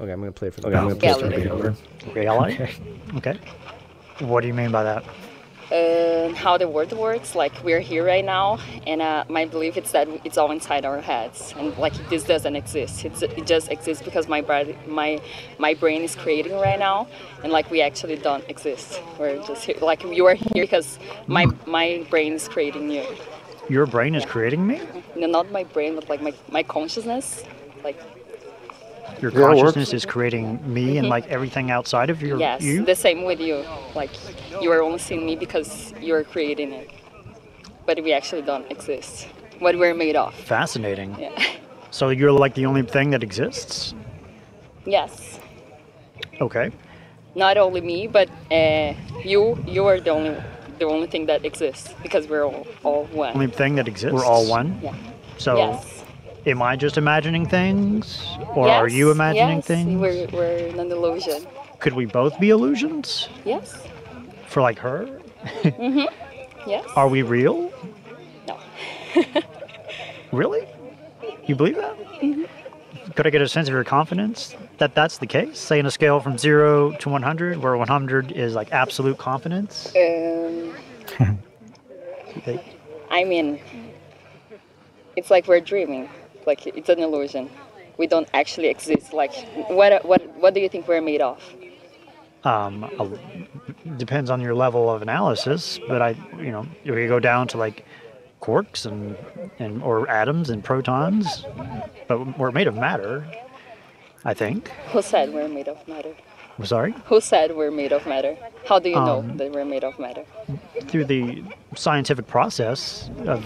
Okay, I'm gonna play for the. Okay, I'm gonna play for Gallery. the over. Reality? Okay. What do you mean by that? How the world works, like we're here right now, and my belief is that it's all inside our heads, and like this doesn't exist. It just exists because my brain is creating right now, and like we actually don't exist. We're just here, like you are here because my brain is creating you. Your brain is creating me? No, not my brain, but like my consciousness, like. Your consciousness is creating me and like everything outside of you? Yes, the same with you. Like you are only seeing me because you're creating it, but we actually don't exist. What we're made of. Fascinating. Yeah. So you're like the only thing that exists? Yes. Okay. Not only me, but you are the only thing that exists because we're all one. Only thing that exists? We're all one? Yeah. So yes. Am I just imagining things? Or are you imagining things? We're in an illusion. Could we both be illusions? Yes. For like her? Mm-hmm. Yes. Are we real? No. Really? You believe that? Mm-hmm. Could I get a sense of your confidence that that's the case? Say on a scale from 0 to 100, where 100 is like absolute confidence? I mean, it's like we're dreaming. Like it's an illusion. We don't actually exist. Like what do you think we're made of? Depends on your level of analysis, but if you go down to like quarks and or atoms and protons, but we're made of matter, I think. Who said we're made of matter? I'm sorry? Who said we're made of matter? How do you know that we're made of matter? Through the scientific process of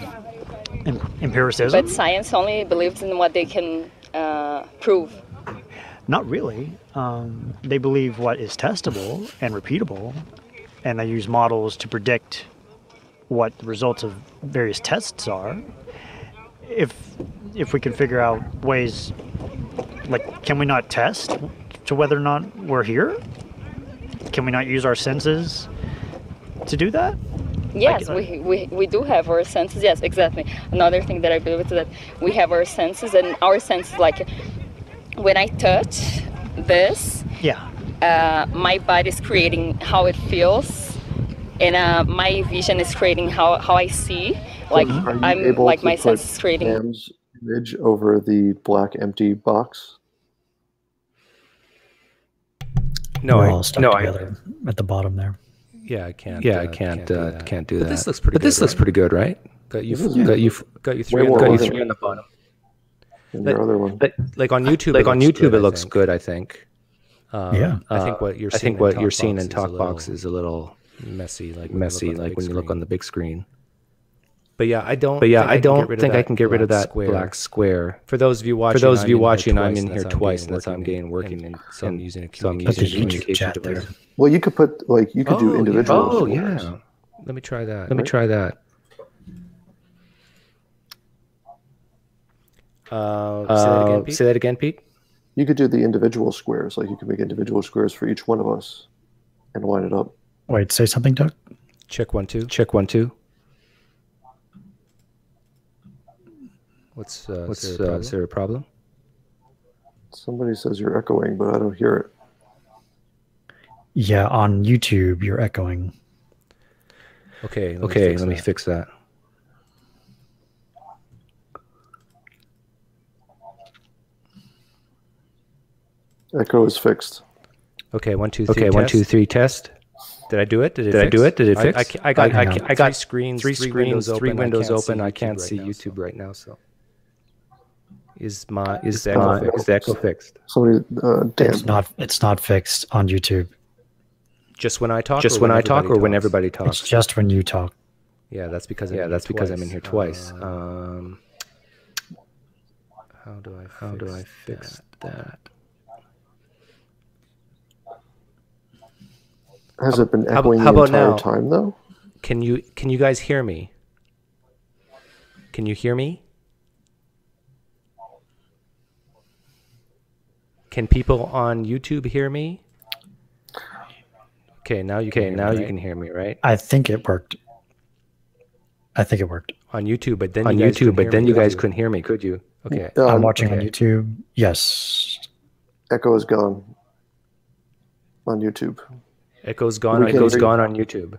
empiricism. But science only believes in what they can prove. Not really. They believe what is testable and repeatable, and they use models to predict what the results of various tests are. If we can figure out ways, like, can we not test to whether or not we're here? Can we not use our senses to do that? Yes, we do have our senses. Yes, exactly. Another thing that I believe is that we have our senses, and our senses, like when I touch this, my body is creating how it feels, and my vision is creating how I see. Like I'm like my sense is creating. Sam's image over the black empty box. No, we're all stuck together at the bottom there. Yeah, I can't. Yeah, I can't do that. But this looks pretty. Pretty good, right? Got you 3 on the bottom. And your other one. Like on YouTube, it looks good. I think. I think what you're seeing in TalkBox is a little messy. Like when you look on the big screen. But yeah, I don't think I can get rid of that black square. For those of you watching, I'm in here twice, and that's how I'm getting working, and so I'm using a communication chat device. there. Well, you could put you could do individual. Oh yeah. Let me try that. Say that again, Pete. You could do the individual squares. Like you could make individual squares for each one of us, and line it up. Wait, say something, Doug. Check 1 2. Check 1 2. What's Is there a problem? Somebody says you're echoing, but I don't hear it. Yeah, on YouTube you're echoing. Okay, Let me fix that. Echo is fixed. Okay, 1 2 3. Okay, 1 2 3 test. Did I do it? Did I do it? Did it fix? I got 3 screens, three windows open. I I can't see YouTube YouTube right now. So is the echo fixed? Somebody, Dan. It's not fixed on YouTube. Just when I talk. Just when I talk, or when everybody talks? It's just when you talk. Yeah, that's because I'm in here twice. How do I fix that? Has it been echoing the entire time though? Can you guys hear me? Can you hear me? Can people on YouTube hear me? Okay, now you can hear me, right? I think it worked. On YouTube, but then you guys couldn't hear me, could you? Okay. I'm watching on YouTube. Yes. Echo is gone on YouTube. Echo's gone. Echo's gone on YouTube.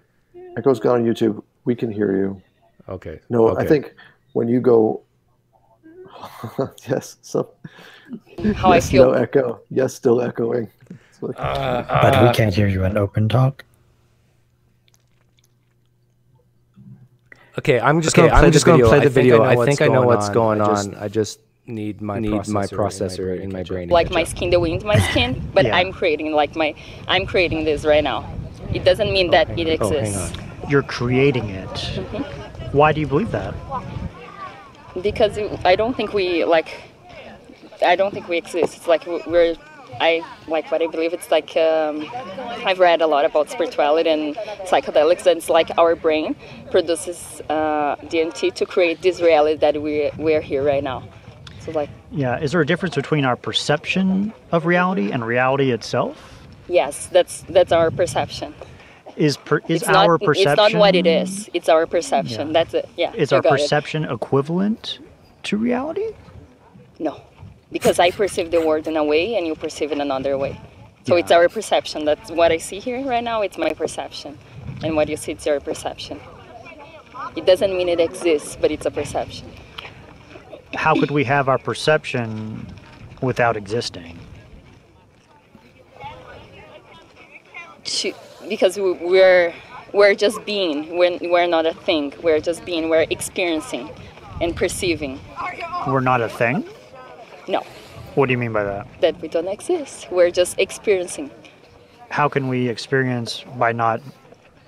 Echo's gone on YouTube. We can hear you. Okay. No, okay. I think when you go, yes, so How yes, I feel. no echo. Yes, still echoing. Like, But we can't hear you in open talk. Okay, I'm just going to play the video. I think I know what's going on. I just need my processor in my brain. Like my skin, the wind, my skin. But Yeah. I'm creating this right now. It doesn't mean that it exists. hang on. You're creating it. Mm-hmm. Why do you believe that? Because I don't think we exist. It's like what I believe. It's like I've read a lot about spirituality and psychedelics, and it's like our brain produces DMT to create this reality that we're here right now. So like, Yeah, is there a difference between our perception of reality and reality itself? yes, that's our perception. Is It's our not, perception? It's not what it is. It's our perception. Yeah. That's it. Yeah. Is you our got it. perception equivalent to reality? No, because I perceive the world in a way and you perceive it another way. So Yeah. it's our perception. That's what I see here right now. It's my perception, and what you see, it's your perception. It doesn't mean it exists, but it's a perception. How could we have our perception without existing? Because we're just being. We're not a thing. We're just being. We're experiencing and perceiving. We're not a thing? No, What do you mean by that? that we don't exist. We're just experiencing. How can we experience by not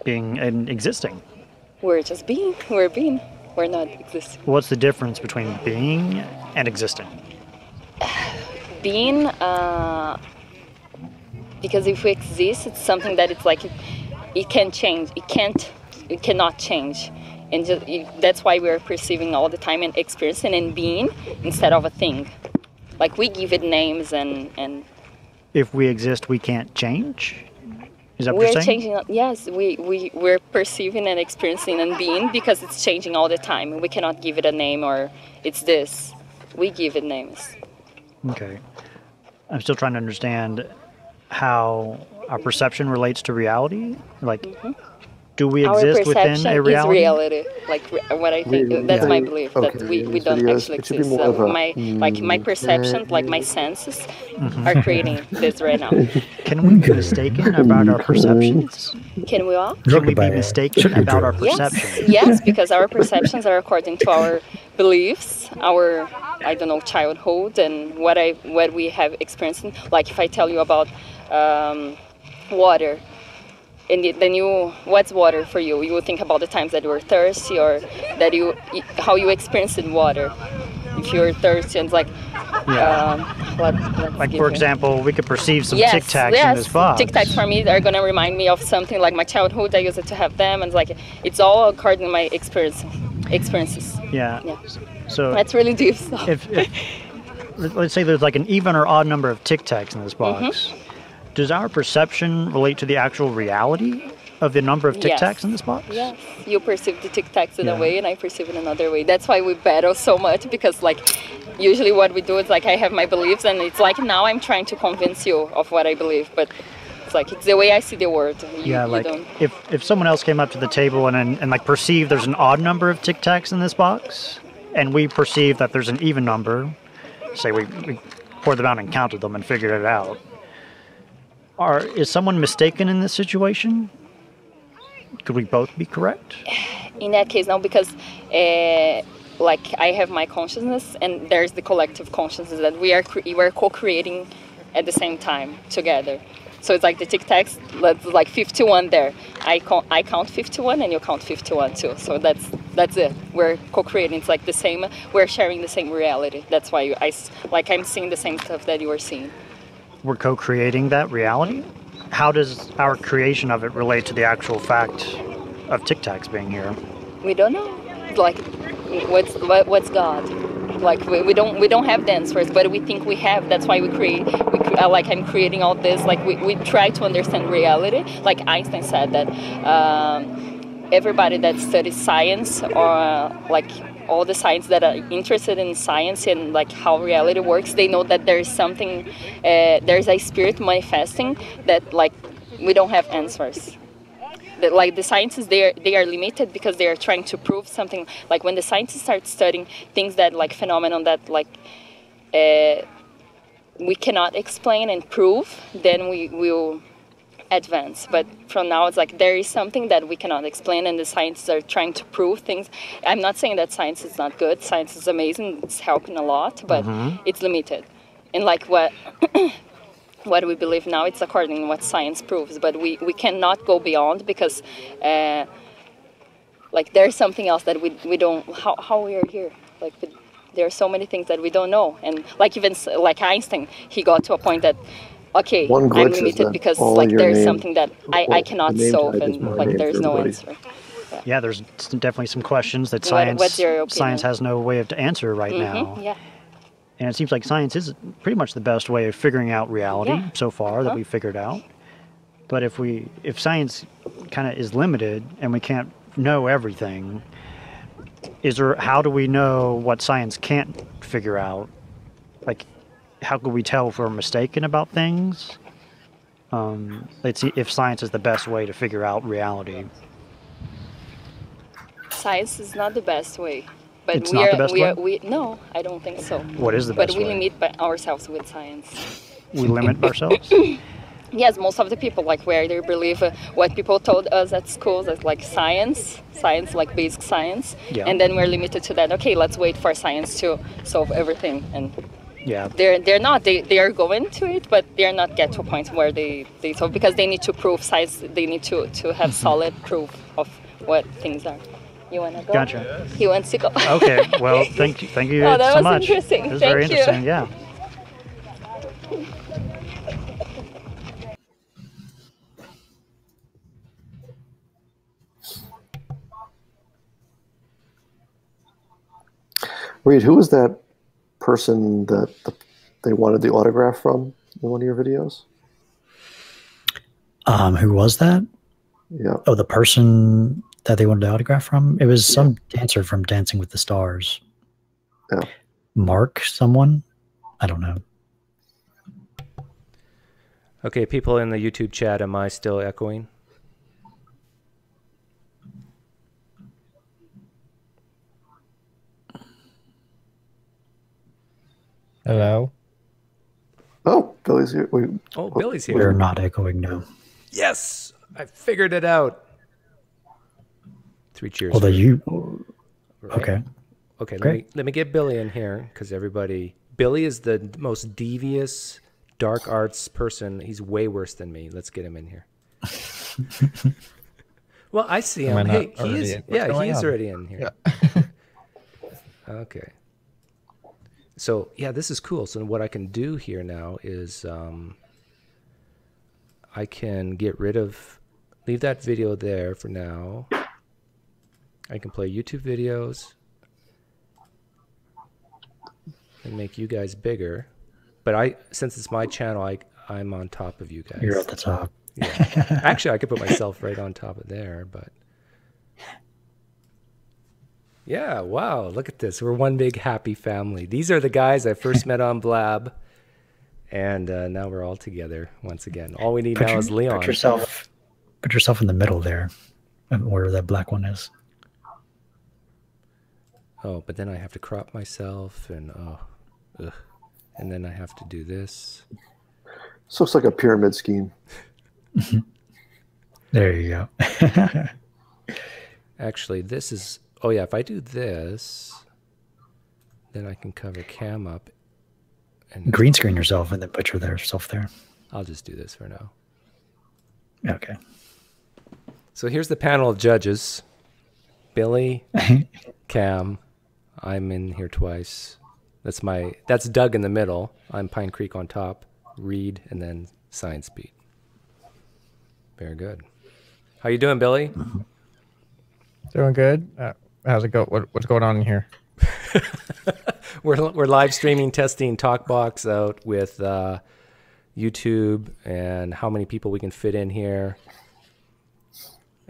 being and existing? We're just being. We're being. We're not existing. What's the difference between being and existing? Being, because if we exist, it's something that it's like it can change. It cannot change, and that's why we're perceiving all the time and experiencing and being instead of a thing. Like we give it names and If we exist, we can't change? Is that what we're you're saying? changing. Yes, we're perceiving and experiencing and being because it's changing all the time. We cannot give it a name or it's this. We give it names. Okay. I'm still trying to understand how our perception relates to reality. Like, do we Our exist within perception a reality? is reality. Like what I think. That's my belief. That we don't videos, actually it should be exist. more of a, My perception, like my senses, are creating this right now. Can we be mistaken about our perceptions? Can we all? Can we be mistaken about our perceptions? Yes, because our perceptions are according to our beliefs, our childhood, and what we have experienced. Like if I tell you about water, and then what's water for you? You will think about the times that you were thirsty, or that how you experienced water. If you're thirsty, and it's like, Like, for example, we could perceive some Tic Tacs in this box. Tic Tacs for me are gonna remind me of something like my childhood. I used to have them, and it's like it's all according to my experiences. Yeah. Yeah. So That's really deep stuff. if let's say there's like an even or odd number of Tic Tacs in this box, does our perception relate to the actual reality of the number of Tic Tacs in this box? Yes, you perceive the Tic Tacs in a Yeah. way, and I perceive it another way. That's why we battle so much, because like usually what we do is like I have my beliefs, and it's like now I'm trying to convince you of what I believe, but it's like it's the way I see the world. You don't. if someone else came up to the table and like perceived there's an odd number of Tic Tacs in this box, and we perceive that there's an even number, say we poured them out and counted them and figured it out. Is someone mistaken in this situation? Could we both be correct? In that case, no, because like I have my consciousness, and there's the collective consciousness that we are co-creating at the same time together. So it's like the Tic Tacs, like 51 there. I count 51, and you count 51 too. So that's it. We're co-creating. It's like the same. We're sharing the same reality. That's why I'm seeing the same stuff that you are seeing. We're co-creating that reality? How does our creation of it relate to the actual fact of Tic Tacs being here? We don't know. Like, what's God? Like we don't have the answers, but we think we have. That's why we create. Like I'm creating all this. Like we try to understand reality. Like Einstein said that everybody that studies science or like all the scientists that are interested in science and like how reality works, they know that there's something, there's a spirit manifesting that like we don't have answers. That, like the scientists, they are limited because they are trying to prove something. Like when the scientists start studying things that like phenomenon that like we cannot explain and prove, then we will advance. But from now it's like there is something that we cannot explain and the scientists are trying to prove things. I'm not saying that science is not good. Science is amazing, it's helping a lot, but it's limited. And like what we believe now, it's according to what science proves, but we cannot go beyond because like there's something else that we don't, how we are here, like there are so many things that we don't know. And like even like Einstein, he got to a point that okay, I'm limited because like there's something that I cannot solve and like there's no answer. Yeah, there's definitely some questions that science has no way to answer right now. Yeah. And it seems like science is pretty much the best way of figuring out reality so far that we've figured out. But if science kind of is limited and we can't know everything, how do we know what science can't figure out? Like, how could we tell if we're mistaken about things? Let's see if science is the best way to figure out reality. Science is not the best way. But it's not the best way? No, I don't think so. What is the best way? But we limit ourselves with science. We limit ourselves? Yes, most of the people like where they believe what people told us at schools as like science like basic science, and then we're limited to that. Okay, let's wait for science to solve everything, and they're not. They are going to it, but they're not get to a point where they solve because they need to prove science. They need to have solid proof of what things are. You want to go? Gotcha. He wants to go. Okay. Well, thank you oh, that so was much. Interesting. It was Thank very you. interesting. Yeah. Reed, who was that person that they wanted the autograph from in one of your videos? Who was that? Yeah. Oh, the person that they wanted the autograph from? It was some dancer from Dancing with the Stars. Yeah. Mark someone? I don't know. Okay, people in the YouTube chat, am I still echoing? Hello? Oh, Billy's here. Billy's here. We're not echoing now. Yes! I figured it out. 3 cheers. Although you... Right. Okay. Okay, let me get Billy in here, because Billy is the most devious dark arts person. He's way worse than me. Let's get him in here. Well, I see him. Hey, he is already in here. Yeah. Okay. So, yeah, this is cool. So what I can do here now is I can leave that video there for now. I can play YouTube videos and make you guys bigger. But since it's my channel, I'm on top of you guys. You're at the top. Yeah. Actually, I could put myself right on top of there, but... Yeah, wow, look at this. We're one big happy family. These are the guys I first met on Blab, and now we're all together once again. All we need now is Leon. Put yourself in the middle there, where that black one is. Oh, but then I have to crop myself, and and then I have to do this. This looks like a pyramid scheme. There you go. Actually, this is... Oh, yeah, if I do this, then I can cover cam up. And green screen yourself and then put yourself there. I'll just do this for now. Okay. So here's the panel of judges. Billy, Cam, I'm in here twice. That's Doug in the middle. I'm Pine Creek on top, Reed, and then Science Beat. Very good. How you doing, Billy? Doing good. How's it go? What's going on in here? We're live streaming, testing TalkBox out with YouTube and how many people we can fit in here.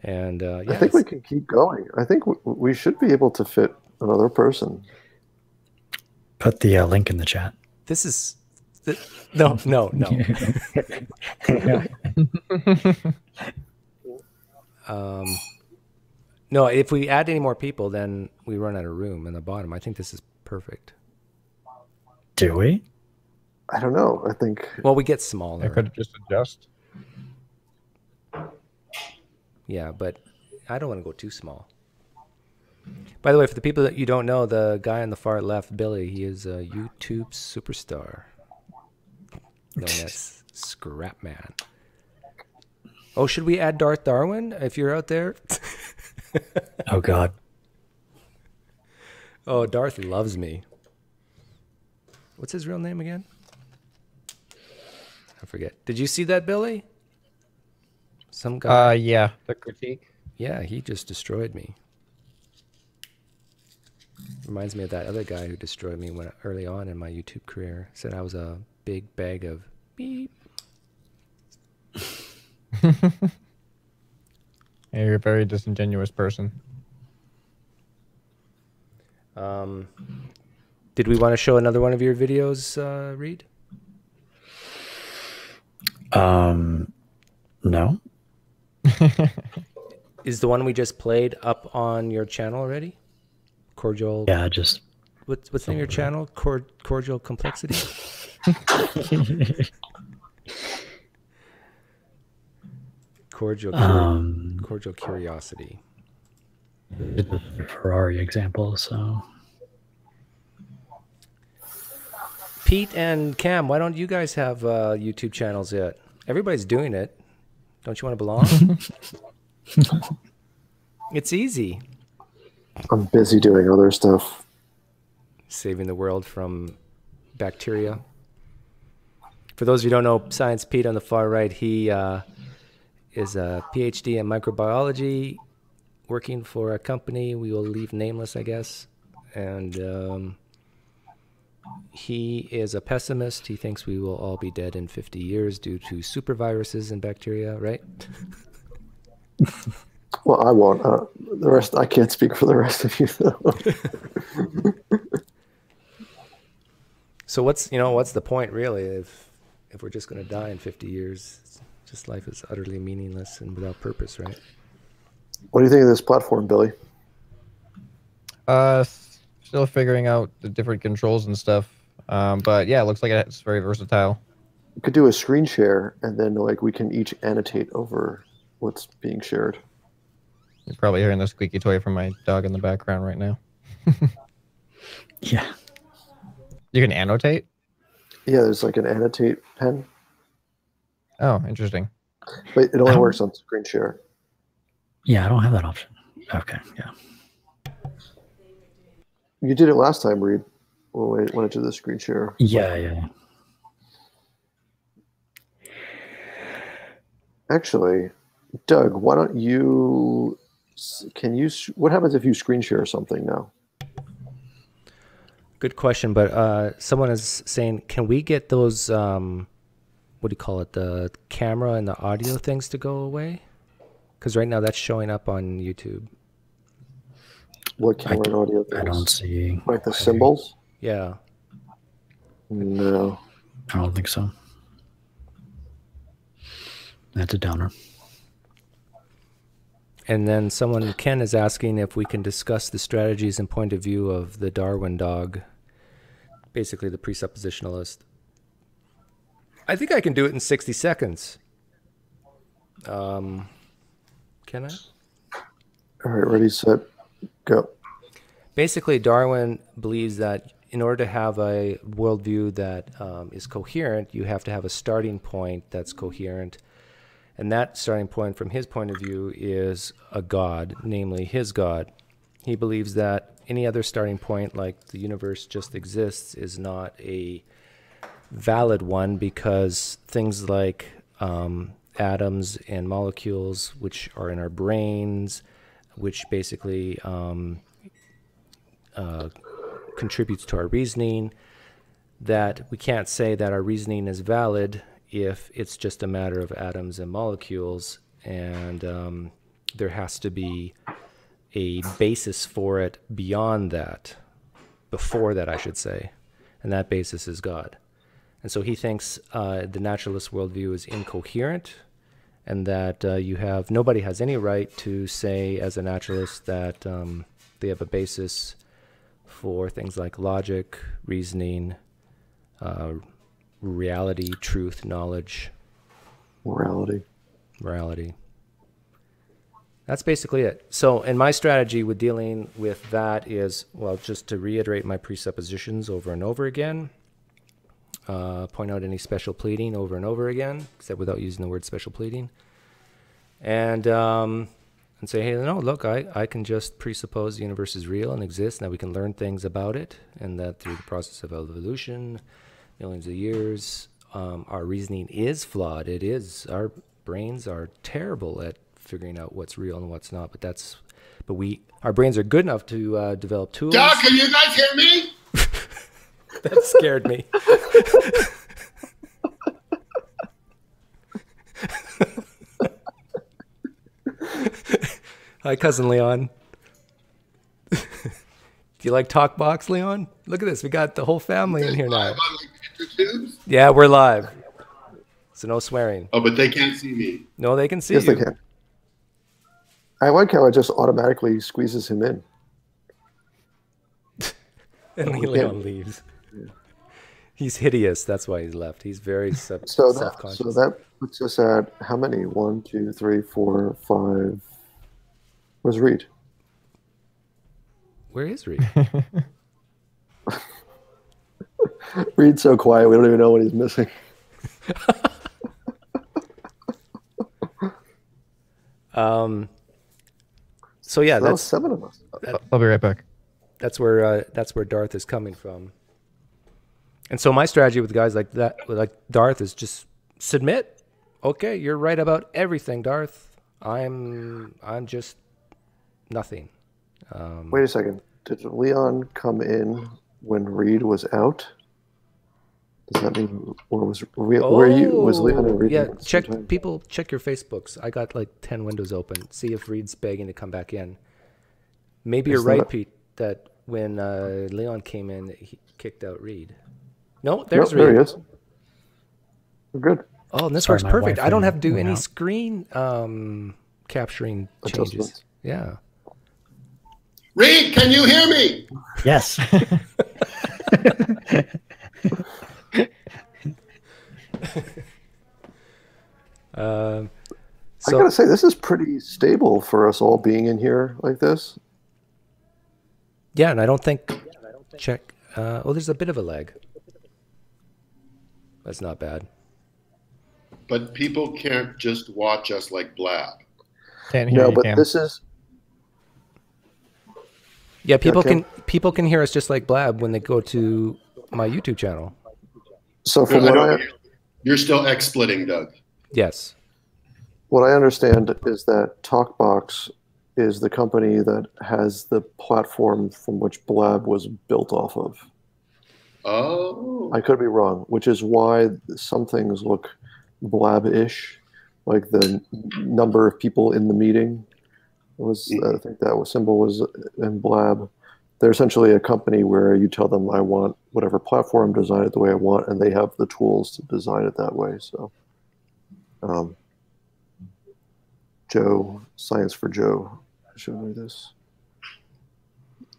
And I think we can keep going. I think we should be able to fit Another person. Put the link in the chat. This is no. No, if we add any more people, then we run out of room in the bottom. I think this is perfect. Do we? I don't know. I think. Well, we get smaller. I could just adjust. Yeah, but I don't want to go too small. By the way, for the people that you don't know, the guy on the far left, Billy, he is a YouTube superstar known as Scrap Man. Oh, should we add Darth Darwin if you're out there? Oh, God. Oh, Darth loves me. What's his real name again? I forget. Did you see that, Billy? Some guy. Yeah, the critique. Yeah, he just destroyed me. Reminds me of that other guy who destroyed me early on in my YouTube career. Said I was a big bag of beep. Yeah, you're a very disingenuous person. Did we want to show another one of your videos, Reed? No. Is the one we just played up on your channel already? Cordial. Yeah, just. What's the name of your channel? Cordial Complexity. Cordial Curiosity. The Ferrari example, so. Pete and Cam, why don't you guys have YouTube channels yet? Everybody's doing it. Don't you want to belong? It's easy. I'm busy doing other stuff. Saving the world from bacteria. For those of you who don't know, Science Pete on the far right, he is a PhD in microbiology, working for a company we will leave nameless, I guess. And he is a pessimist. He thinks we will all be dead in 50 years due to superviruses and bacteria, right? Well, I won't. The rest, I can't speak for the rest of you, though. So what's the point, really, if we're just going to die in 50 years? Just life is utterly meaningless and without purpose, right? What do you think of this platform, Billy? Still figuring out the different controls and stuff. But yeah, it looks like it's very versatile. We could do a screen share, and then like we can each annotate over what's being shared. You're probably hearing the squeaky toy from my dog in the background right now. Yeah. You can annotate? Yeah, there's like an annotate pen, Oh, interesting. but it only works on screen share. Yeah, I don't have that option. Okay, yeah. You did it last time, Reed, when we went into the screen share. Yeah. Actually, Doug, why don't you? What happens if you screen share something now? Good question, but someone is saying, can we get those, what do you call it, the camera and the audio things to go away? Because right now that's showing up on YouTube. What camera and audio things? I don't see. Like the symbols? Yeah. No. I don't think so. That's a downer. And then Ken is asking if we can discuss the strategies and point of view of the Darwin dog, basically the presuppositionalist. I think I can do it in 60 seconds. Can I? All right, ready, set, go. Basically, Darwin believes that in order to have a worldview that is coherent, you have to have a starting point that's coherent. And that starting point, from his point of view, is a God, namely his God. He believes that any other starting point, like the universe just exists, is not a valid one because things like atoms and molecules, which are in our brains, which basically contributes to our reasoning, that we can't say that our reasoning is valid if it's just a matter of atoms and molecules, and there has to be a basis for it beyond that, before that, I should say, and that basis is God. And so he thinks the naturalist worldview is incoherent, and that nobody has any right to say as a naturalist that they have a basis for things like logic, reasoning, reality, truth, knowledge. Morality. That's basically it. So, and my strategy with dealing with that is, well, just to reiterate my presuppositions over and over again, point out any special pleading over and over again, except without using the word special pleading, and say, hey, no, look, I can just presuppose the universe is real and exists, and that we can learn things about it, and that through the process of evolution, millions of years, our reasoning is flawed. It is. Our brains are terrible at figuring out what's real and what's not, but our brains are good enough to develop tools. Doc, can you guys hear me? That scared me. Hi, cousin Leon. Do you like TalkBox, Leon? Look at this. We got the whole family in here now. Yeah, we're live. So no swearing. Oh, but they can't see me. No, they can see you. Yes, they can. I like how it just automatically squeezes him in. And Leon leaves. Yeah. He's hideous. That's why he's left. He's very self-conscious. So that puts us at how many? 1, 2, 3, 4, 5. Where's Reed? Where is Reed? Reed's so quiet, we don't even know what he's missing. So yeah, that's 7 of us. I'll be right back. That's where Darth is coming from. And so my strategy with guys like that, like Darth, is just submit. Okay, you're right about everything, Darth. I'm just nothing. Wait a second. Did Leon come in when Reed was out? Does that mean, or was Leon and Reed? Yeah, check your Facebooks. I got like 10 windows open. See if Reed's begging to come back in. Maybe you're right, Pete, that when Leon came in, he kicked out Reed. No, there's Reed. There he is. We're good. Oh, and this works perfect. I don't have to do any screen capturing changes. Yeah. Reed, can you hear me? Yes. I gotta say, this is pretty stable for us all being in here like this. Yeah, and I don't think there's a bit of a lag. That's not bad. But people can't just watch us like blab. Can't hear you, Cam. This is. Yeah, people can hear us just like blab when they go to my YouTube channel. So from you're still X-splitting, Doug. Yes. What I understand is that TalkBox is the company that has the platform from which Blab was built off of. Oh. I could be wrong, which is why some things look Blab-ish, like the number of people in the meeting was. I think that symbol was in Blab. They're essentially a company where you tell them, I want whatever platform, design it the way I want, and they have the tools to design it that way. So, Joe, Science for Joe, showed me this.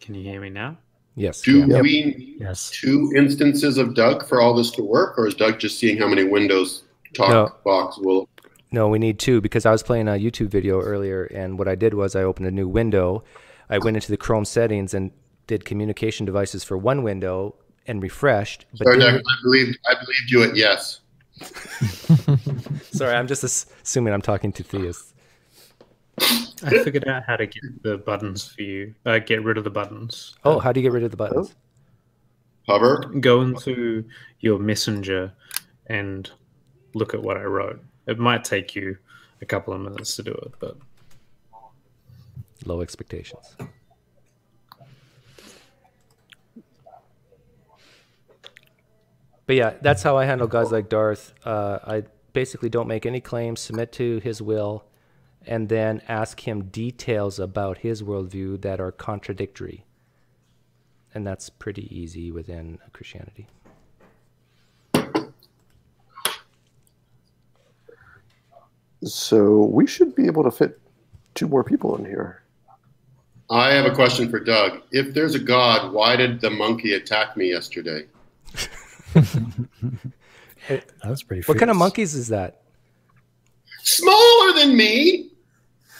Can you hear me now? Yes. Do we need 2 instances of Doug for all this to work, or is Doug just seeing how many windows TalkBox will? No, we need 2 because I was playing a YouTube video earlier, and what I did was I opened a new window. I went into the Chrome settings and did communication devices for one window and refreshed. But sorry, Doug, I believed you at yes. Sorry, I'm just assuming I'm talking to theists. I figured out how to get the buttons for you. Get rid of the buttons. Oh, how do you get rid of the buttons? Hover. Go into your messenger and look at what I wrote. It might take you a couple of minutes to do it, but low expectations. But yeah, that's how I handle guys like Darth. I basically don't make any claims, submit to his will, and then ask him details about his worldview that are contradictory. And that's pretty easy within Christianity. So we should be able to fit 2 more people in here. I have a question for Doug. If there's a God, why did the monkey attack me yesterday? That's pretty fierce. What kind of monkeys is that? Smaller than me.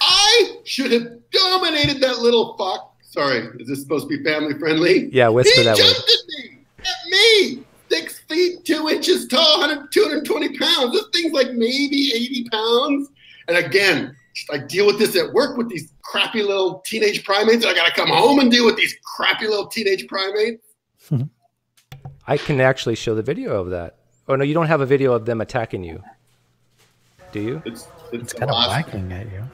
I should have dominated that little fuck. Sorry, is this supposed to be family friendly? Yeah, whisper that word. He jumped at me. 6 feet 2 inches tall, 220 pounds. This thing's like maybe 80 pounds. And again, I deal with this at work with these crappy little teenage primates. And I got to come home and deal with these crappy little teenage primates. I can actually show the video of that. Oh, no, you don't have a video of them attacking you. Do you? It's kind of whacking at you.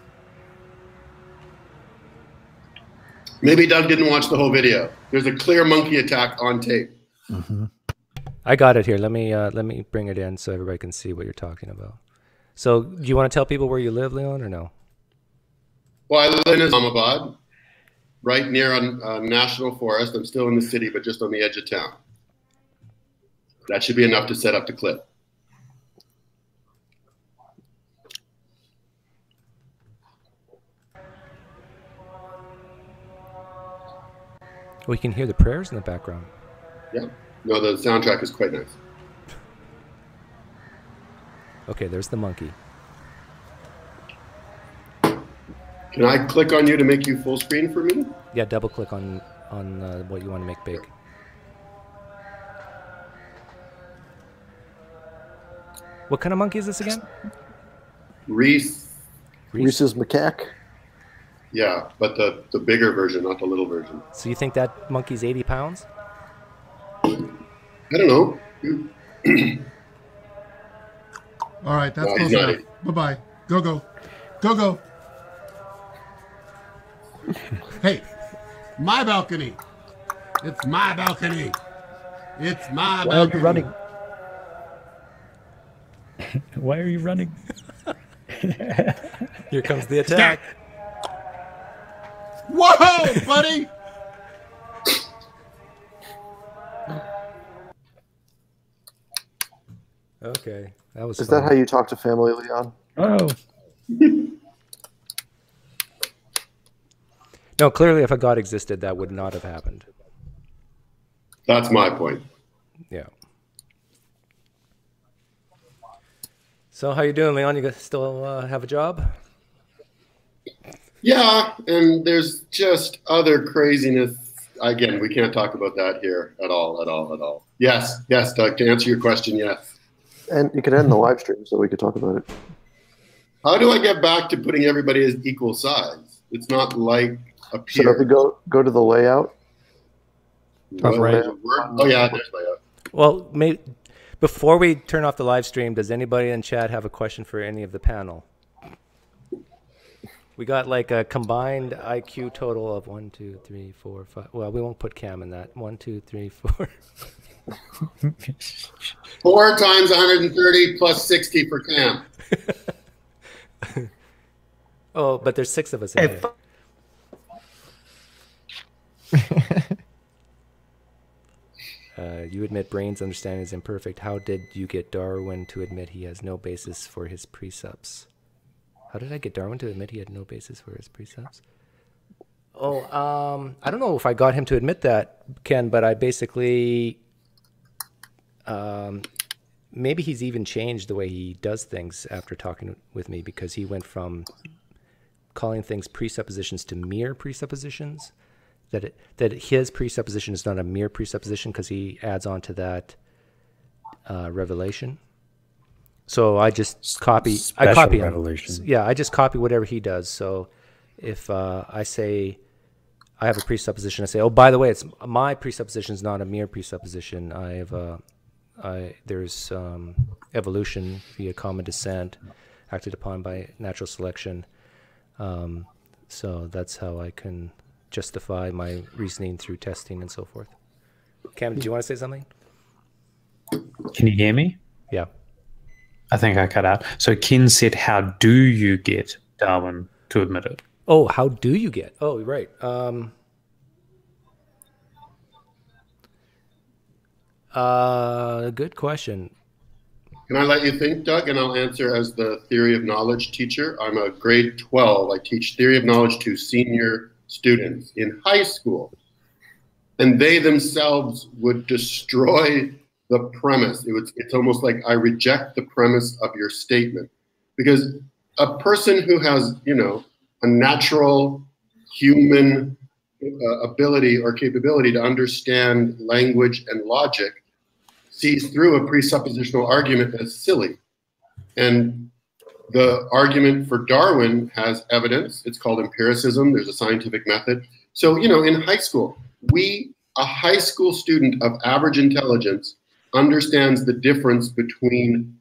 Maybe Doug didn't watch the whole video. There's a clear monkey attack on tape. Mm-hmm. I got it here. Let me bring it in so everybody can see what you're talking about. So, do you want to tell people where you live, Leon, or no? Well, I live in Islamabad, right near a national forest. I'm still in the city, but just on the edge of town. That should be enough to set up the clip. Well, you can hear the prayers in the background. Yeah. No, the soundtrack is quite nice. Okay, there's the monkey. Can I click on you to make you full screen for me? Yeah, double click on what you want to make big. What kind of monkey is this again? Reese. Reese's macaque. Yeah, but the bigger version, not the little version. So you think that monkey's 80 pounds? I don't know. All right, that's close enough. Bye-bye. Go. Hey, my balcony. It's my balcony. It's my balcony. Why are you running? Why are you running? Here comes the attack. Whoa, buddy! Okay, that was. Is fun. that how you talk to family, Leon? Oh. No, clearly, if a God existed, that would not have happened. That's my point. Yeah. So how you doing, Leon? You still have a job? Yeah, and there's just other craziness. Again, we can't talk about that here at all. Yes, Doug, to answer your question, yes. And you could end the live stream so we could talk about it. How do I get back to putting everybody as equal size? It's not like up So here. if we go to the layout. Top right. Oh yeah, there's layout. Well, before we turn off the live stream, does anybody in chat have a question for any of the panel? We got like a combined IQ total of 1, 2, 3, 4, 5. Well, we won't put Cam in that. 1, 2, 3, 4. 4 times 130 plus 60 for Cam. Oh, but there's 6 of us in here. You admit Brain's understanding is imperfect. How did you get Darwin to admit he has no basis for his precepts? How did I get Darwin to admit he had no basis for his precepts? Oh, I don't know if I got him to admit that, Ken, but I basically... maybe he's even changed the way he does things after talking with me, because he went from calling things presuppositions to mere presuppositions. That his presupposition is not a mere presupposition because he adds on to that revelation. So I just copy. I copy revelation. Yeah, I just copy whatever he does. So if I say I have a presupposition, I say, oh, by the way, it's my presupposition is not a mere presupposition. There's evolution via common descent, acted upon by natural selection. So that's how I can justify my reasoning through testing and so forth. Cam, do you want to say something? Can you hear me? Yeah. I think I cut out. So Kin said, how do you get Darwin to admit it. Oh, how do you get? Oh, right. Good question. Can I let you think, Doug? And I'll answer as the theory of knowledge teacher. I'm a grade 12. I teach theory of knowledge to senior students in high school. And they themselves would destroy the premise. It's almost like I reject the premise of your statement. Because a person who has, a natural human ability or capability to understand language and logic sees through a presuppositional argument as silly. And the argument for Darwin has evidence. It's called empiricism. There's a scientific method. So, in high school, a high school student of average intelligence understands the difference between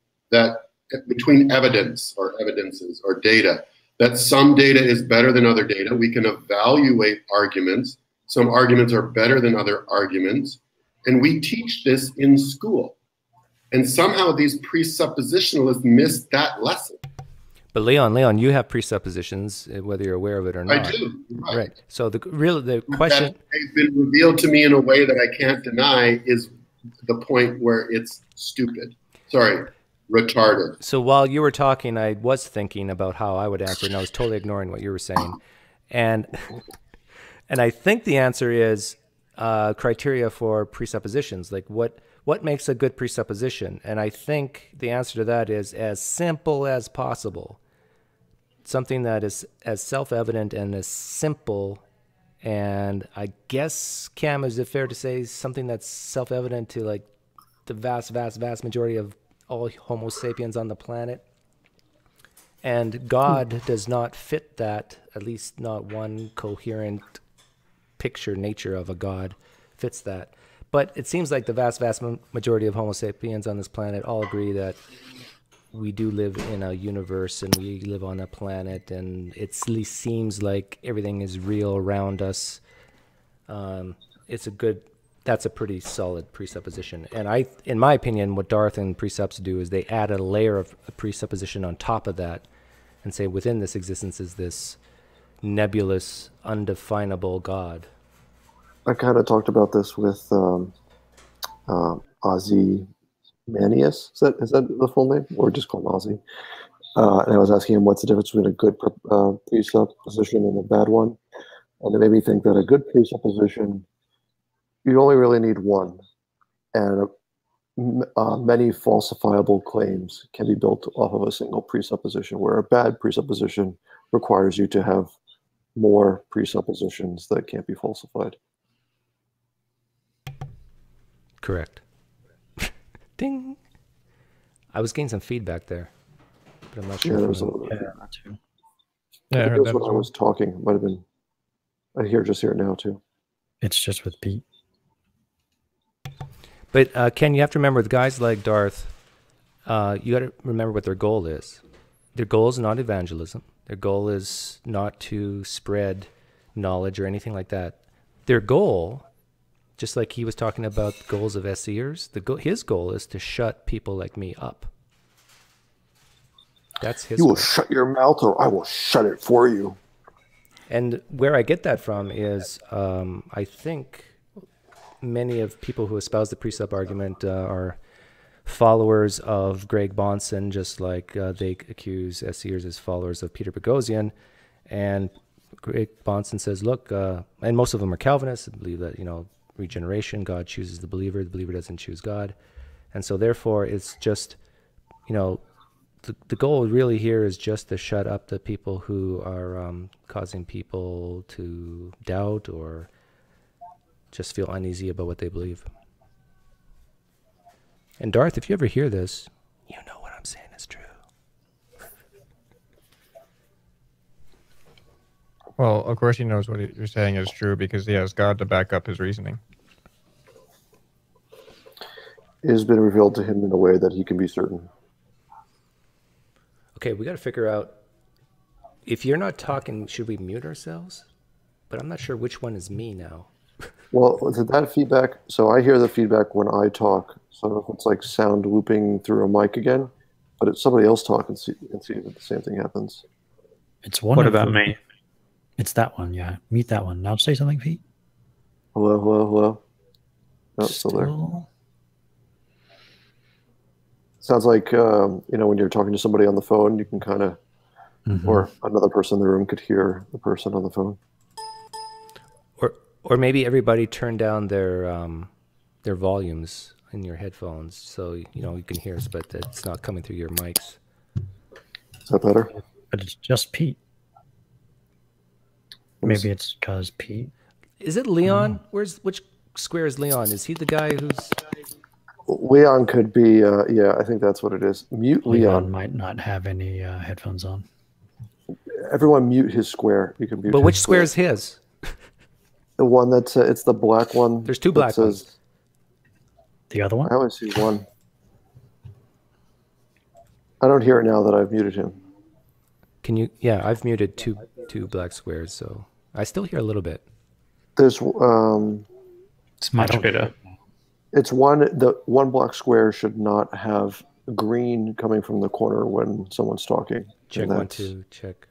evidence or evidences or data, that some data is better than other data. We can evaluate arguments. Some arguments are better than other arguments. And we teach this in school. And somehow these presuppositionalists miss that lesson. But Leon, you have presuppositions, whether you're aware of it or not. I do. Right. So the question that has been revealed to me in a way that I can't deny is the point where it's stupid. Sorry, retarded. So while you were talking, I was thinking about how I would answer, and I was totally ignoring what you were saying. And I think the answer is criteria for presuppositions, like what makes a good presupposition. And I think the answer to that is as simple as possible. Something that is as self-evident and as simple, and I guess, Cam, is it fair to say something that's self-evident to like the vast majority of all Homo sapiens on the planet? And God does not fit that, at least not one coherent picture nature of a God fits that. But it seems like the vast majority of Homo sapiens on this planet all agree that we do live in a universe and we live on a planet, and it at least seems like everything is real around us. That's a pretty solid presupposition. And in my opinion, what Darth and Precepts do is they add a layer of a presupposition on top of that and say within this existence is this nebulous, undefinable God. I kind of talked about this with Ozzy Manius. Is that the full name, or just called Ozzy? And I was asking him what's the difference between a good presupposition and a bad one, and it made me think that a good presupposition, you only really need one, and many falsifiable claims can be built off of a single presupposition, where a bad presupposition requires you to have more presuppositions that can't be falsified. Correct. Ding. I was getting some feedback there, but I'm not sure. Yeah, there was a little bit. Yeah, I heard that when I was talking. It might have been. I just hear it now too. It's just with Pete. But Ken, you have to remember with guys like Darth, you got to remember what their goal is. Their goal is not evangelism. Their goal is not to spread knowledge or anything like that. Their goal, just like he was talking about the goals of SEers, his goal is to shut people like me up. That's his goal. You will shut your mouth or I will shut it for you. And where I get that from is I think many of people who espouse the precept argument are followers of Greg Bahnsen, just like they accuse SEers as followers of Peter Boghossian. And Greg Bahnsen says, look, and most of them are Calvinists, believe that, regeneration, God chooses the believer doesn't choose God. And so therefore it's just, the goal really here is just to shut up the people who are causing people to doubt or just feel uneasy about what they believe. And Darth, if you ever hear this, you know what I'm saying is true. Well, of course he knows what you're saying is true because he has God to back up his reasoning. It has been revealed to him in a way that he can be certain. Okay, we got to figure out, if you're not talking, should we mute ourselves? But I'm not sure which one is me now. Well, that feedback, so I hear the feedback when I talk. So if it's like sound looping through a mic again, but it's somebody else talking and see if the same thing happens. It's one. What of about the- me? It's that one. Yeah, mute that one. Now say something, Pete. Hello, hello, hello. Oh, still there. Sounds like when you're talking to somebody on the phone, you can kind of, or another person in the room could hear the person on the phone. Or maybe everybody turn down their volumes in your headphones, so you can hear us, but it's not coming through your mics. Is that better? But it's just Pete. Maybe it's because Pete. Is it Leon? Which square is Leon? Is he the guy who's... Leon could be, yeah, I think that's what it is. Mute Leon. Might not have any headphones on. Everyone mute his square. You can mute. But which square is his? The one that's, it's the black one. There's two black ones. The other one? I only see one. I don't hear it now that I've muted him. Can you? Yeah, I've muted two black squares, so I still hear a little bit. There's It's much better. It's the one black square should not have green coming from the corner when someone's talking. Check 1, 2, check.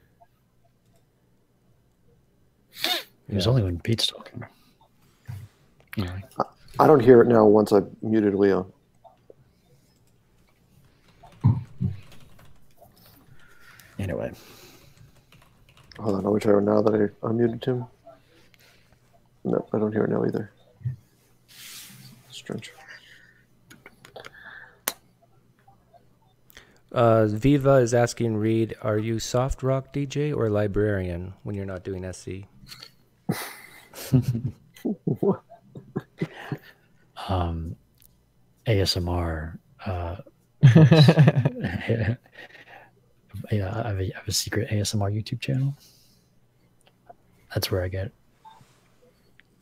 It was only when Pete's talking. Anyway. I don't hear it now once I've muted Leon. Anyway. Hold on, I'll try now that I unmuted him. No, I don't hear it now either. Strange. Viva is asking Reed, are you soft rock DJ or librarian when you're not doing SC? ASMR. Yeah, I have a secret ASMR YouTube channel. That's where I get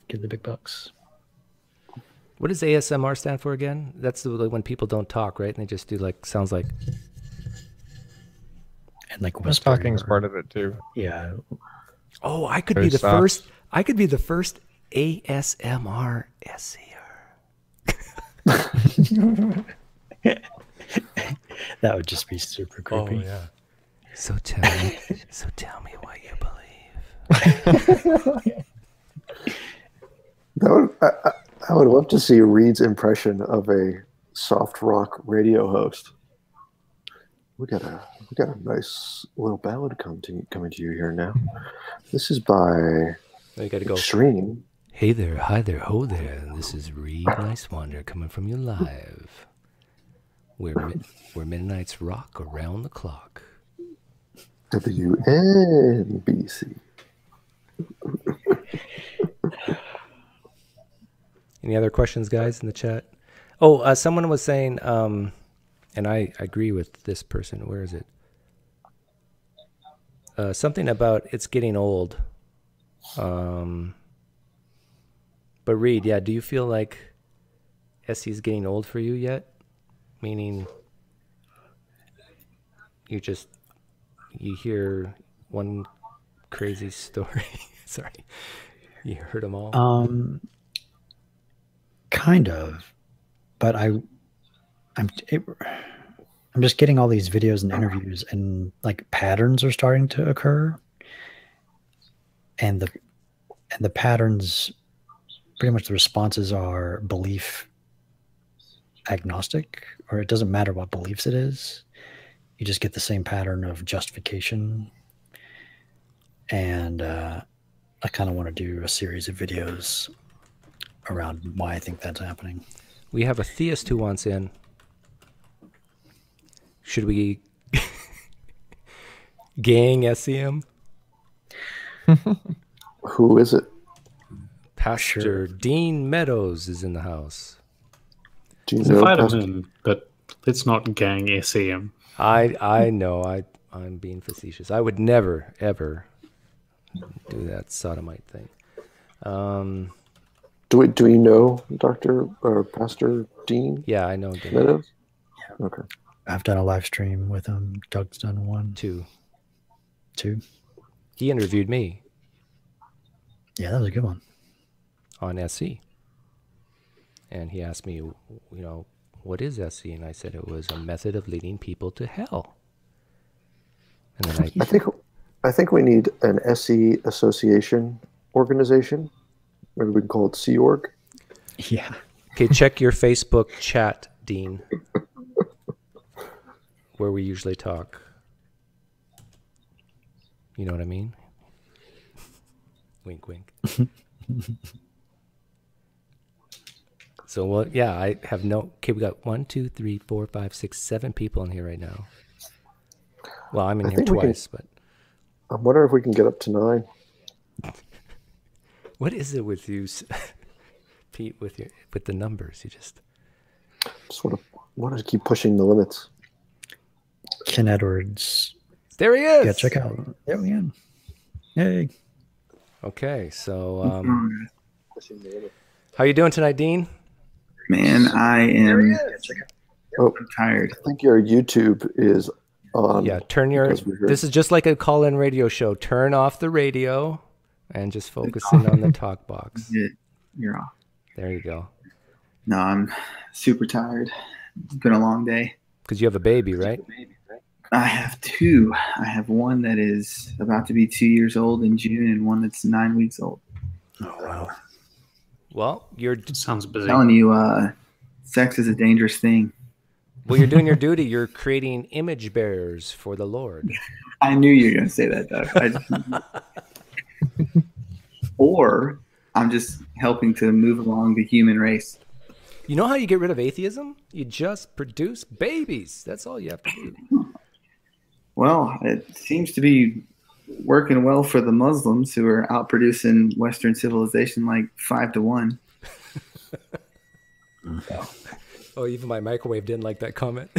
the big bucks. What does ASMR stand for again? That's when people don't talk, right? And they just do sounds like. And like Just talking is part of it too. Yeah. Oh, I could Very be the soft. first. I could be the first ASMR SCer. That would just be super creepy. Oh yeah. So tell me what you believe. I would love to see Reed's impression of a soft rock radio host. We got a nice little ballad coming to you here now. This is by You got to go. Extreme. Hey there, hi there, ho there. This is Reed Nicewander coming from you live. Where midnights rock around the clock. WNBC. Any other questions, guys, in the chat? Oh, someone was saying, and I agree with this person. Where is it? Something about it's getting old. But Reed, yeah, do you feel like SC is getting old for you yet? Meaning, you hear one crazy story. Sorry, you heard them all. Kind of, but I'm just getting all these videos and interviews, and like patterns are starting to occur, and the patterns, pretty much the responses are belief agnostic, or it doesn't matter what beliefs it is. You just get the same pattern of justification, and I kind of want to do a series of videos around why I think that's happening. We have a theist who wants in. Should we gang SCM? Who is it? Pastor Dean Meadows is in the house. Invite him in, but let's not gang SEM. I know. I'm being facetious. I would never, ever do that sodomite thing. Do we know Dr. or Pastor Dean? Yeah, I know Dean. Meadows? Yeah. Okay. I've done a live stream with him. Doug's done one. Two. He interviewed me. Yeah, that was a good one. On SC. And he asked me, what is SC? And I said it was a method of leading people to hell. And then I think we need an SE association organization. Maybe we can call it Sea Org. Yeah. Okay, check your Facebook chat, Dean, where we usually talk. You know what I mean? Wink, wink. So, well, yeah, I have no... Okay, we got 1, 2, 3, 4, 5, 6, 7 people in here right now. Well, I'm in here twice, but... I'm wondering if we can get up to 9. What is it with you, Pete, with the numbers? You just want to keep pushing the limits. Ken Edwards. There he is. Yeah, check out. There we go. Yay. Okay, so how you doing tonight, Dean? Man, I am tired. I think your YouTube is on. Yeah, turn your... This is just like a call-in radio show. Turn off the radio and just focus in on the talk box. You're off. There you go. No, I'm super tired. It's been a long day. Because you have a baby, right? I have 2. I have one that is about to be 2 years old in June and one that's 9 weeks old. Oh, wow. Well, sounds busy. I'm telling you, sex is a dangerous thing. Well, you're doing your duty. You're creating image bearers for the Lord. I knew you were going to say that, Doug. Or I'm just helping to move along the human race. You know how you get rid of atheism? You just produce babies. That's all you have to do. Well, it seems to be working well for the Muslims who are out producing Western civilization like 5 to 1. Oh, even my microwave didn't like that comment.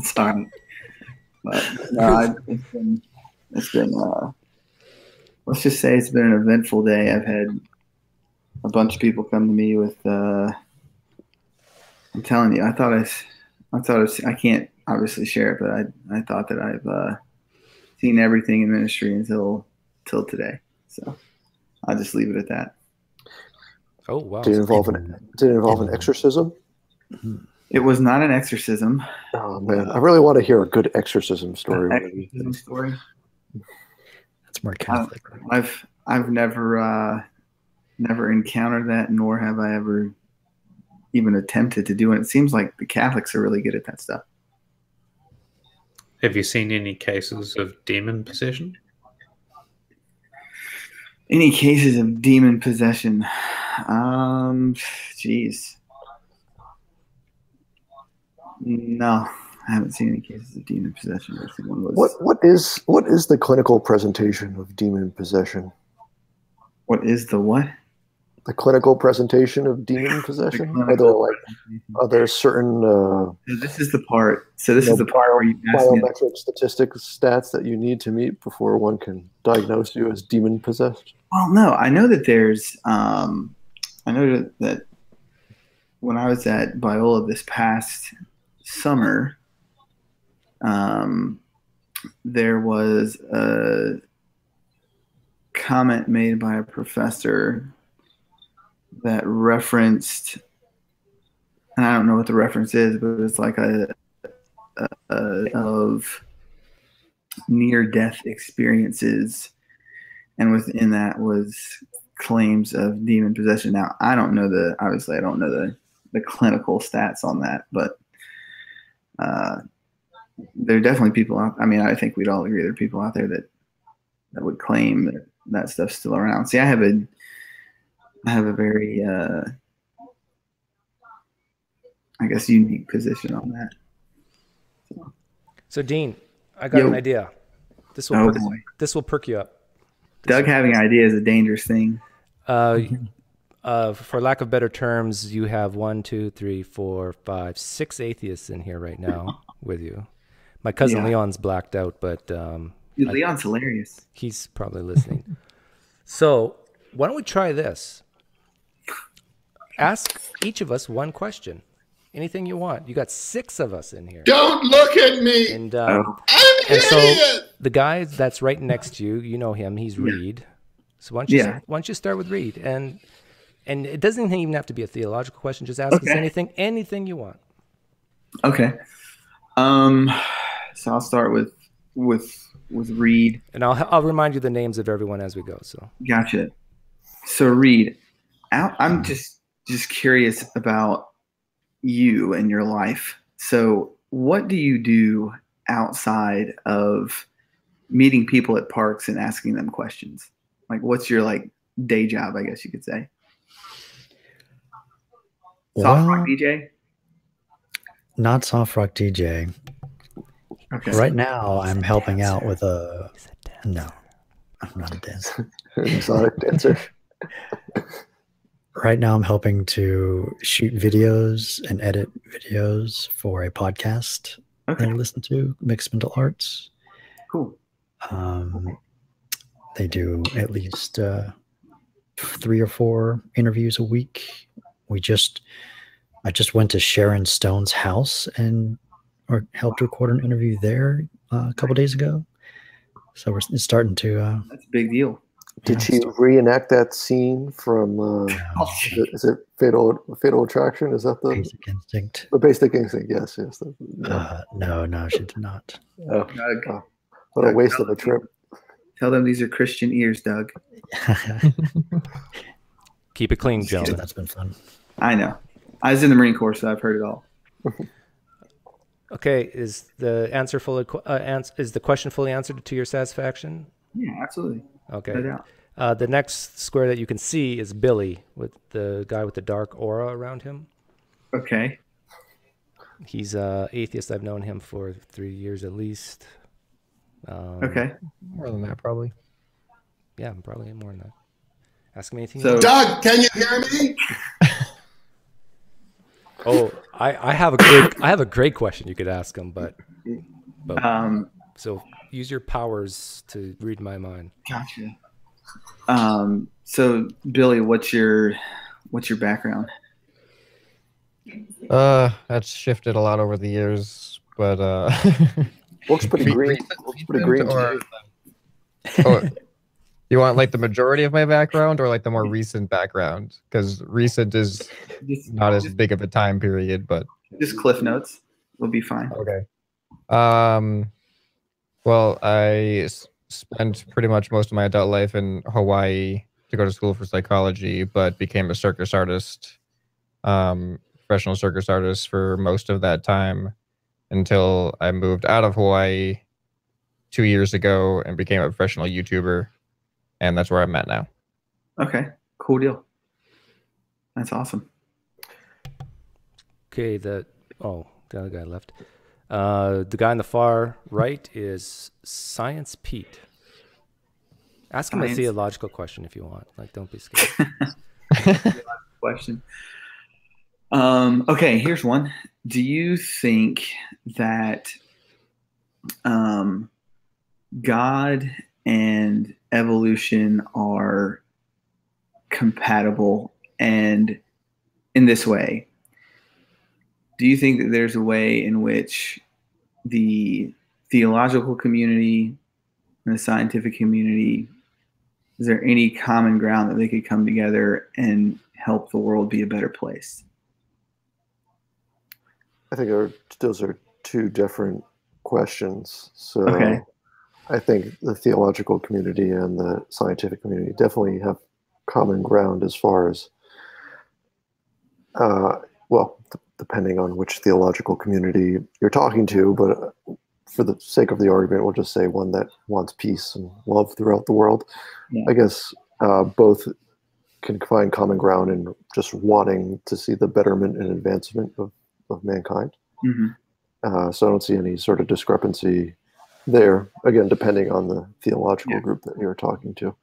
Sorry. But no, it's been let's just say it's been an eventful day. I've had a bunch of people come to me with I'm telling you, I can't obviously share it, but I thought that I've seen everything in ministry until today. So I'll just leave it at that. Oh wow! Did it involve an exorcism? It was not an exorcism. Oh man, I really want to hear a good exorcism story. Exorcism story. That's more Catholic. I've never encountered that, nor have I ever even attempted to do it. It seems like the Catholics are really good at that stuff. Have you seen any cases of demon possession? Any cases of demon possession? Geez. No, I haven't seen any cases of demon possession. What is the clinical presentation of demon possession? What is the what? The clinical presentation of demon possession? Are there certain this is the part. So this is the part where you ask me biometric statistics stats that you need to meet before one can diagnose you as demon possessed? Well, no, I know that there's I know that when I was at Biola this past summer, there was a comment made by a professor that referenced, and I don't know what the reference is, but it's like of near-death experiences, and within that was claims of demon possession. Now, I don't know the clinical stats on that, but there are definitely people out. I mean, I think we'd all agree there are people out there that would claim that stuff's still around. See, I have a very, I guess, unique position on that. So Dean, I got an idea. This will perk you up. Doug having an idea is a dangerous thing. For lack of better terms, you have 1, 2, 3, 4, 5, 6 atheists in here right now with you. My cousin Leon's blacked out, but Dude, Leon's hilarious. He's probably listening. So why don't we try this? Ask each of us one question. Anything you want. You got 6 of us in here. Don't look at me. And I'm an so idiot. the guy that's right next to you, you know him. He's Reed. So why don't you start with Reed? And it doesn't even have to be a theological question. Just ask us anything you want. Okay. So I'll start with Reed. And I'll remind you the names of everyone as we go. So Gotcha. So Reed, I'm just curious about you and your life. So what do you do outside of meeting people at parks and asking them questions? Like, what's your like day job, I guess you could say? Soft rock DJ? Not soft rock DJ. Okay. Right now, I'm helping out with a. No, I'm not a dancer. Exotic dancer. Right now, I'm helping to shoot videos and edit videos for a podcast that I listen to, Mixed Mental Arts. Cool. They do at least 3 or 4 interviews a week. I just went to Sharon Stone's house and helped record an interview there a couple days ago. So it's starting to. That's a big deal. Did she reenact that scene from? Is it Fatal Attraction? Is that the Basic Instinct? The Basic Instinct. Yes. No, she did not. Oh, what a waste of a trip. Tell them these are Christian ears, Doug. Keep it clean, Joe. That's been fun. I know. I was in the Marine Corps, so I've heard it all. Okay, is the answer fully is the question fully answered to your satisfaction? Yeah, absolutely. Okay. No doubt. The next square that you can see is Billy, with the guy with the dark aura around him. Okay. He's atheist. I've known him for 3 years at least. Okay. More than that, probably. Yeah, probably more than that. Ask me anything. So, Doug, can you hear me? Oh, I have a great question you could ask him, but so use your powers to read my mind. Gotcha. So Billy, what's your background? That's shifted a lot over the years, but looks pretty green. Looks pretty green. You want like the majority of my background or like the more recent background? Because recent is not as big of a time period, but just Cliff Notes will be fine. Okay. Well, I spent pretty much most of my adult life in Hawaii to go to school for psychology, but became a circus artist, professional circus artist for most of that time until I moved out of Hawaii 2 years ago and became a professional YouTuber. And that's where I'm at now. Okay, cool deal. That's awesome. Okay, the other guy left. The guy on the far right is Science Pete. Ask him a theological question if you want. Like, don't be scared. Question. Okay, here's one. Do you think that God and evolution are compatible? And in this way, do you think that there's a way in which the theological community and the scientific community, is there any common ground that they could come together and help the world be a better place? I think those are two different questions. So okay. I think the theological community and the scientific community definitely have common ground as far as, depending on which theological community you're talking to, but for the sake of the argument, we'll just say one that wants peace and love throughout the world. Yeah. I guess both can find common ground in just wanting to see the betterment and advancement of mankind. Mm-hmm. So I don't see any sort of discrepancy there, again, depending on the theological group that you're talking to.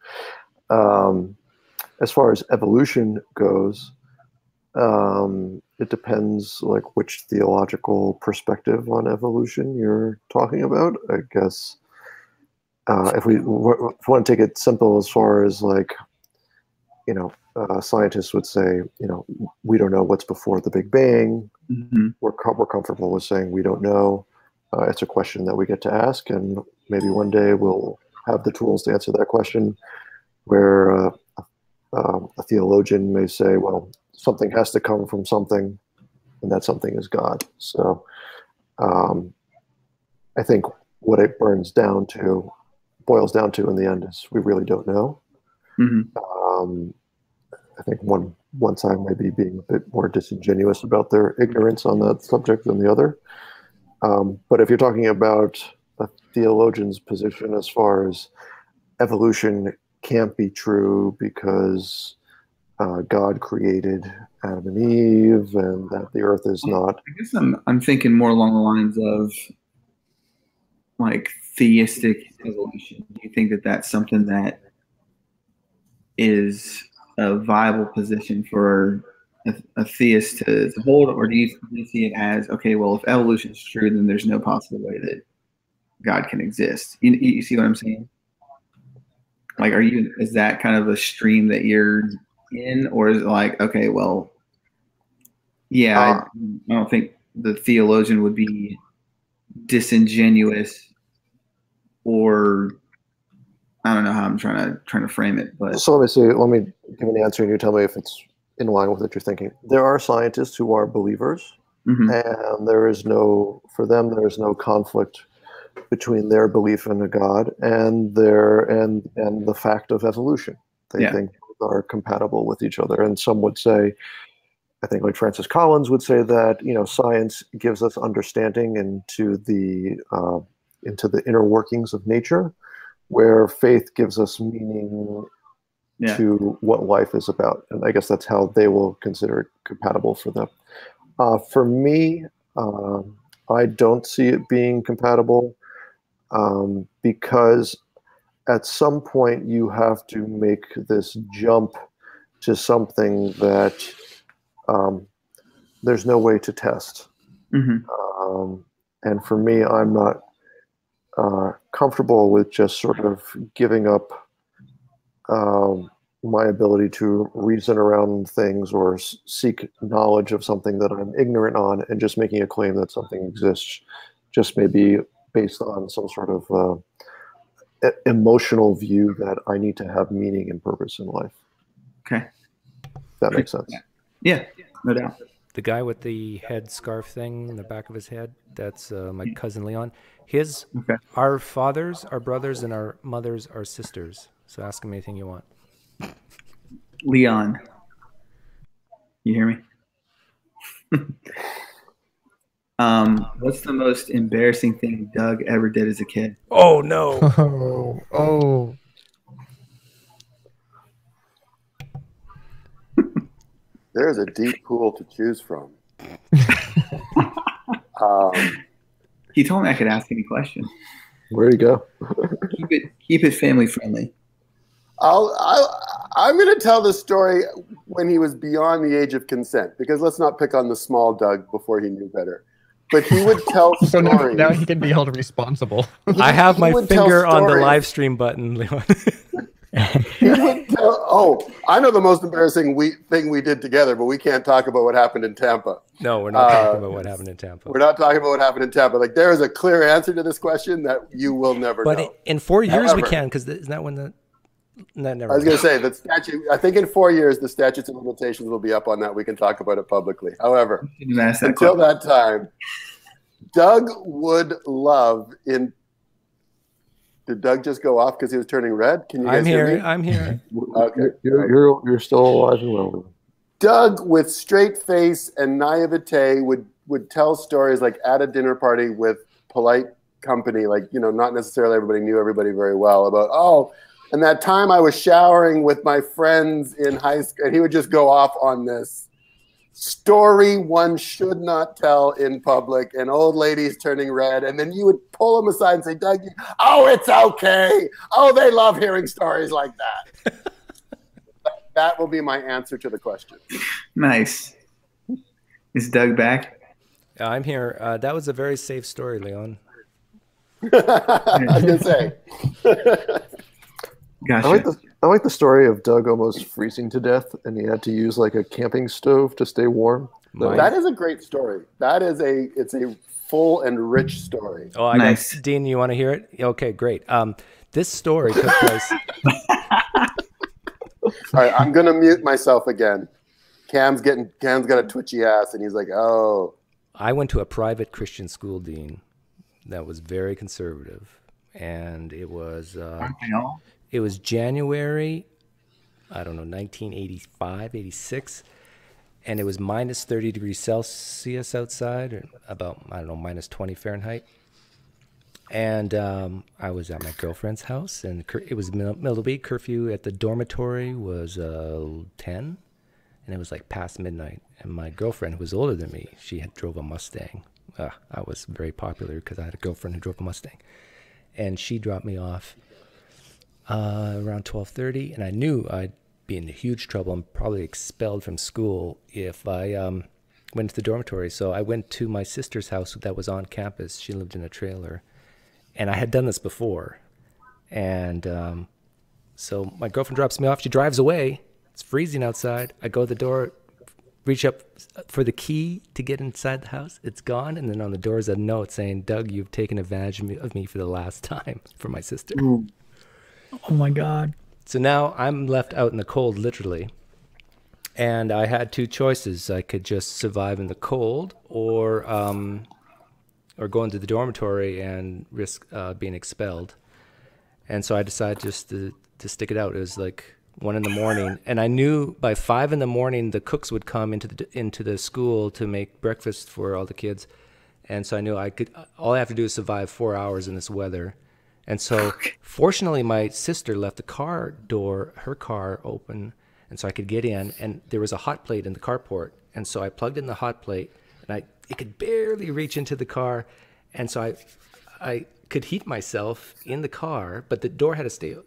As far as evolution goes, it depends like which theological perspective on evolution you're talking about. I guess if we want to take it simple, as far as like, scientists would say, we don't know what's before the Big Bang. Mm-hmm. We're comfortable with saying we don't know. It's a question that we get to ask, and maybe one day we'll have the tools to answer that question, where a theologian may say, well, something has to come from something, and that something is God. So I think what it boils down to in the end is we really don't know. I think one side might be being a bit more disingenuous about their ignorance on that subject than the other. But if you're talking about a theologian's position as far as evolution can't be true because God created Adam and Eve and that the earth is not. I guess I'm thinking more along the lines of like theistic evolution. Do you think that that's something that is a viable position for a theist to hold, or do you see it as, okay, well, if evolution is true, then there's no possible way that God can exist? You see what I'm saying? Like, is that kind of a stream that you're in, or is it like, okay, well, yeah, I don't think the theologian would be disingenuous, or I don't know how I'm trying to frame it, but so let me give an answer, and you tell me if it's in line with what you're thinking. There are scientists who are believers, and for them there is no conflict between their belief in a God and the fact of evolution. They think both are compatible with each other. And some would say, I think like Francis Collins would say that, science gives us understanding into the inner workings of nature, where faith gives us meaning to what life is about. And I guess that's how they will consider it compatible for them. For me, I don't see it being compatible because at some point you have to make this jump to something that there's no way to test. And for me, I'm not comfortable with just sort of giving up my ability to reason around things or seek knowledge of something that I'm ignorant on and just making a claim that something exists, just maybe based on some sort of emotional view that I need to have meaning and purpose in life. Okay. That makes sense. Yeah, no doubt. The guy with the head scarf thing in the back of his head, that's my cousin Leon. Our fathers are brothers and our mothers are sisters. So ask him anything you want. Leon, you hear me? What's the most embarrassing thing Doug ever did as a kid? Oh, no. Oh. There's a deep pool to choose from. He told me I could ask any question. Where do you go? Keep it family friendly. I'm going to tell the story when he was beyond the age of consent, because let's not pick on the small Doug before he knew better. But he would tell stories. So now he can be held responsible. I have my finger on the live stream button, Leon. He would tell, I know the most embarrassing thing we did together, but we can't talk about what happened in Tampa. No, we're not talking about what happened in Tampa. We're not talking about what happened in Tampa. Like, there is a clear answer to this question that you will never know. But in 4 years we can, because isn't that when never. I was going to say, that statute, I think in 4 years, the statutes of limitations will be up on that. We can talk about it publicly. However, until that time, Doug would love in... Did Doug just go off because he was turning red? Can you guys hear me? I'm here. Okay. You're still alive and well. Doug, with straight face and naivete, would tell stories like at a dinner party with polite company, like, not necessarily everybody knew everybody very well, about, and that time I was showering with my friends in high school, and he would just go off on this story one should not tell in public, and old ladies turning red, and then you would pull him aside and say, Doug, it's okay. They love hearing stories like that. That will be my answer to the question. Nice. Is Doug back? I'm here. That was a very safe story, Leon. I was going to say. Gotcha. I like the story of Doug almost freezing to death, and he had to use like a camping stove to stay warm. That is a great story. It's a full and rich story. Oh, nice. Dean, you want to hear it? Okay, great. This story took place. All right, I'm gonna mute myself again. Cam's got a twitchy ass, and he's like, "Oh." I went to a private Christian school, Dean. that was very conservative, and it was Aren't they all? it was January, I don't know, 1985, 86, and it was minus 30 degrees Celsius outside, or about, I don't know, minus 20 Fahrenheit. And I was at my girlfriend's house, and it was middle of the week. Curfew at the dormitory was 10, and it was like past midnight. And my girlfriend, who was older than me, she had drove a Mustang. I was very popular because I had a girlfriend who drove a Mustang. And she dropped me off around 12:30, and I knew I'd be in huge trouble and probably expelled from school if I went to the dormitory. So I went to my sister's house that was on campus. She lived in a trailer. And I had done this before. And so my girlfriend drops me off. She drives away. It's freezing outside. I go to the door, reach up for the key to get inside the house. It's gone. And then on the door is a note saying, "Doug, you've taken advantage of me for the last time," for my sister. Oh my God. So now I'm left out in the cold, literally. And I had two choices. I could just survive in the cold or go into the dormitory and risk being expelled. And so I decided just to stick it out. It was like 1 a.m, and I knew by 5 a.m. the cooks would come into the school to make breakfast for all the kids. And so I knew all I have to do is survive 4 hours in this weather. And so fortunately my sister left her car open, and so I could get in, and there was a hot plate in the carport. And so I plugged in the hot plate, and it could barely reach into the car, and so I could heat myself in the car, but the door had to stay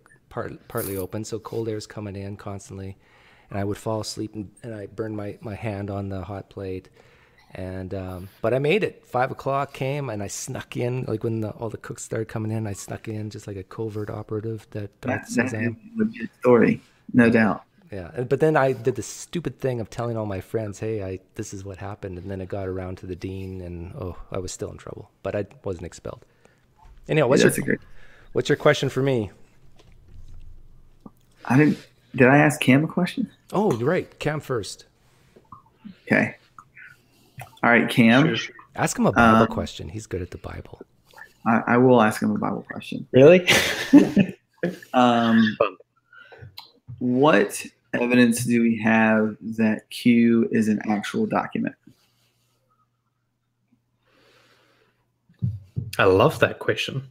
partly open, so cold air is coming in constantly, and I would fall asleep, and I burned my hand on the hot plate, and but I made it. 5 o'clock came, and I snuck in, like when all the cooks started coming in, I snuck in just like a covert operative That's a legit story, no doubt. Yeah, but then I did the stupid thing of telling all my friends, "Hey, this is what happened," and then it got around to the dean, and I was still in trouble, but I wasn't expelled. Anyhow, what's your question for me? Did I ask Cam a question? Oh, right, Cam first. Okay. All right, Cam. Ask him a Bible question. He's good at the Bible. I will ask him a Bible question. Really? What evidence do we have that Q is an actual document? I love that question.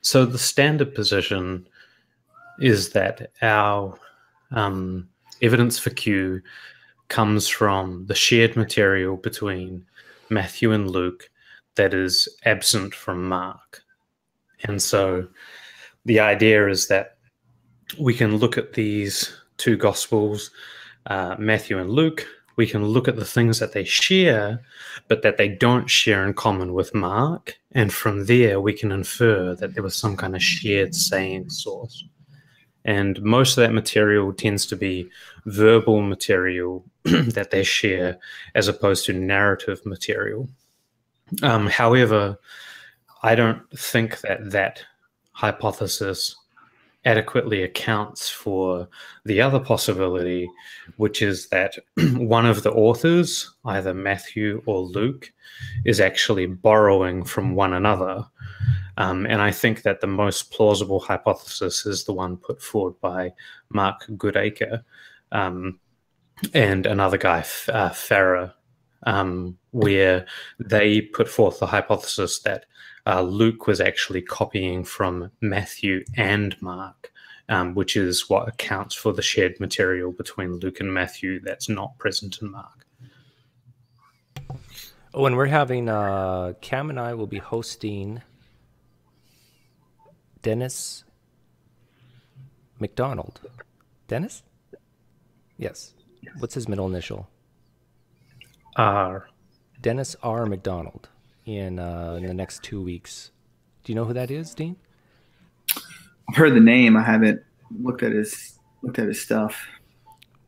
So the standard position is that our evidence for Q comes from the shared material between Matthew and Luke that is absent from Mark. And so the idea is that we can look at these two Gospels, Matthew and Luke. We can look at the things that they share, but that they don't share in common with Mark. And from there, we can infer that there was some kind of shared saying source. And most of that material tends to be verbal material that they share as opposed to narrative material. However, I don't think that hypothesis adequately accounts for the other possibility, which is that one of the authors, either Matthew or Luke, is actually borrowing from one another. And I think that the most plausible hypothesis is the one put forward by Mark Goodacre and another guy, Farrer, where they put forth the hypothesis that Luke was actually copying from Matthew and Mark, which is what accounts for the shared material between Luke and Matthew that's not present in Mark. Oh, and we're having, Cam and I will be hosting Dennis McDonald. Dennis? Yes. What's his middle initial? R. Dennis R. McDonald in the next 2 weeks. Do you know who that is, Dean? I've heard the name. I haven't looked at his stuff.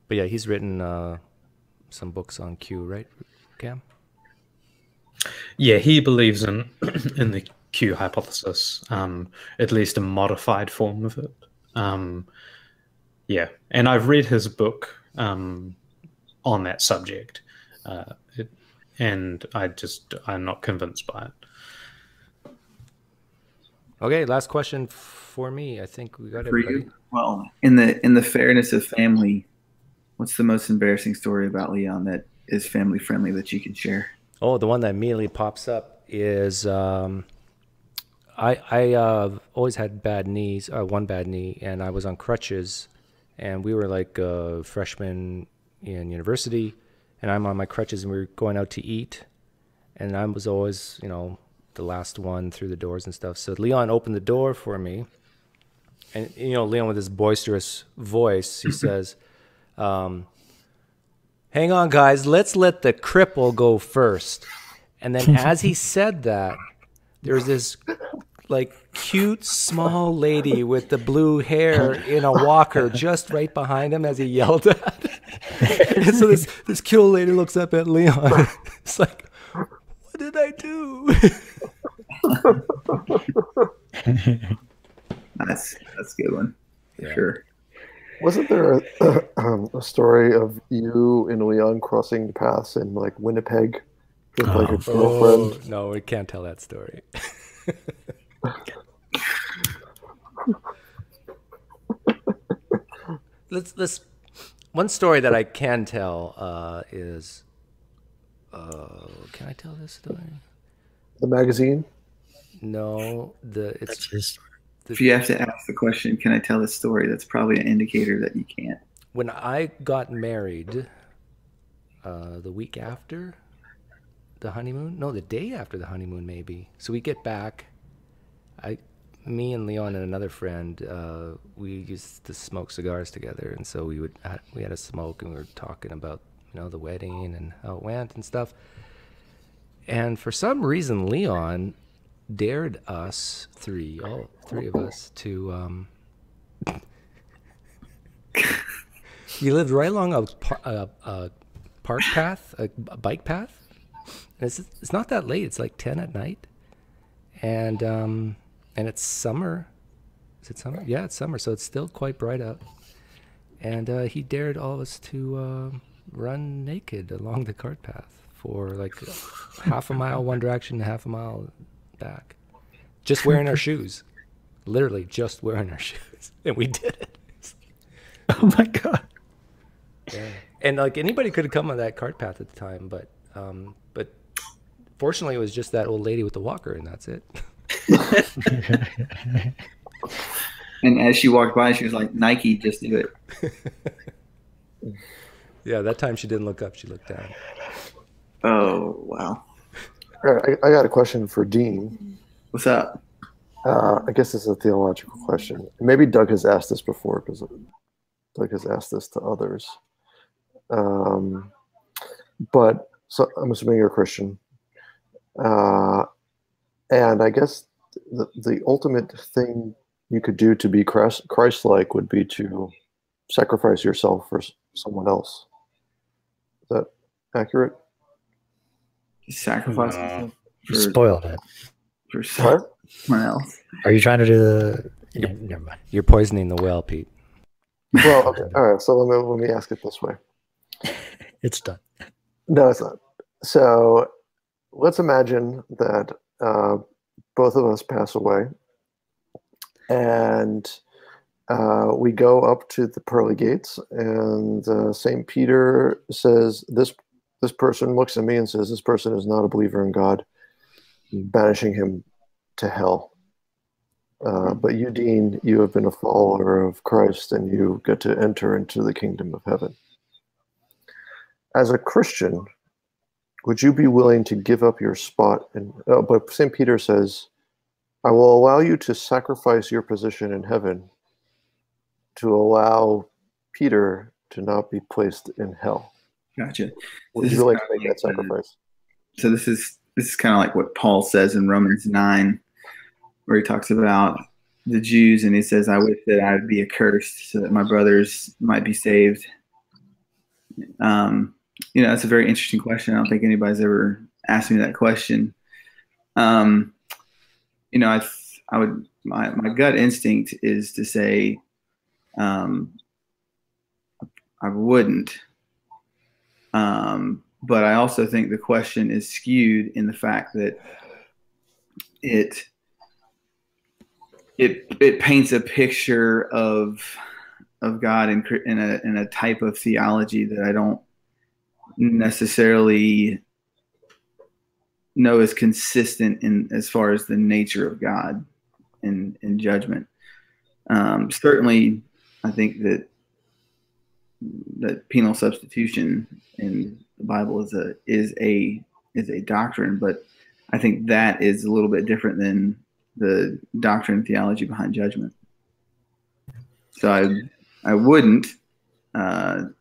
But yeah, he's written some books on Q, right, Cam? Yeah, he believes in the Q hypothesis, at least a modified form of it. Yeah, and I've read his book on that subject. and I'm not convinced by it. Okay, last question for me. I think we got For everybody. you? Well, in the fairness of family, what's the most embarrassing story about Leon that is family friendly that you can share? Oh, the one that immediately pops up is I always had bad knees, one bad knee, and I was on crutches, and we were like freshmen in university, and I'm on my crutches, and we were going out to eat, and I was always, the last one through the doors and stuff. So Leon opened the door for me, and Leon with his boisterous voice, he says, "Hang on, guys, let's let the cripple go first." And then as he said that, there's this like cute small lady with the blue hair in a walker just right behind him as he yelled at. And so this cute lady looks up at Leon. It's like, what did I do? That's a good one, for sure. Wasn't there a story of you and Leon crossing paths in like Winnipeg with like a girlfriend? No, we can't tell that story. Let's one story that I can tell is can I tell this story? The magazine? No, That's his story. If you have to ask the question, can I tell this story? That's probably an indicator that you can't. When I got married, the week after the honeymoon, no, the day after the honeymoon, maybe. So we get back. Me and Leon and another friend, we used to smoke cigars together, and so we had a smoke, and we were talking about the wedding and how it went and stuff. And for some reason, Leon dared us all three of us to. We lived right along a park path, a bike path. And it's not that late. It's like 10 at night, and it's summer. Is it summer? Yeah, it's summer, so it's still quite bright out. And he dared all of us to run naked along the cart path for like half a mile one direction, half a mile back, just wearing our shoes. Literally just wearing our shoes, and we did it. Oh my god! Yeah. And like anybody could have come on that cart path at the time, but fortunately it was just that old lady with the walker, and that's it. And as she walked by, she was like, "Nike, just do it." Yeah, that time she didn't look up; she looked down. Oh wow! All right, I got a question for Dean. What's up? I guess this is a theological question. Maybe Doug has asked this before because Doug has asked this to others. But so I'm assuming you're a Christian. And I guess the ultimate thing you could do to be Christ-like would be to sacrifice yourself for someone else. Is that accurate? Sacrifice yourself. You spoiled it. For someone else. Are you trying to do the? Yeah, never mind. You're poisoning the well, Pete. Well, okay. All right. So let me ask it this way. It's done. No, it's not. So let's imagine that both of us pass away, and we go up to the pearly gates, and St. Peter says, this person looks at me and says, this person is not a believer in God, banishing him to hell. But you, Dean, you have been a follower of Christ, and you get to enter into the kingdom of heaven. As a Christian, would you be willing to give up your spot? But St. Peter says, I will allow you to sacrifice your position in heaven to allow Peter to not be placed in hell. Gotcha. Would you like to make that sacrifice? So this is kind of like what Paul says in Romans 9, where he talks about the Jews, and he says, I wish that I would be accursed so that my brothers might be saved. That's a very interesting question. I don't think anybody's ever asked me that question. I would, my gut instinct is to say, I wouldn't. but I also think the question is skewed in the fact that it paints a picture of God in a type of theology that I don't necessarily know is consistent in as far as the nature of God in judgment. Certainly, I think that penal substitution in the Bible is a doctrine, but I think that is a little bit different than the doctrine and theology behind judgment. So I wouldn't, and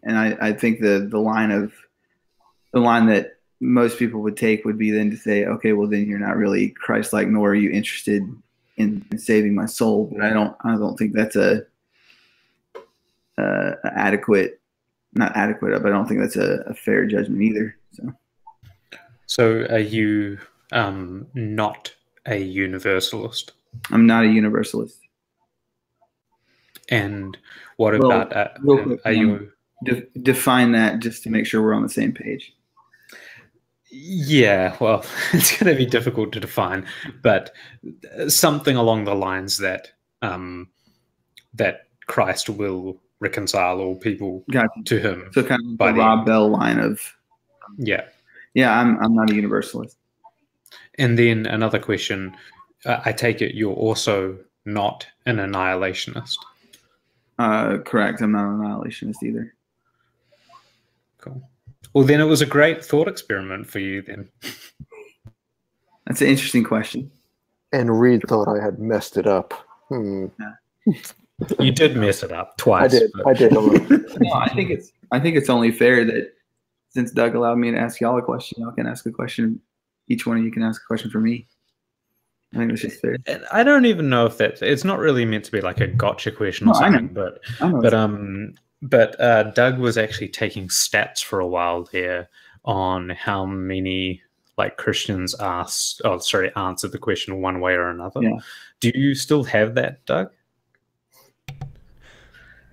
I think the line that most people would take would be then to say, okay, well then you're not really Christ-like, nor are you interested in saving my soul. But I don't think that's adequate, not adequate, but I don't think that's a fair judgment either. So are you not a universalist? I'm not a universalist. And what about real quick, are you define that just to make sure we're on the same page? Yeah, well, it's going to be difficult to define, but something along the lines that that Christ will reconcile all people to Him. So kind of the Rob Bell line of yeah. I'm not a universalist. And then another question: I take it you're also not an annihilationist. Correct. I'm not an annihilationist either. Cool. Well, then it was a great thought experiment for you then. That's an interesting question. And Reed thought I had messed it up. You did mess it up twice. I did. No, I think it's only fair that since Doug allowed me to ask y'all a question, y'all can ask a question. Each one of you can ask a question for me. I think that's just fair. And I don't even know if it's not really meant to be like a gotcha question or something, but Doug was actually taking stats for a while there on how many like Christians answered the question one way or another. Yeah. Do you still have that, Doug?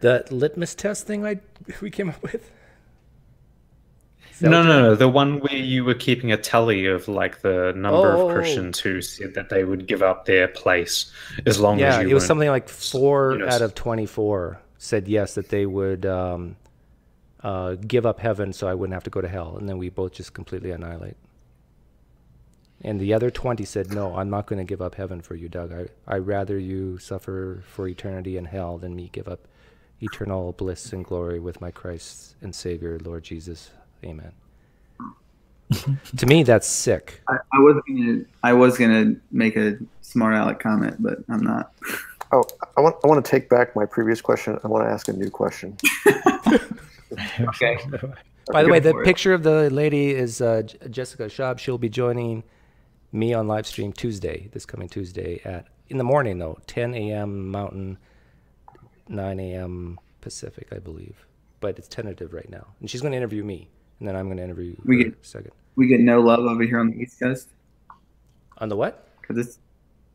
The litmus test thing we came up with? No. The one where you were keeping a tally of like the number of Christians who said that they would give up their place as long as you. Yeah, it was something like 4 out of 24 said yes, that they would give up heaven so I wouldn't have to go to hell, and then we both just completely annihilate. And the other 20 said, no, I'm not going to give up heaven for you, Doug. I'd rather you suffer for eternity in hell than me give up eternal bliss and glory with my Christ and Savior, Lord Jesus. Amen. To me, that's sick. I was gonna make a smart aleck comment, but I'm not. Oh, I want to take back my previous question. I want to ask a new question. Okay. By the way, the picture of the lady is Jessica Schaub. She'll be joining me on live stream this coming Tuesday in the morning though, 10 a.m. Mountain, 9 a.m. Pacific, I believe. But it's tentative right now, and she's going to interview me. And then I'm going to interview her second. We get no love over here on the East Coast? On the what? Because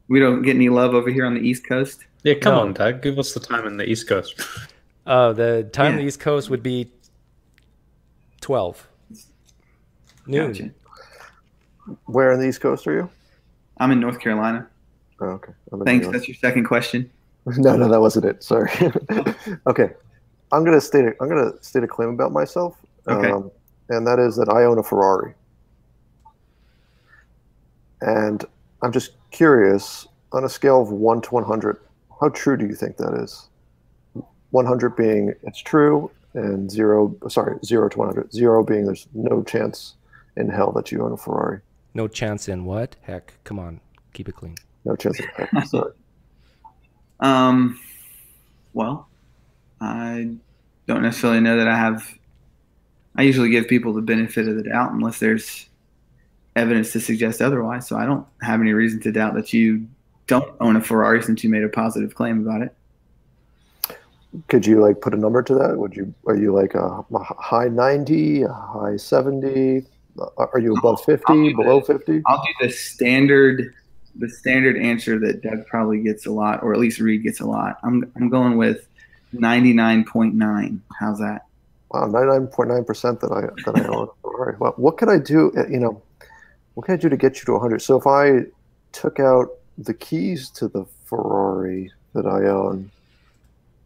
we don't get any love over here on the East Coast? Yeah, come on, Doug. Give us the time in the East Coast. The time in the East Coast would be 12 noon. Gotcha. Where on the East Coast are you? I'm in North Carolina. Oh, okay. Thanks. That's your second question. No, that wasn't it. Sorry. Okay. I'm gonna state a claim about myself. Okay. And that is that I own a Ferrari. And I'm just curious, on a scale of 1 to 100, how true do you think that is? 100 being it's true, and 0 to 100. 0 being there's no chance in hell that you own a Ferrari. No chance in what? Heck, come on, keep it clean. No chance in heck. Sorry. Well, I don't necessarily know that I usually give people the benefit of the doubt unless there's evidence to suggest otherwise. So I don't have any reason to doubt that you don't own a Ferrari since you made a positive claim about it. Could you put a number to that? Are you like a high 90, a high 70? Are you above 50, below 50? I'll do the standard answer that Doug probably gets a lot, or at least Reed gets a lot. I'm going with 99.9. How's that? Wow, 99.9% that I own a Ferrari. Well, what could I do? What can I do to get you to 100? So if I took out the keys to the Ferrari that I own,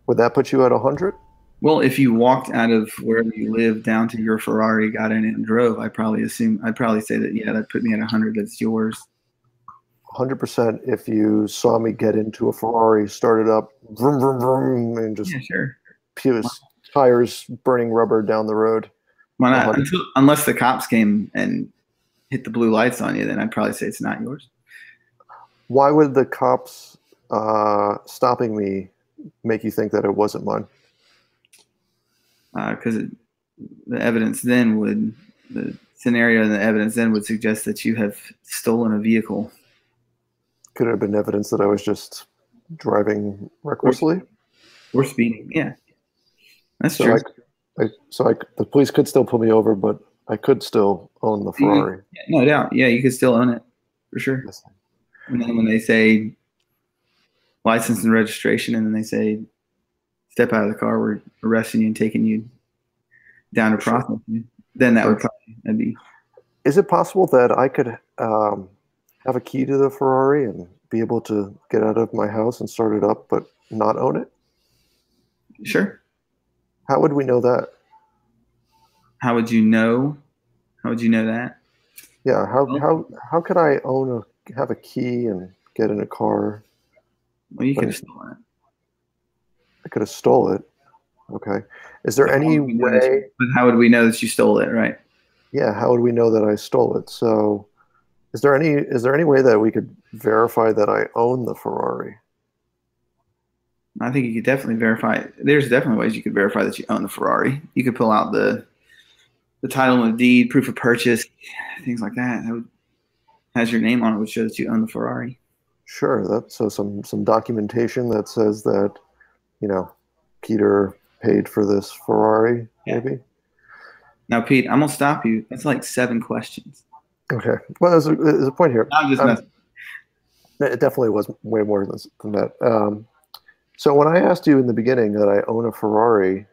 would that put you at 100? Well, if you walked out of wherever you live down to your Ferrari, got in it and drove, I'd probably say that, yeah, that put me at 100. That's yours. 100% if you saw me get into a Ferrari, start it up, vroom, vroom, vroom, and just tires burning rubber down the road. Why not? Unless the cops came and hit the blue lights on you, then I'd probably say it's not yours. Why would the cops stopping me make you think that it wasn't mine? Because the evidence then would, the scenario and the evidence then would suggest that you have stolen a vehicle. Could it have been evidence that I was just driving recklessly? Or speeding, yeah. That's true. The police could still pull me over, but I could still own the Ferrari. No doubt. Yeah, you could still own it, for sure. And then when they say license and registration, and then they say, step out of the car, we're arresting you and taking you down to process you, then that would probably be. Is it possible that I could have a key to the Ferrari and be able to get out of my house and start it up, but not own it? Sure. How would we know that? How would you know? How would you know that? Yeah. How could I have a key and get in a car? Well, you could have stolen it. I could have stole it. Okay. Is there any way? But how would we know that you stole it? Right. Yeah. How would we know that I stole it? So, is there any way that we could verify that I own the Ferrari? I think you could definitely verify. There's definitely ways you could verify that you own the Ferrari. You could pull out the title and the deed, proof of purchase, things like that. That has your name on it, which shows that you own the Ferrari. Sure. So some documentation that says that, Peter paid for this Ferrari, maybe. Now, Pete, I'm gonna stop you. That's like 7 questions. Okay. Well, there's a point here. I'm just messing. It definitely was way more than that. So when I asked you in the beginning that I own a Ferrari,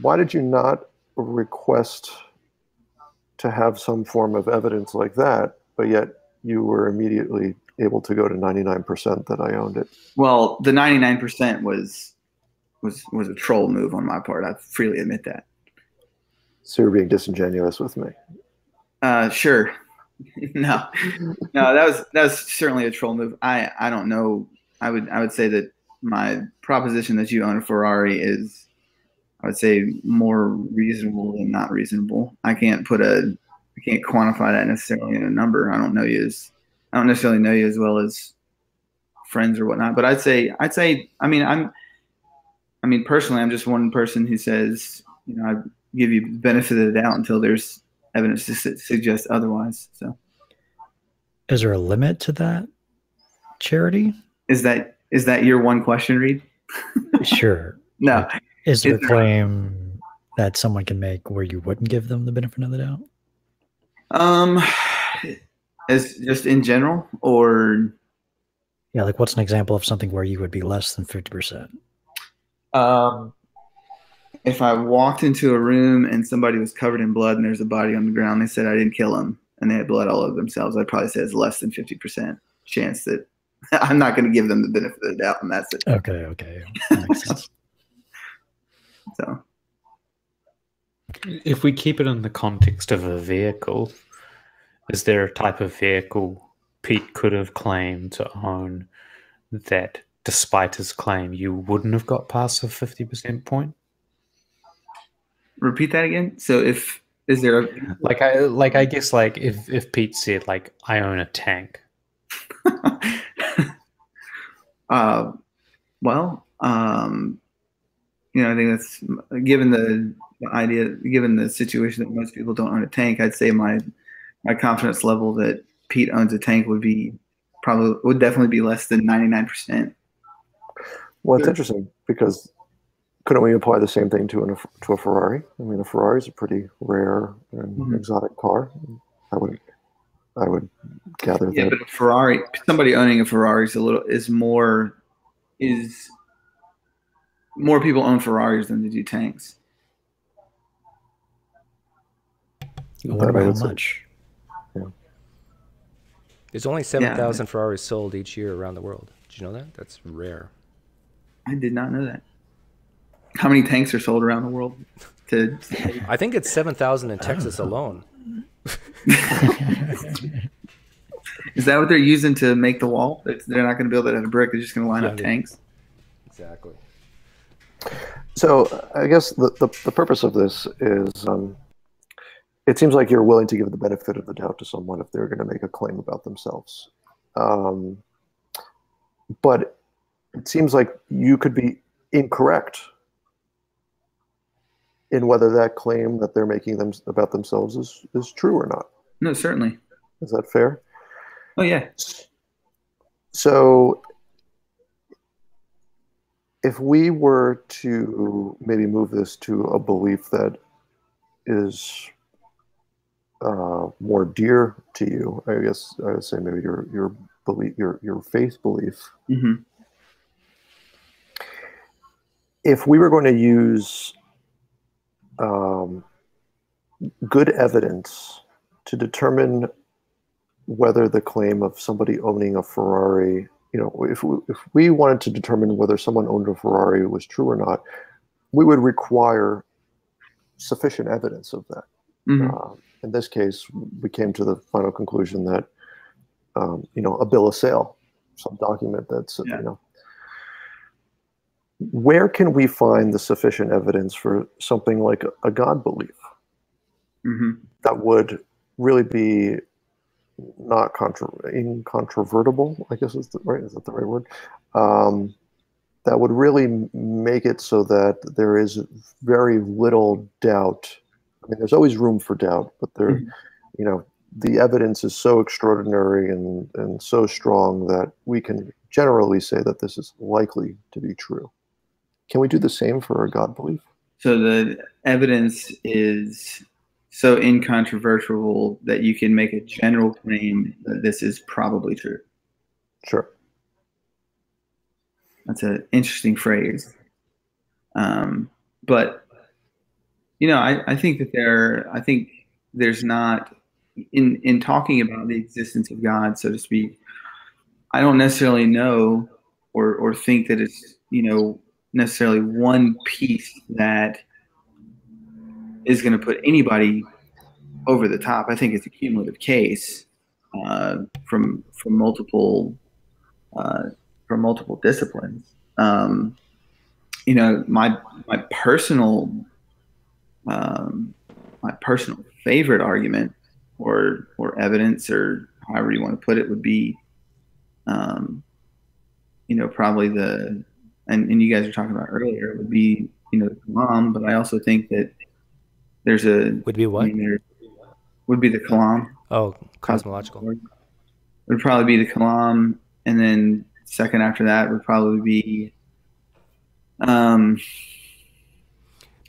why did you not request to have some form of evidence like that, but yet you were immediately able to go to 99% that I owned it? Well, the 99% was a troll move on my part. I freely admit that. So you're being disingenuous with me. Sure. No, that was certainly a troll move. I don't know. I would say that my proposition that you own a Ferrari is, I would say, more reasonable than not reasonable. I can't quantify that necessarily in a number. I don't necessarily know you as well as friends or whatnot. But I'd say, personally, I'm just one person who says, I give you the benefit of the doubt until there's evidence to suggest otherwise. So, is there a limit to that charity? Is that your one question, Reed? Sure. No. Is there a claim that someone can make where you wouldn't give them the benefit of the doubt? As just in general, or yeah, like what's an example of something where you would be less than 50%? If I walked into a room and somebody was covered in blood and there's a body on the ground, they said I didn't kill them and they had blood all over themselves, I'd probably say it's less than 50% chance that I'm not going to give them the benefit of the doubt, and that's it. Okay. That makes sense. So, if we keep it in the context of a vehicle, is there a type of vehicle Pete could have claimed to own that, despite his claim, you wouldn't have got past the 50% point? Repeat that again. So, is there a I guess if Pete said I own a tank. I think that's given the situation that most people don't own a tank. I'd say my confidence level that Pete owns a tank would definitely be less than 99%. Well, it's interesting because couldn't we apply the same thing to a Ferrari? I mean, a Ferrari is a pretty rare and exotic car. I would gather that. Yeah, but a Ferrari, somebody owning a Ferrari is more people own Ferraris than they do tanks. I wonder how much. Yeah. There's only 7,000 Ferraris sold each year around the world. Did you know that? That's rare. I did not know that. How many tanks are sold around the world? I think it's 7,000 in Texas alone. Is that what they're using to make the wall? They're not going to build it out of brick. They're just going to line up tanks. Exactly. So I guess the purpose of this is, it seems like you're willing to give the benefit of the doubt to someone if they're going to make a claim about themselves. But it seems like you could be incorrect in whether that claim that they're making about themselves is true or not. No, certainly. Is that fair? Oh, yeah. So if we were to maybe move this to a belief that is more dear to you, I guess I would say maybe your belief, your faith belief. Mm-hmm. If we were going to use good evidence to determine whether the claim of somebody owning a Ferrari, if we wanted to determine whether someone owned a Ferrari was true or not, we would require sufficient evidence of that. Mm-hmm. In this case, we came to the final conclusion that, a bill of sale, some document that's, where can we find the sufficient evidence for something like a God belief that would really be not incontrovertible, I guess is that the right word? That would really make it so that there is very little doubt. I mean, there's always room for doubt, but there, the evidence is so extraordinary and so strong that we can generally say that this is likely to be true. Can we do the same for a God belief? So the evidence is so incontrovertible that you can make a general claim that this is probably true. Sure. That's an interesting phrase. But, I think that I think there's not, in talking about the existence of God, so to speak, I don't necessarily know or think that it's, necessarily one piece that is going to put anybody over the top. I think it's a cumulative case from multiple disciplines. My personal favorite argument or evidence, or however you want to put it, would be probably and you guys were talking about earlier, would be the Kalam, but I also think that there's would be what? Would be the Kalam. Oh, cosmological. Would probably be the Kalam, and then second after that would probably be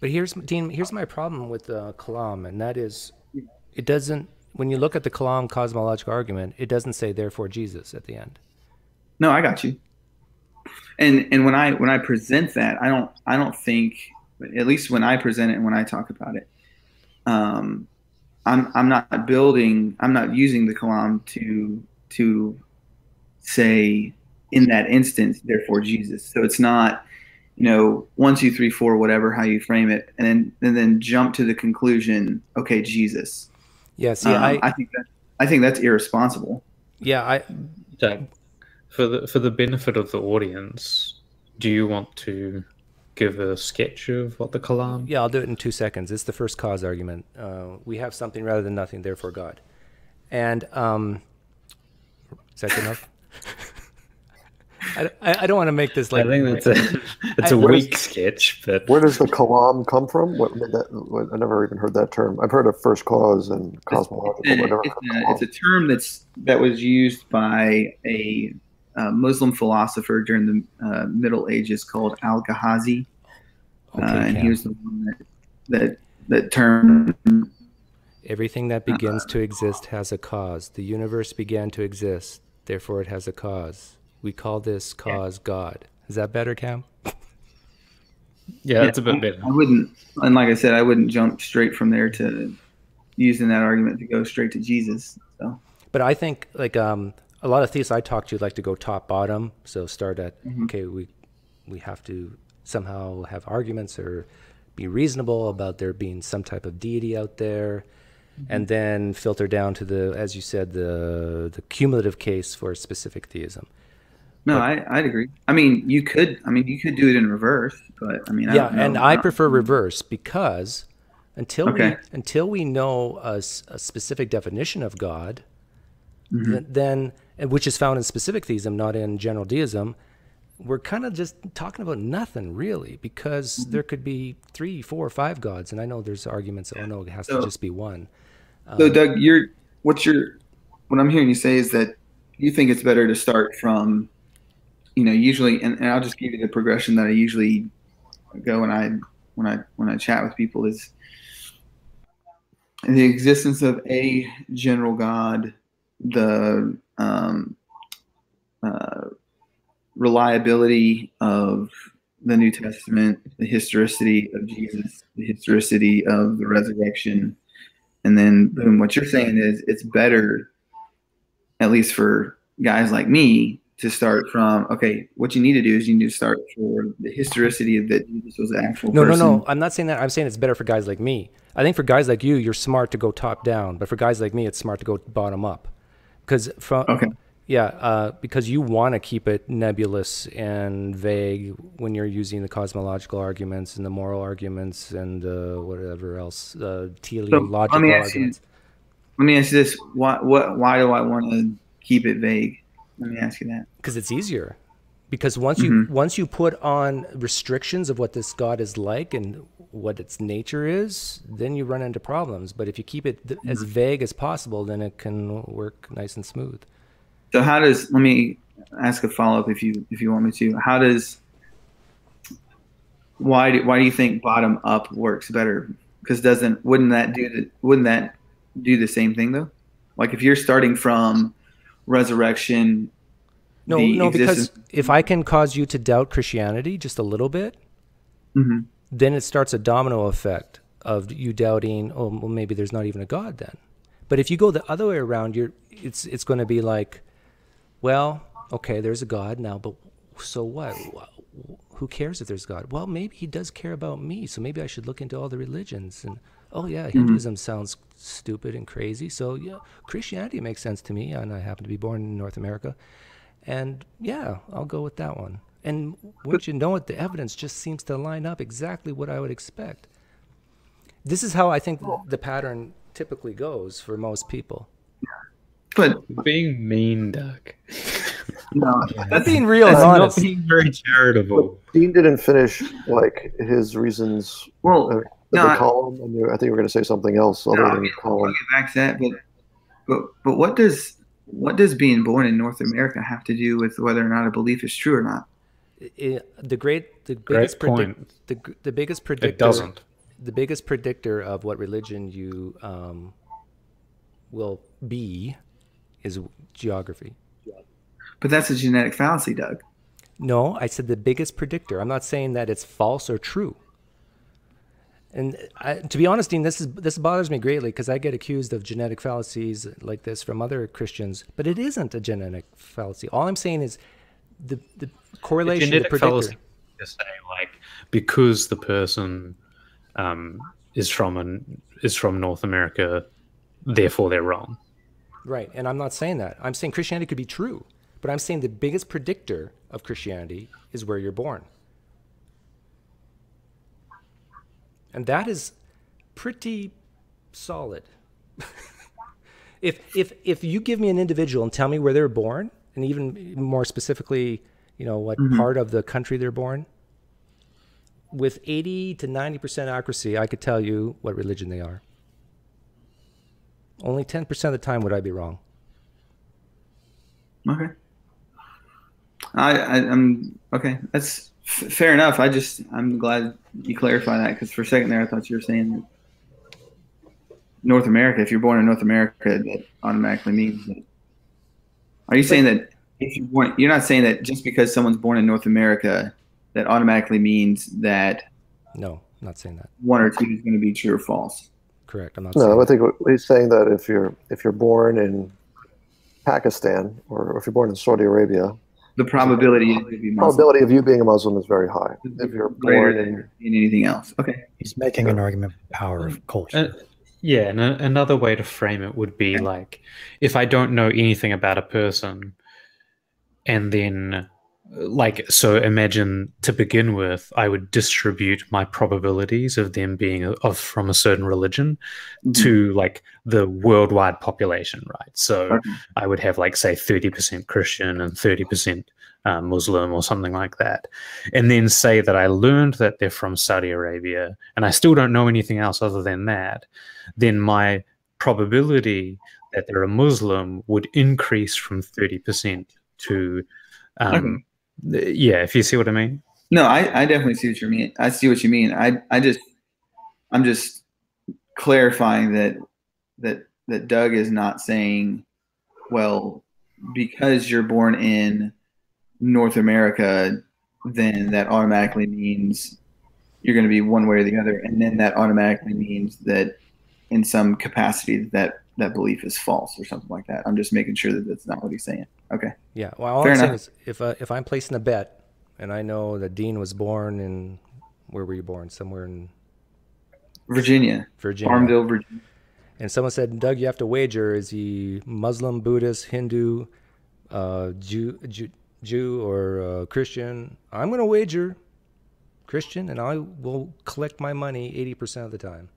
But here's my problem with the Kalam, and that is, it doesn't, when you look at the Kalam cosmological argument, it doesn't say therefore Jesus at the end. No, I got you. And when I present that, I don't think, at least when I present it and when I talk about it, I'm not using the Kalam to say in that instance, therefore Jesus. So it's not, 1, 2, 3, 4, whatever, how you frame it, and then jump to the conclusion, okay, Jesus. Yeah, see, I think that's irresponsible. Yeah, Doug, for the benefit of the audience, do you want to give a sketch of what the Kalam? Yeah, I'll do it in 2 seconds. It's the first cause argument. We have something rather than nothing, therefore God. And is that good enough? I don't want to make this like. I think that's a weak sketch. But where does the Kalam come from? I never even heard that term. I've heard of first cause and cosmological. It's a term that was used by a Muslim philosopher during the Middle Ages called Al-Ghazi, and he was the one that term. Everything that begins to exist has a cause. The universe began to exist, therefore it has a cause. We call this cause God. Is that better, Cam? Yeah, it's a bit better. I wouldn't, and like I said, I wouldn't jump straight from there to using that argument to go straight to Jesus. So, But I think like a lot of theists I talk to like to go top bottom. So start at okay, we have to somehow have arguments or be reasonable about there being some type of deity out there, and then filter down to the, as you said, the cumulative case for specific theism. no, I'd agree. I mean, you could do it in reverse, but I mean, Yeah, and I prefer reverse because until we know a specific definition of God, then which is found in specific theism, not in general deism, we're kind of just talking about nothing really, because there could be 3, 4, 5 gods, and I know there's arguments. Oh no, it has to just be one. So, Doug, what I'm hearing you say is that you think it's better to start from, usually, and I'll just give you the progression that I usually go when I chat with people is the existence of a general God, the reliability of the New Testament, the historicity of Jesus, the historicity of the resurrection, and then boom, what you're saying is it's better, at least for guys like me, to start from, okay, what you need to do is you need to start for the historicity of that Jesus was an actual person. No, I'm not saying that. I'm saying it's better for guys like me. I think for guys like you, you're smart to go top down, but for guys like me, it's smart to go bottom up. Because because you want to keep it nebulous and vague when you're using the cosmological arguments and the moral arguments and whatever else, teleological arguments. Let me ask you this: why do I want to keep it vague? Let me ask you that. Because it's easier. Because once you put on restrictions of what this God is like and what its nature is, then you run into problems. But if you keep it as vague as possible, then it can work nice and smooth. So let me ask a follow-up if you want me to. Why do you think bottom up works better? Because wouldn't that do the same thing though? Like if you're starting from resurrection. No, because if I can cause you to doubt Christianity just a little bit, then it starts a domino effect of you doubting, oh, well, maybe there's not even a God then. But if you go the other way around, it's going to be like, well, okay, there's a God now, but so what? Who cares if there's God? Well, maybe he does care about me, so maybe I should look into all the religions. And oh yeah, Hinduism sounds stupid and crazy, so yeah, Christianity makes sense to me, and I happen to be born in North America. And yeah, I'll go with that one. And wouldn't you know it, the evidence just seems to line up exactly what I would expect. This is how I think the pattern typically goes for most people. But being mean, Doug. No, that's being real and honest. Not being very charitable. But Dean didn't finish like his reasons. Well, the column, and I think you were going to say something else other than column. I'll get back to that, but what does being born in North America have to do with whether or not a belief is true or not? The biggest point. The biggest predictor. It doesn't. The biggest predictor of what religion you will be is geography. But that's a genetic fallacy, Doug. No, I said the biggest predictor. I'm not saying that it's false or true. And to be honest, Dean, this bothers me greatly because I get accused of genetic fallacies like this from other Christians, but it isn't a genetic fallacy. All I'm saying is the correlation to the predictor. Fallacy to say, like, because the person is from North America, therefore they're wrong. Right, and I'm not saying that. I'm saying Christianity could be true, but I'm saying the biggest predictor of Christianity is where you're born. And that is pretty solid. If you give me an individual and tell me where they're born, and even more specifically, what part of the country they're born, with 80 to 90% accuracy, I could tell you what religion they are. Only 10% of the time would I be wrong. Okay. I'm okay. That's fair enough. I'm glad you clarify that, because for a second there I thought you were saying that North America, if you're born in North America, that automatically means that. Are you saying that if you're not saying that just because someone's born in North America, that automatically means that No, I'm not saying that. one or two is going to be true or false. Correct. I'm not saying No, I that. think he's saying that if you're born in Pakistan or if you're born in Saudi Arabia, The probability is to be Muslim. probability of you being a Muslim is very high. If you're Greater born than anything else. Okay. He's making an argument for the power of culture. Yeah, and another way to frame it would be like, if I don't know anything about a person, and then, like, so imagine to begin with, I would distribute my probabilities of them being from a certain religion to like the worldwide population, right? So I would have like, say, 30% Christian and 30% Muslim or something like that. And then say that I learned that they're from Saudi Arabia and I still don't know anything else other than that, then my probability that they're a Muslim would increase from 30% to yeah, if you see what I mean. No, I definitely see what you mean. I see what you mean. I'm just clarifying that Doug is not saying, well, because you're born in North America, then that automatically means you're going to be one way or the other, and then that automatically means that in some capacity that belief is false or something like that. I'm just making sure that that's not what he's saying. Okay. Yeah. Well, all I'm saying is if I'm placing a bet and I know that Dean was born in, where were you born? Somewhere in Virginia. Farmville, Virginia. And someone said, Doug, you have to wager. Is he Muslim, Buddhist, Hindu, Jew or Christian? I'm going to wager Christian, and I will collect my money 80% of the time.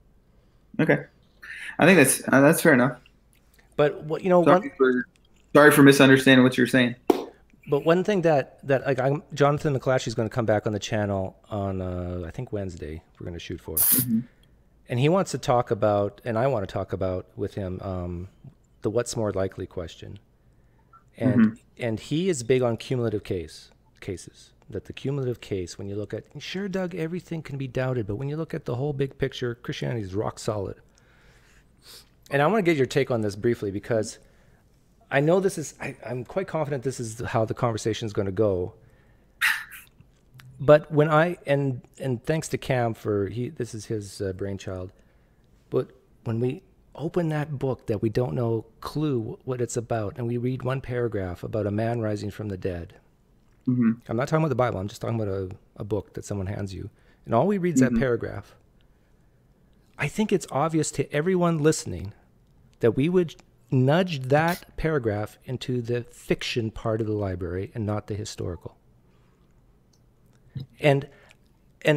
Okay. I think that's fair enough. But what you know, sorry for misunderstanding what you're saying. But one thing that like Jonathan McClatchy is going to come back on the channel on I think Wednesday. We're going to shoot for, and he wants to talk about, and I want to talk about with him the what's more likely question, and he is big on cumulative cases. That the cumulative case, when you look at, sure, Doug, everything can be doubted, but when you look at the whole big picture, Christianity is rock solid. And I want to get your take on this briefly because I know this is, I'm quite confident this is how the conversation is going to go. But when and thanks to Cam for, this is his brainchild, but when we open that book that we don't know clue what it's about, and we read one paragraph about a man rising from the dead, I'm not talking about the Bible, I'm just talking about a book that someone hands you, and all we read is that paragraph. I think it's obvious to everyone listening that we would nudge that paragraph into the fiction part of the library and not the historical. And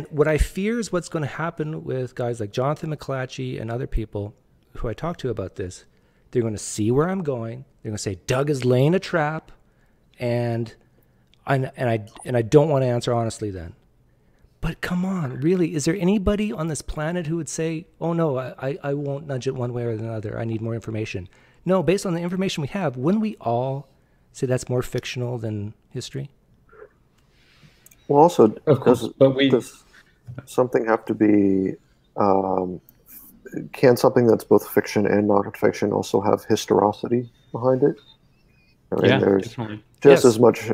what I fear is what's going to happen with guys like Jonathan McClatchy and other people who I talk to about this. They're going to see where I'm going. They're going to say, Doug is laying a trap, and I don't want to answer honestly then. But come on, really, is there anybody on this planet who would say, oh no, I won't nudge it one way or another, I need more information? No, based on the information we have, wouldn't we all say that's more fictional than history? Well, also, does something have to be, can something that's both fiction and non-fiction also have historicity behind it? I mean, there's definitely just as much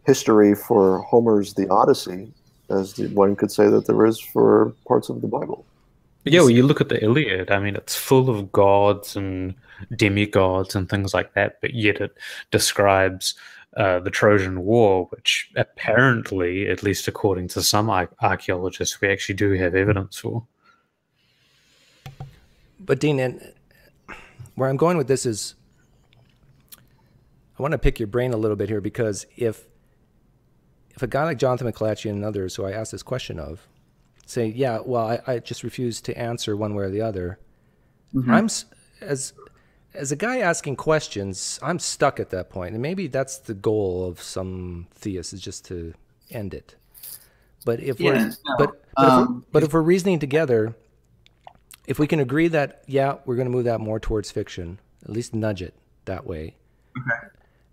history for Homer's The Odyssey as one could say that there is for parts of the Bible. Yeah, well, you look at the Iliad, I mean, it's full of gods and demigods and things like that, but yet it describes the Trojan War, which apparently, at least according to some archaeologists, we actually do have evidence for. But Dean, and where I'm going with this is, I want to pick your brain a little bit here, because if a guy like Jonathan McClatchy and others who I asked this question of say, yeah, well, I just refuse to answer one way or the other, I'm as a guy asking questions, I'm stuck at that point. And maybe that's the goal of some theists, is just to end it. But if if we're reasoning together, if we can agree that, yeah, we're going to move that more towards fiction, at least nudge it that way.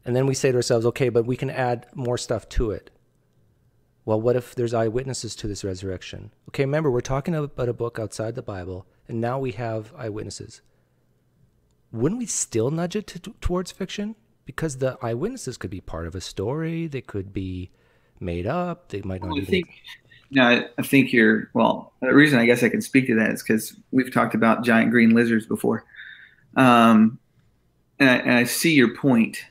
And then we say to ourselves, okay, but we can add more stuff to it. Well, what if there's eyewitnesses to this resurrection? Okay, remember, we're talking about a book outside the Bible, and now we have eyewitnesses. Wouldn't we still nudge it towards fiction? Because the eyewitnesses could be part of a story. They could be made up. They might not No, I think you're, well, the reason I guess I can speak to that is because we've talked about giant green lizards before. And I see your point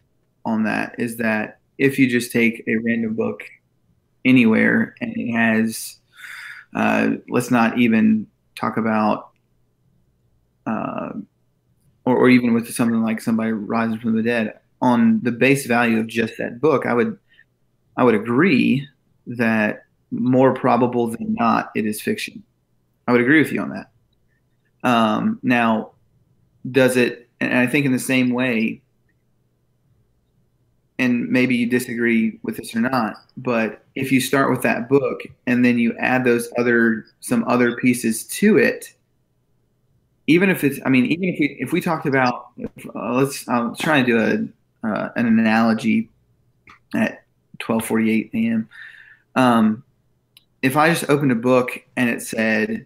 on that, is that if you just take a random book anywhere and it has, let's not even talk about, or even with something like somebody rising from the dead, on the base value of just that book, I would agree that more probable than not, it is fiction. I would agree with you on that. Now, does it, and I think in the same way, and maybe you disagree with this or not, but if you start with that book and then you add some other pieces to it, even if it's, I mean, even if we talked about, I'm trying to do an analogy at 12:48 a.m. If I just opened a book and it said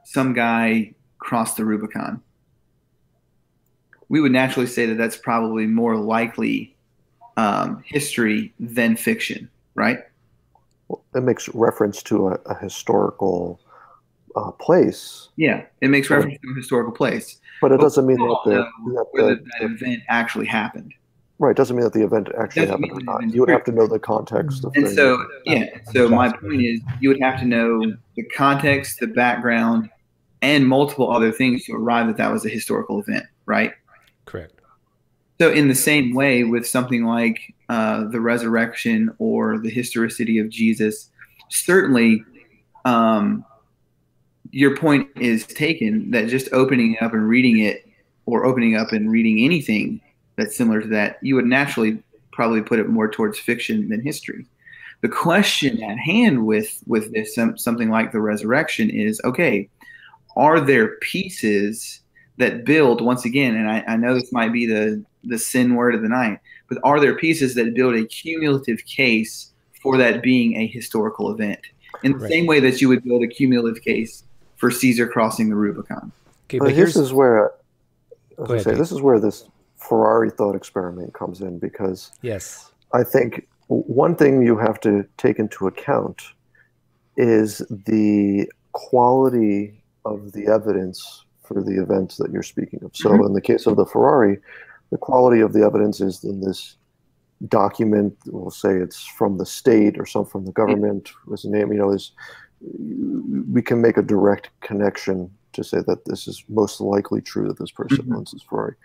some guy crossed the Rubicon, we would naturally say that that's probably more likely history than fiction, right? Well, it makes reference to a historical place. Yeah, it makes reference to a historical place. But it doesn't mean that that event actually happened. Right, doesn't mean that the event actually happened or not. You would have to know the context of things. So, yeah, so my point is you would have to know the context, the background, and multiple other things to arrive that that was a historical event, right? Correct. So in the same way with something like the resurrection or the historicity of Jesus, certainly your point is taken that just opening up and reading it, or opening up and reading anything that's similar to that, you would naturally probably put it more towards fiction than history. The question at hand with this, something like the resurrection, is, okay, are there pieces that build, once again, and I know this might be the sin word of the night, but are there pieces that build a cumulative case for that being a historical event? In the same way that you would build a cumulative case for Caesar crossing the Rubicon. Okay, but this is where this is where this Ferrari thought experiment comes in, because yes, I think one thing you have to take into account is the quality of the evidence for the events that you're speaking of. So in the case of the Ferrari, the quality of the evidence is in this document. We'll say it's from the state or some from the government. Was the name? We can make a direct connection to say that this is most likely true that this person owns this Ferrari.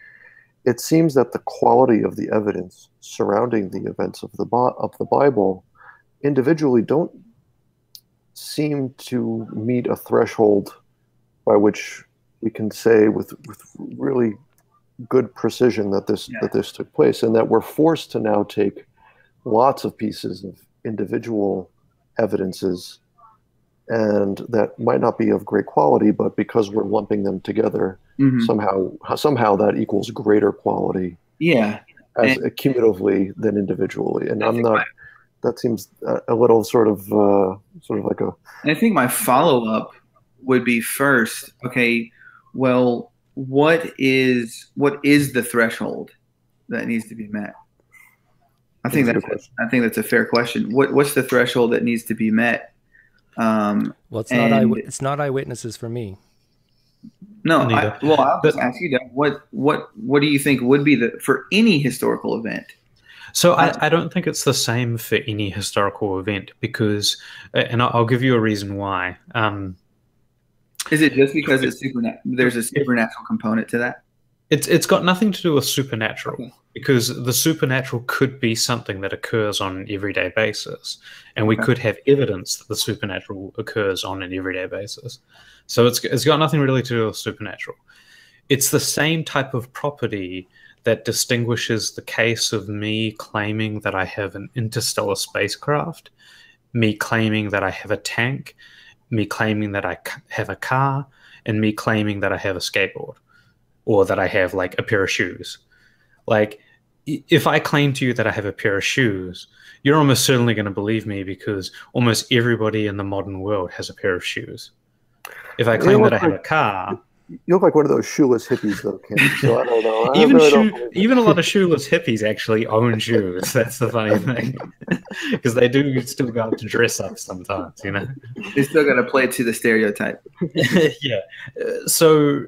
It seems that the quality of the evidence surrounding the events of the Bible individually don't seem to meet a threshold by which we can say with really good precision that this took place, and that we're forced to now take lots of pieces of individual evidences, and that might not be of great quality, but because we're lumping them together, somehow that equals greater quality. Yeah, as cumulatively than individually, and I'm not. That seems a little sort of like a. And I think my follow-up would be, first, okay, well, what is the threshold that needs to be met? I think that's a fair question. What's the threshold that needs to be met? Well, it's not eyewitnesses for me. No, I'll just ask you, Doug, what do you think would be for any historical event? So I don't think it's the same for any historical event, because, and I'll give you a reason why. Is it just because it's there's a supernatural component to that? It's got nothing to do with supernatural, because the supernatural could be something that occurs on an everyday basis, and we could have evidence that the supernatural occurs on an everyday basis. So it's got nothing really to do with supernatural. It's the same type of property that distinguishes the case of me claiming that I have an interstellar spacecraft, me claiming that I have a tank, me claiming that I have a car, and me claiming that I have a skateboard, or that I have like a pair of shoes. Like, if I claim to you that I have a pair of shoes, you're almost certainly going to believe me, because almost everybody in the modern world has a pair of shoes. If I claim that I have a car, You look like one of those shoeless hippies, though, Ken. So I don't know. Even a lot of shoeless hippies actually own shoes. That's the funny thing, because they do still go out to dress up sometimes. You know, they still got to play to the stereotype. Yeah. So,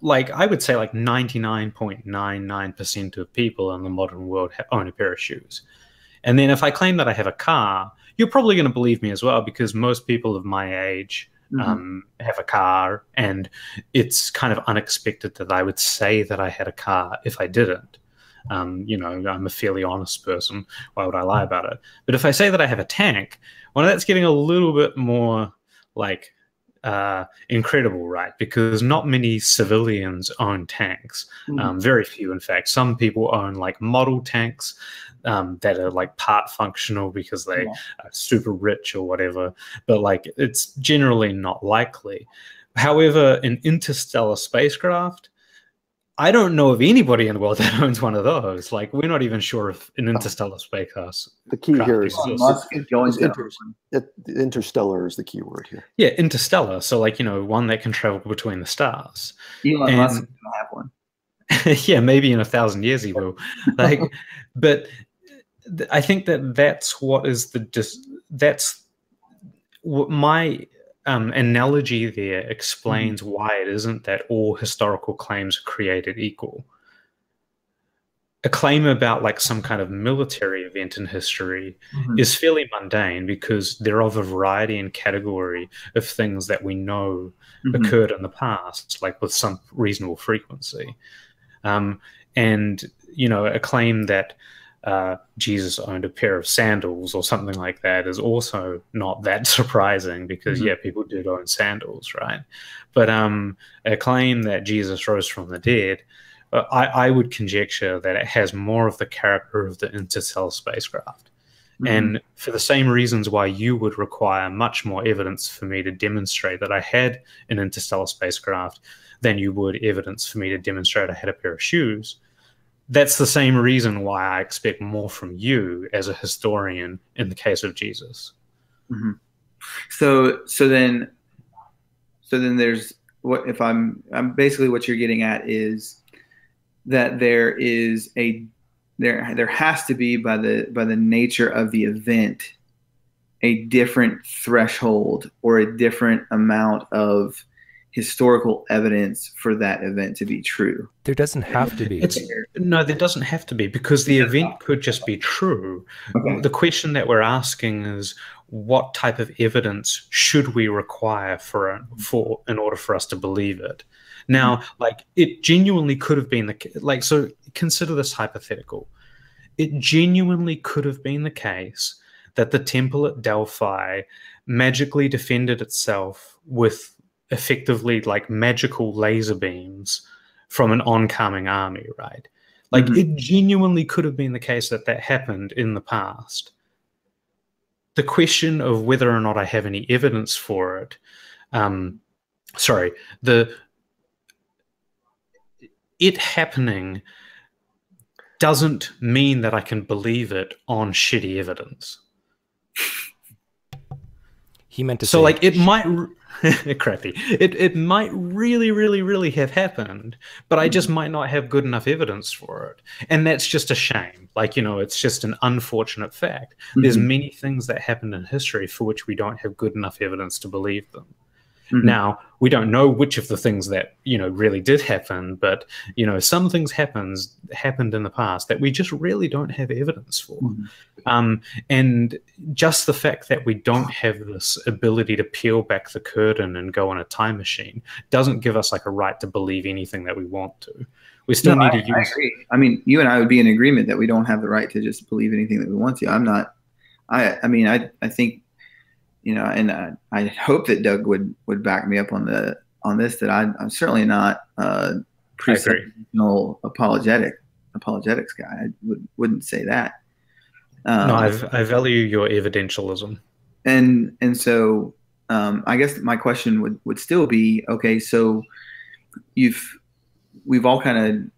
like I would say, like 99.99% of people in the modern world own a pair of shoes. And then if I claim that I have a car, you're probably going to believe me as well, because most people of my age have a car, and it's kind of unexpected that I would say that I had a car if I didn't. You know, I'm a fairly honest person. Why would I lie about it? But if I say that I have a tank, well, that's getting a little bit more like incredible, right? Because not many civilians own tanks. Very few, in fact. Some people own like model tanks that are like part functional because they are super rich or whatever, but like it's generally not likely. However, an interstellar spacecraft, I don't know of anybody in the world that owns one of those. Like, we're not even sure if an interstellar spacecraft. The key here is interstellar is the key word here. Yeah, interstellar. So, like, you know, one that can travel between the stars. Elon Musk will have one. Yeah, maybe in 1,000 years he will. Like, but I think that that's what is that's what my analogy there explains why it isn't that all historical claims are created equal. A claim about like some kind of military event in history is fairly mundane because they're of a variety and category of things that we know occurred in the past, like with some reasonable frequency. And, you know, a claim that Jesus owned a pair of sandals or something like that is also not that surprising because, yeah, people did own sandals, right? But a claim that Jesus rose from the dead, I would conjecture that it has more of the character of the interstellar spacecraft. And for the same reasons why you would require much more evidence for me to demonstrate that I had an interstellar spacecraft than you would evidence for me to demonstrate I had a pair of shoes, that's the same reason why I expect more from you as a historian in the case of Jesus. So then there's what if I'm basically what you're getting at is that there has to be by the nature of the event a different threshold or a different amount of historical evidence for that event to be true. There doesn't have to be. No, there doesn't have to be, because the event could just be true. The question that we're asking is, what type of evidence should we require in order for us to believe it? Now, like, it genuinely could have been so consider this hypothetical. It genuinely could have been the case that the temple at Delphi magically defended itself with effectively like magical laser beams from an oncoming army, right? Like it genuinely could have been the case that that happened in the past. The question of whether or not I have any evidence for it, it happening doesn't mean that I can believe it on shitty evidence. He meant to so say, like it might crappy. It might really have happened, but I just might not have good enough evidence for it. And that's just a shame. Like, you know, it's just an unfortunate fact. There's many things that happened in history for which we don't have good enough evidence to believe them. Now, we don't know which of the things that, you know, really did happen, but, you know, some things happened in the past that we just really don't have evidence for. And just the fact that we don't have this ability to peel back the curtain and go on a time machine doesn't give us like a right to believe anything that we want to. We still need to use... I agree. I mean, you and I would be in agreement that we don't have the right to just believe anything that we want to. I think, you know, and I hope that Doug would back me up on this. That I'm certainly not a presuppositional apologetics guy. I wouldn't say that. No, I value your evidentialism. And so I guess my question would still be, okay, so we've all kind of,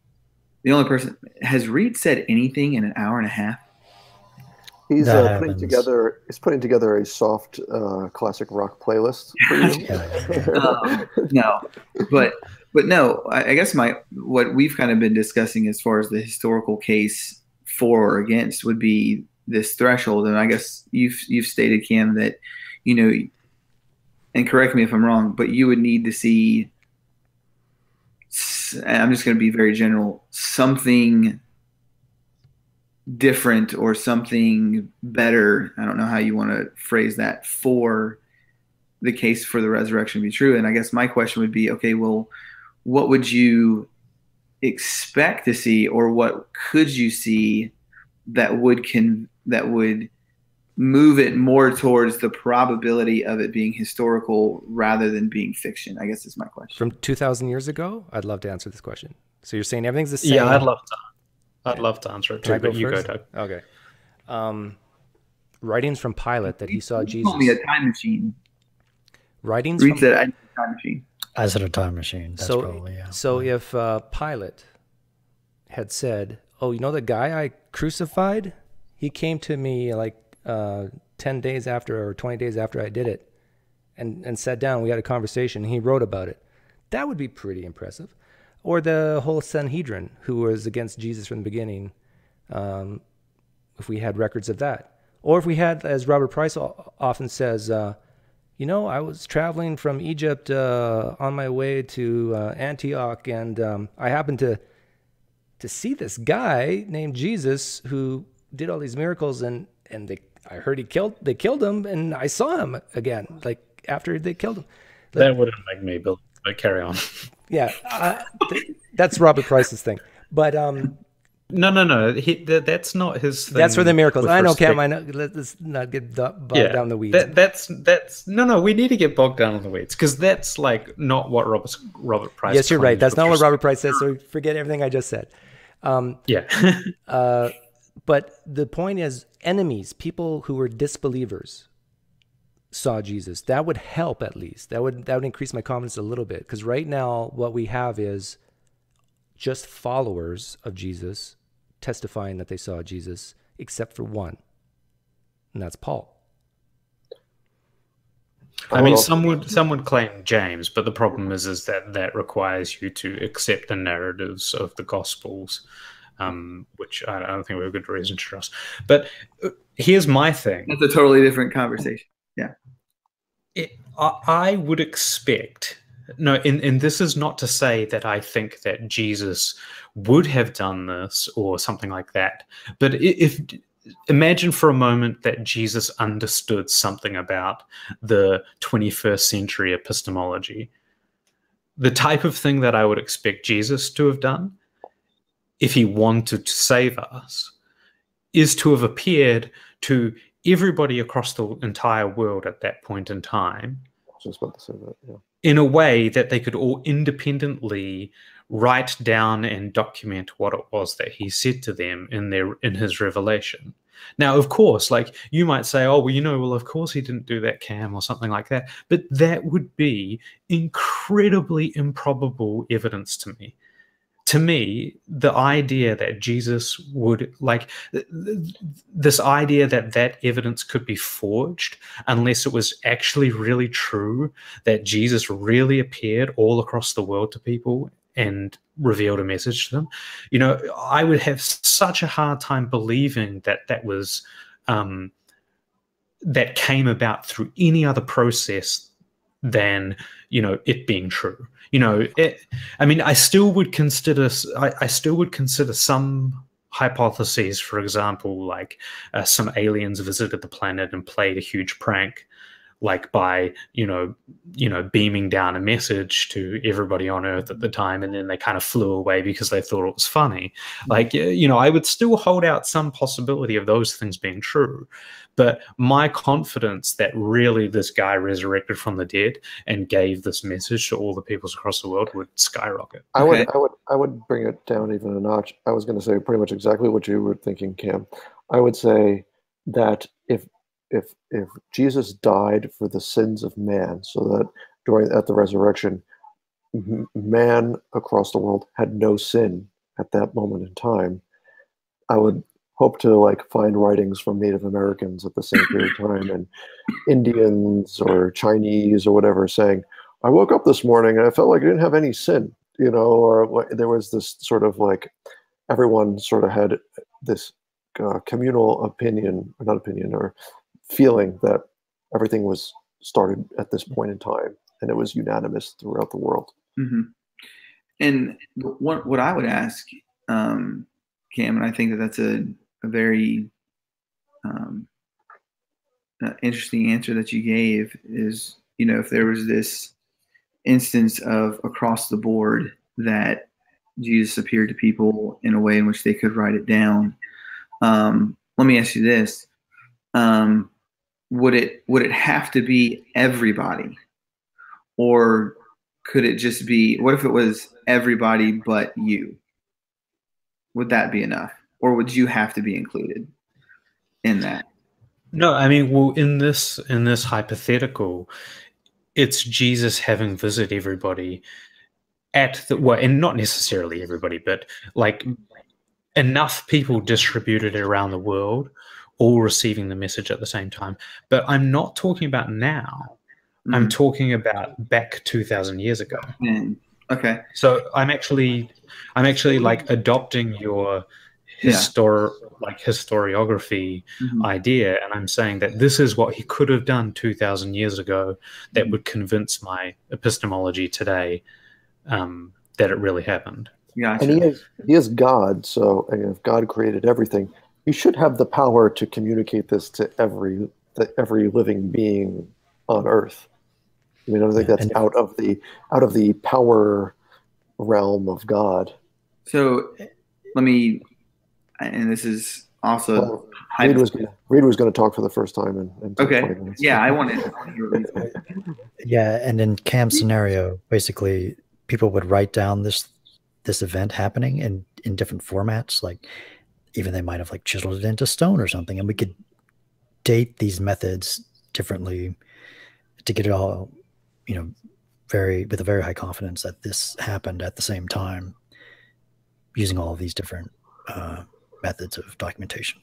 the only person, has Reed said anything in an hour and a half? He's That putting happens. together a soft classic rock playlist for you. No, but no, I guess what we've kind of been discussing as far as the historical case for or against would be this threshold, and I guess you've stated, Cam, that and correct me if I'm wrong, but you would need to see. I'm just going to be very general. Something different or something better. I don't know how you want to phrase that for the case for the resurrection to be true. And I guess my question would be, okay, well, what would you expect to see, or what could you see that would move it more towards the probability of it being historical rather than being fiction? I guess is my question. From 2,000 years ago, I'd love to answer this question. So you're saying everything's the same? Yeah, I'd love to answer it too, but you go, Doug. Okay. Writings from Pilate that he saw You Jesus. told me a time machine. Writings Reed from said I need a time machine. I said a time machine. That's probably, yeah. So if Pilate had said, "Oh, you know the guy I crucified? He came to me like 10 days after or 20 days after I did it, and sat down. We had a conversation. He wrote about it. That would be pretty impressive." Or the whole Sanhedrin, who was against Jesus from the beginning, if we had records of that. Or if we had, as Robert Price often says, I was traveling from Egypt on my way to Antioch, and I happened to see this guy named Jesus who did all these miracles, and I heard they killed him, and I saw him again, like after they killed him. That wouldn't make me believe, but carry on. Yeah, that's Robert Price's thing. But no, that's not his thing. That's for the miracles. I know, Cam. respect- I know. Let's not get bogged down the weeds. That's no. We need to get bogged down in the weeds, because that's like not what Robert Price. Yes, you're right. claims That's with not what respect- Robert Price says. So forget everything I just said. Yeah. But the point is, enemies, people who were disbelievers, saw Jesus. That would help, at least. That would increase my confidence a little bit, because right now what we have is just followers of Jesus testifying that they saw Jesus, except for one, and that's Paul. I mean, some would claim James, but the problem is that requires you to accept the narratives of the Gospels, which I don't think we have a good reason to trust. But here's my thing. That's a totally different conversation. Yeah. I would expect, and this is not to say that I think that Jesus would have done this or something like that, but imagine for a moment that Jesus understood something about the 21st century epistemology. The type of thing that I would expect Jesus to have done, if he wanted to save us, is to have appeared to everybody across the entire world at that point in time, I was just about to say that, yeah. in a way that they could all independently write down and document what it was that he said to them in his revelation. Now, of course, like you might say, "Oh, well, of course he didn't do that, Cam," or something like that. But that would be incredibly improbable evidence to me. To me, the idea that Jesus would, like, this idea that evidence could be forged unless it was actually really true, that Jesus really appeared all across the world to people and revealed a message to them, I would have such a hard time believing that was that came about through any other process than it being true. I still would consider some hypotheses, for example, like some aliens visited the planet and played a huge prank, like by beaming down a message to everybody on Earth at the time, and then they kind of flew away because they thought it was funny. Like, I would still hold out some possibility of those things being true, but my confidence that really this guy resurrected from the dead and gave this message to all the peoples across the world would skyrocket. I would bring it down even a notch. I was going to say pretty much exactly what you were thinking, Cam. I would say that if Jesus died for the sins of man, so that at the resurrection, man across the world had no sin at that moment in time, I would hope to like find writings from Native Americans at the same period of time, and Indians or Chinese or whatever saying, I woke up this morning and I felt like I didn't have any sin, you know, or there was this sort of like, everyone sort of had this communal opinion, or not opinion, or feeling that everything was started at this point in time, and it was unanimous throughout the world. Mm-hmm. And what I would ask, Cam, and I think that that's a very interesting answer that you gave, is, you know, if there was this instance of across the board that Jesus appeared to people in a way in which they could write it down. Let me ask you this. Would it have to be everybody, or could it just be, what if it was everybody but you? Would that be enough, or would you have to be included in that? No, I mean, well, in this hypothetical, it's Jesus having visited everybody at the, well, and not necessarily everybody, but like enough people distributed around the world, all receiving the message at the same time. But I'm not talking about now. I'm talking about back 2,000 years ago. Okay. So I'm actually like adopting your historiography idea, and I'm saying that this is what he could have done 2,000 years ago that would convince my epistemology today that it really happened. Gotcha. And he is God, so if God created everything, he should have the power to communicate this to every living being on Earth. I mean, I don't think that's out of the power realm of God. So let me, and this is also Reed was going to talk for the first time in okay. 20 minutes. Yeah, I wanted to. Yeah, and in Cam's scenario, basically, people would write down this event happening in different formats. Like, even they might have like chiseled it into stone or something, and we could date these methods differently to get it all, you know, with a very high confidence that this happened at the same time, using all of these different methods of documentation.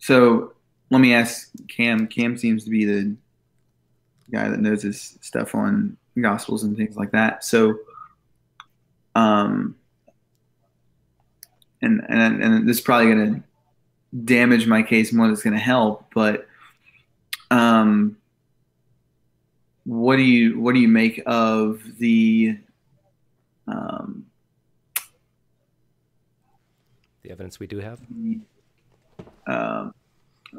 So let me ask Cam. Cam seems to be the guy that knows his stuff on Gospels and things like that. So, and this is probably going to damage my case more than it's going to help. But what do you make of the evidence we do have? I'm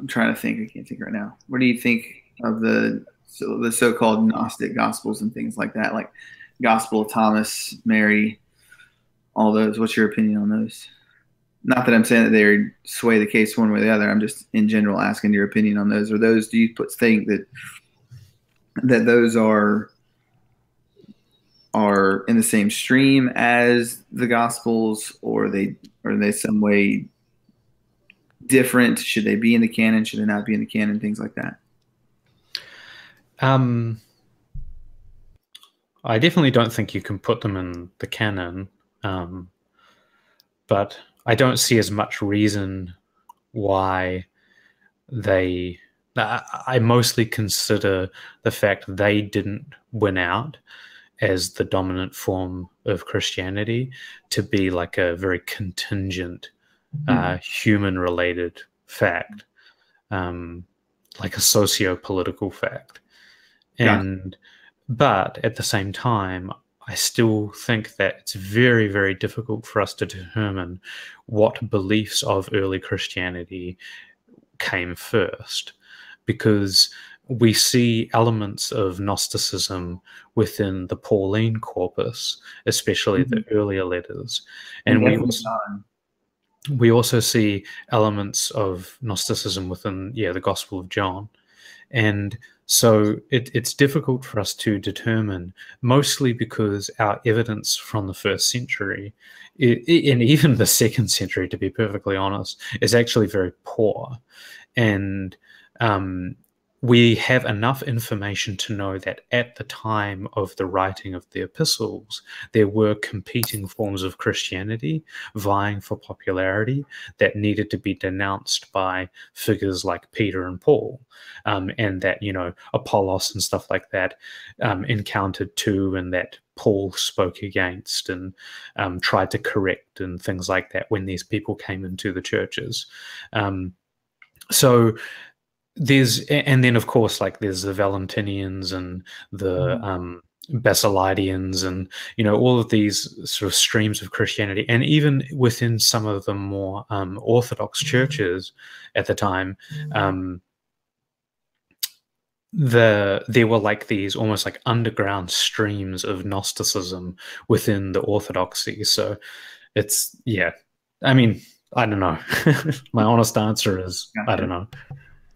trying to think. I can't think right now. What do you think of the so-called Gnostic Gospels and things like that, like Gospel of Thomas, Mary, all those? What's your opinion on those? Not that I'm saying that they sway the case one way or the other. I'm just in general asking your opinion on those. Or those, do you think that those are in the same stream as the Gospels, or are they some way different? Should they be in the canon? Should they not be in the canon? Things like that. I definitely don't think you can put them in the canon, but I don't see as much reason why they. I mostly consider the fact they didn't win out as the dominant form of Christianity to be like a very contingent, human-related fact, like a socio-political fact. But at the same time, I still think that it's very, very difficult for us to determine what beliefs of early Christianity came first, because we see elements of Gnosticism within the Pauline corpus, especially the earlier letters. And we also see elements of Gnosticism within, the Gospel of John. And so it's difficult for us to determine, mostly because our evidence from the first century, and even the second century, to be perfectly honest, is actually very poor. And we have enough information to know that at the time of the writing of the epistles, there were competing forms of Christianity vying for popularity that needed to be denounced by figures like Peter and Paul, and that, you know, Apollos and stuff like that encountered too, and that Paul spoke against and tried to correct and things like that when these people came into the churches. So and then of course, like, there's the Valentinians and the Basilidians, and, you know, all of these sort of streams of Christianity, and even within some of the more Orthodox churches at the time, there were like these almost like underground streams of Gnosticism within the Orthodoxy. So it's, yeah, I mean, I don't know. My honest answer is, I don't know.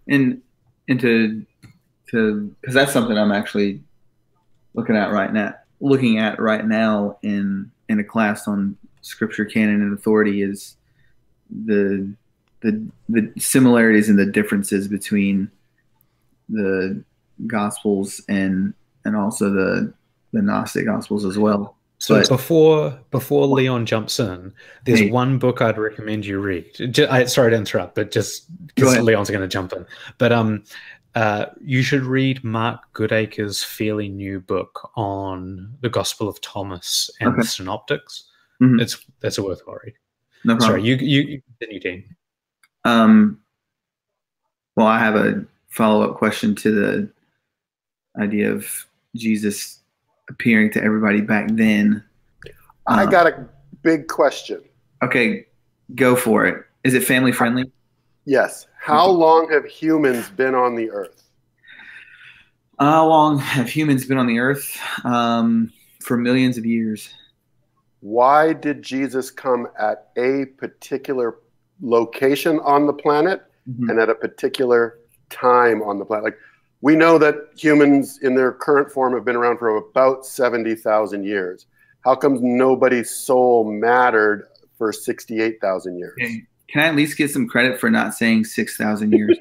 And to because that's something I'm actually looking at right now in a class on scripture, canon, and authority, is the similarities and the differences between the Gospels and also the Gnostic Gospels as well. So before Leon jumps in, there's one book I'd recommend you read. Sorry to interrupt, but just because Leon's going to jump in. But you should read Mark Goodacre's fairly new book on the Gospel of Thomas and the Synoptics. That's a worthwhile read. No problem. Sorry, you continue, Dean. Well, I have a follow-up question to the idea of Jesus appearing to everybody back then. I got a big question. Okay, go for it. Is it family friendly? Yes. How long have humans been on the earth? How long have humans been on the earth? For millions of years. Why did Jesus come at a particular location on the planet and at a particular time on the planet? Like, we know that humans in their current form have been around for about 70,000 years. How come nobody's soul mattered for 68,000 years? Okay. Can I at least get some credit for not saying 6,000 years?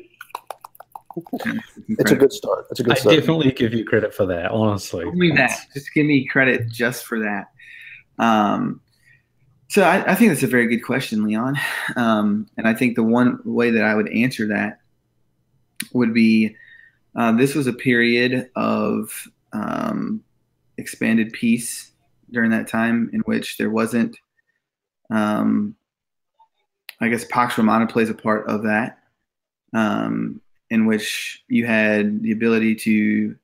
It's a good start. It's a good start. I definitely give you credit for that, honestly. Only that. Just give me credit just for that. So I think that's a very good question, Leon. And I think the one way that I would answer that would be, this was a period of expanded peace during that time, in which there wasn't, I guess Pax Romana plays a part of that, in which you had the ability to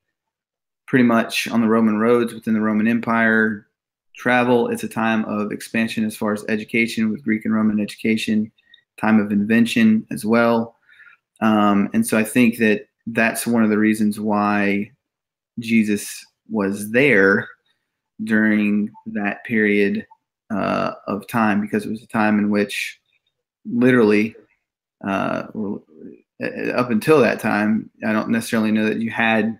pretty much on the Roman roads within the Roman Empire travel. It's a time of expansion as far as education, with Greek and Roman education, time of invention as well. And so I think that that's one of the reasons why Jesus was there during that period of time, because it was a time in which literally up until that time, I don't necessarily know that you had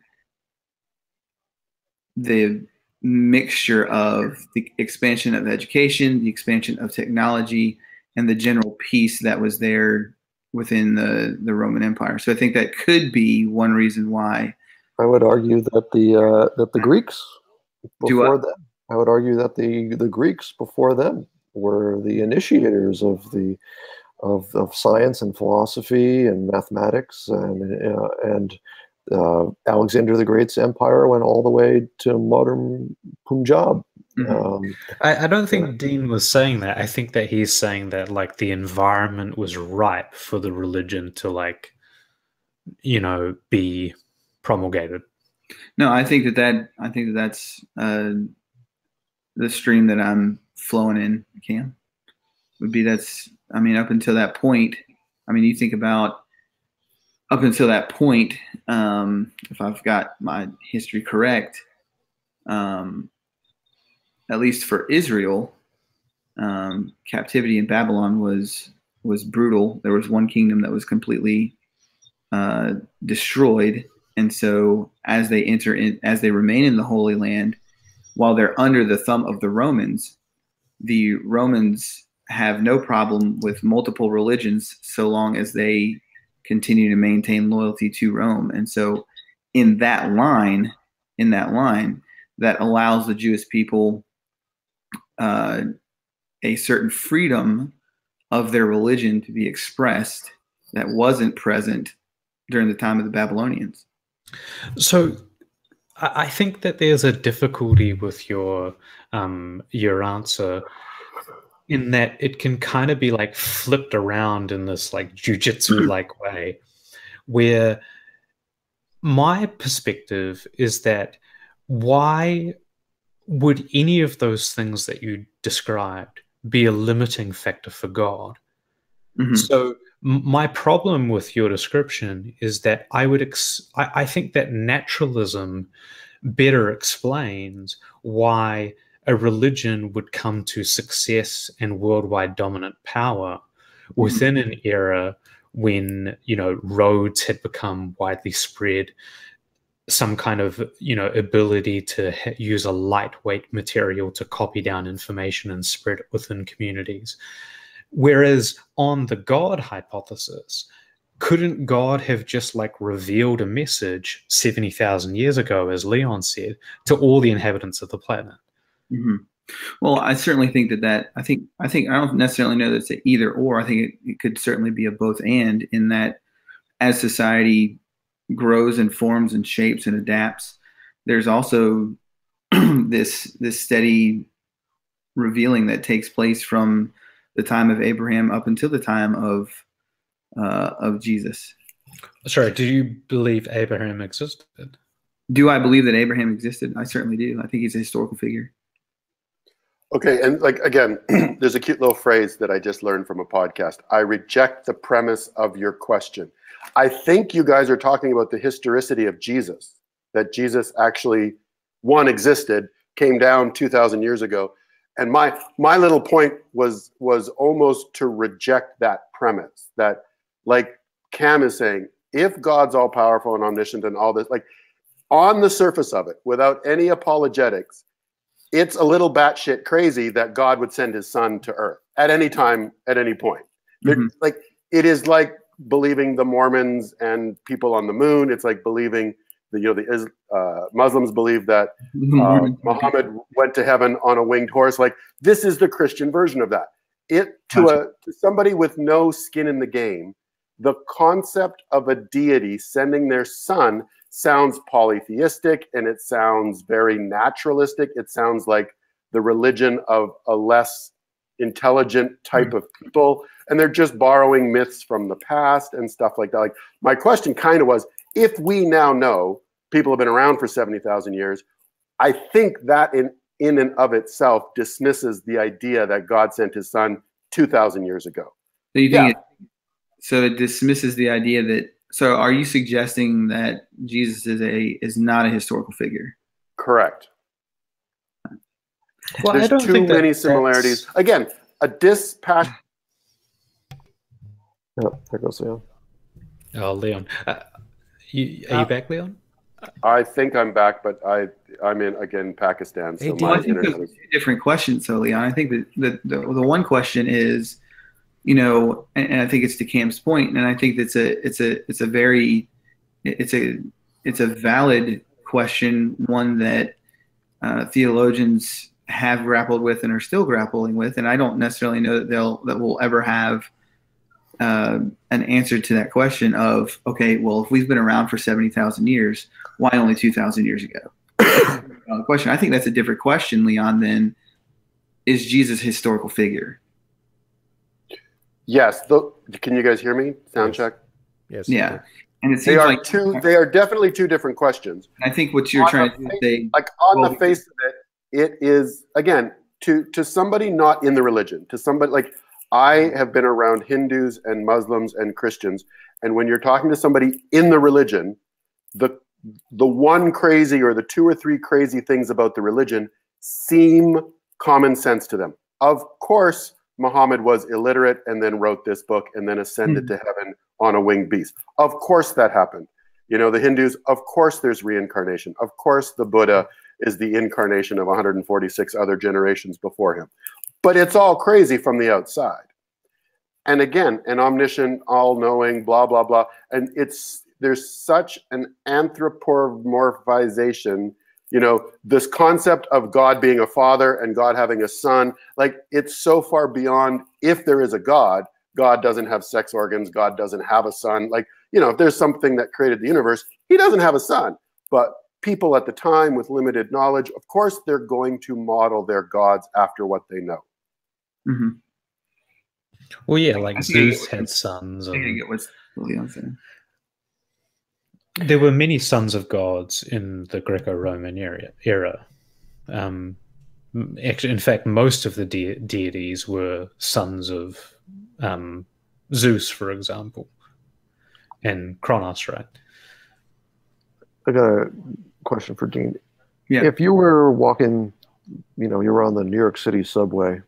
the mixture of the expansion of education, the expansion of technology, and the general peace that was there within the Roman Empire. So I think that could be one reason why. I would argue that the Greeks before them. I would argue that the Greeks before them were the initiators of science and philosophy and mathematics, and Alexander the Great's empire went all the way to modern Punjab. I don't think Dean was saying that. I think that he's saying that, like, the environment was ripe for the religion to, like, you know, be promulgated. No, I think that's the stream that I'm flowing in, Cam. Would be I mean, up until that point, I mean, you think about up until that point, if I've got my history correct, at least for Israel, captivity in Babylon was brutal. There was one kingdom that was completely destroyed, and so as they remain in the Holy Land, while they're under the thumb of the Romans have no problem with multiple religions so long as they continue to maintain loyalty to Rome. And so in that line, that allows the Jewish people a certain freedom of their religion to be expressed that wasn't present during the time of the Babylonians. So I think that there's a difficulty with your answer, in that it can kind of be like flipped around in this like jujitsu like way, where my perspective is that why would any of those things that you described be a limiting factor for God? Mm-hmm. So my problem with your description is that I think that naturalism better explains why a religion would come to success and worldwide dominant power within an era when, you know, roads had become widely spread, some kind of, you know, ability to use a lightweight material to copy down information and spread it within communities. Whereas on the God hypothesis, couldn't God have just like revealed a message 70,000 years ago, as Leon said, to all the inhabitants of the planet? Mm-hmm. Well, I certainly think I think I don't necessarily know that it's an either or. I think it could certainly be a both and, in that as society grows and forms and shapes and adapts, there's also this steady revealing that takes place from the time of Abraham up until the time of Jesus. Sorry, do you believe Abraham existed? Do I believe that Abraham existed? I certainly do. I think he's a historical figure. Okay, and like again, there's a cute little phrase that I just learned from a podcast. I reject the premise of your question. I think you guys are talking about the historicity of Jesus, that Jesus actually, one, existed, came down 2,000 years ago. And my little point was almost to reject that premise, that, like Cam is saying, if God's all powerful and omniscient and all this, like on the surface of it, without any apologetics, it's a little batshit crazy that God would send his son to earth at any time, at any point. Mm-hmm. Like, it is like believing the Mormons and people on the moon. It's like believing the Muslims believe that Muhammad went to heaven on a winged horse. Like, this is the Christian version of that. To somebody with no skin in the game, the concept of a deity sending their son sounds polytheistic, and it sounds very naturalistic. It sounds like the religion of a less intelligent type of people, and they're just borrowing myths from the past and stuff like that. Like, my question kind of was, if we now know people have been around for 70,000 years, I think that in and of itself dismisses the idea that God sent his son 2,000 years ago. So you think it dismisses the idea that, so are you suggesting that Jesus is not a historical figure? Correct. Well, there's too many similarities. Again, a dispassion. Oh, there goes Leon. Oh, Leon. Are you back, Leon? I think I'm back, but I'm in, again, Pakistan. So I think there's two different questions, so Leon. I think that the one question is, you know, and I think it's to Cam's point, and I think it's a valid question, one that theologians have grappled with and are still grappling with, and I don't necessarily know that we'll ever have an answer to that question of, okay, well, if we've been around for 70,000 years, why only 2,000 years ago? Question. I think that's a different question, Leon, than is Jesus a historical figure? Yes. Can you guys hear me? Sound check. Yes. Yeah. And it seems like they are definitely two different questions. I think what you're trying to say, like on the face of it, it is, again, to somebody not in the religion, to somebody like, I have been around Hindus and Muslims and Christians, and when you're talking to somebody in the religion, the one crazy or the two or three crazy things about the religion seem common sense to them. Of course, Muhammad was illiterate and then wrote this book and then ascended to heaven on a winged beast. Of course that happened. You know, the Hindus, of course there's reincarnation. Of course the Buddha is the incarnation of 146 other generations before him. But it's all crazy from the outside. and again, an omniscient, all-knowing, blah blah blah, and there's such an anthropomorphization. You know, this concept of God being a father and God having a son, like it's so far beyond. If there is a God, God doesn't have sex organs. God doesn't have a son. Like, you know, if there's something that created the universe, he doesn't have a son. But people at the time with limited knowledge, of course, they're going to model their gods after what they know. Mm-hmm. Well, yeah, like Zeus had sons. I get what's Leon's saying. There were many sons of gods in the Greco-Roman era. Actually, in fact, most of the deities were sons of Zeus, for example, and Kronos, right? I got a question for Dean. Yeah. If you were walking, you know, you were on the New York City subway,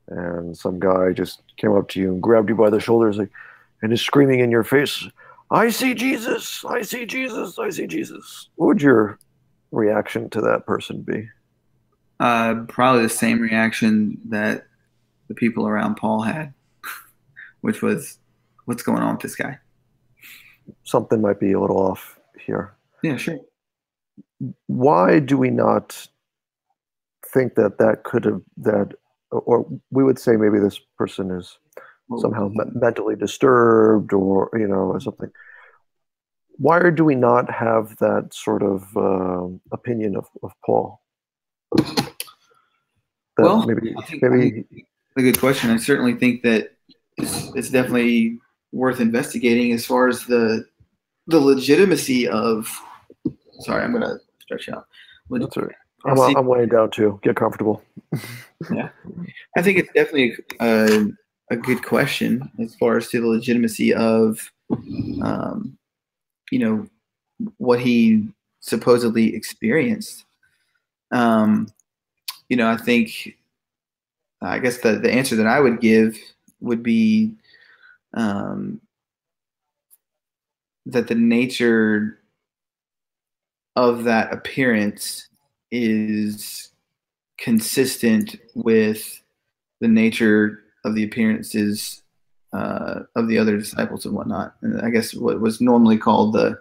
and some guy just came up to you and grabbed you by the shoulders, like, and is screaming in your face, "I see Jesus! I see Jesus! I see Jesus!" What would your reaction to that person be? Probably the same reaction that the people around Paul had, which was, "What's going on with this guy?" Something might be a little off here. Yeah, sure. Why do we not think that could have or we would say maybe this person is somehow mentally disturbed, or, you know, or something. Why do we not have that sort of opinion of Paul? Well, maybe a good question. I certainly think that it's definitely worth investigating as far as the legitimacy of. Sorry, I'm gonna stretch out. That's right. I'm laying down too. Get comfortable. Yeah, I think it's definitely a good question as far as to the legitimacy of, you know, what he supposedly experienced. You know, I think, I guess the answer that I would give would be that the nature of that appearance is consistent with the nature of the appearances of the other disciples and whatnot. And I guess what was normally called the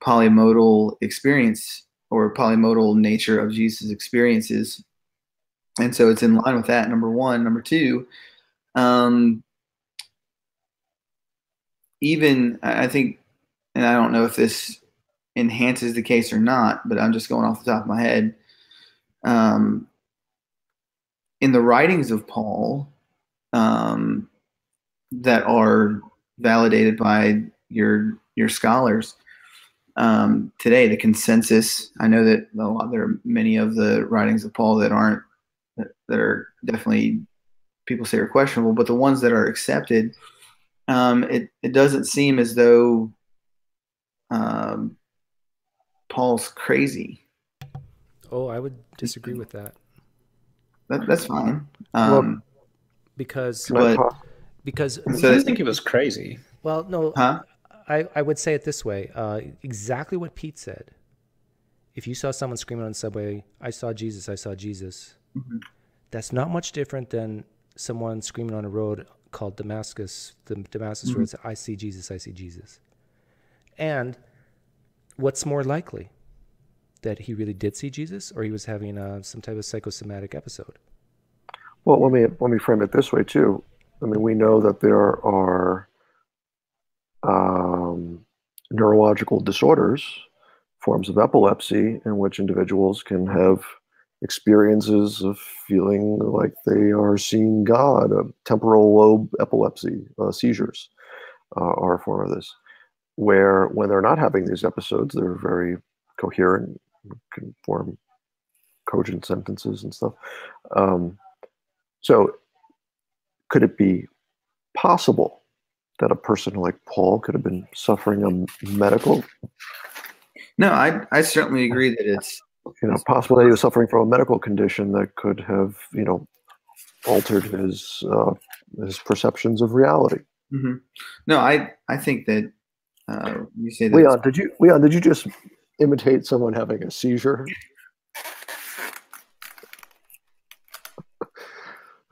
polymodal experience or polymodal nature of Jesus' experiences. And so it's in line with that, number one. Number two, even I think, and I don't know if this enhances the case or not, but I'm just going off the top of my head. In the writings of Paul that are validated by your scholars today, the consensus, I know that there are many of the writings of Paul that are definitely, people say are questionable, but the ones that are accepted, it doesn't seem as though Paul's crazy. Oh, I would disagree with that. That's fine. Because I think it was crazy. Well, no, huh? I would say it this way. Exactly what Pete said. If you saw someone screaming on the subway, "I saw Jesus, I saw Jesus," Mm-hmm. That's not much different than someone screaming on a road called Damascus, the Damascus Mm-hmm. road, said, "I see Jesus, I see Jesus." And what's more likely? That he really did see Jesus, or he was having some type of psychosomatic episode? Well, let me frame it this way too. I mean, we know that there are neurological disorders, forms of epilepsy, in which individuals can have experiences of feeling like they are seeing God. Temporal lobe epilepsy, seizures are a form of this, where when they're not having these episodes, they're very coherent, can form cogent sentences and stuff. So could it be possible that a person like Paul could have been suffering a medical? No, I certainly agree that it's, possible that he was suffering from a medical condition that could have, altered his perceptions of reality. Mm-hmm. No, I think that you say that. Leon, did you just imitate someone having a seizure?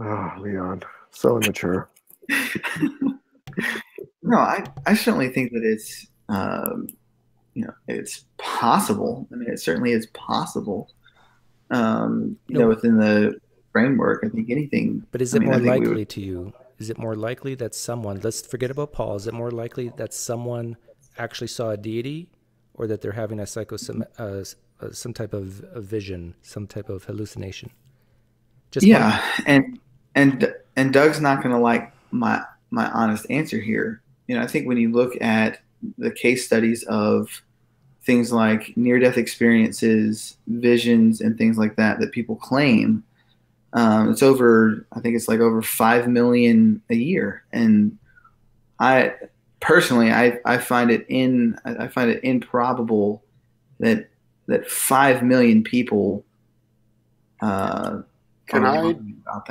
Oh, Leon, so immature. No, I certainly think that it's it's possible. I mean, it certainly is possible. Within the framework, I think anything. But is it more likely to you? Is it more likely that someone, let's forget about Paul, is it more likely that someone actually saw a deity, or that they're having some type of vision, some type of hallucination? And Doug's not going to like my honest answer here. I think when you look at the case studies of things like near-death experiences, visions, and things like that people claim, it's over. I think it's like over 5 million a year, and I personally find it improbable that 5 million people. Can I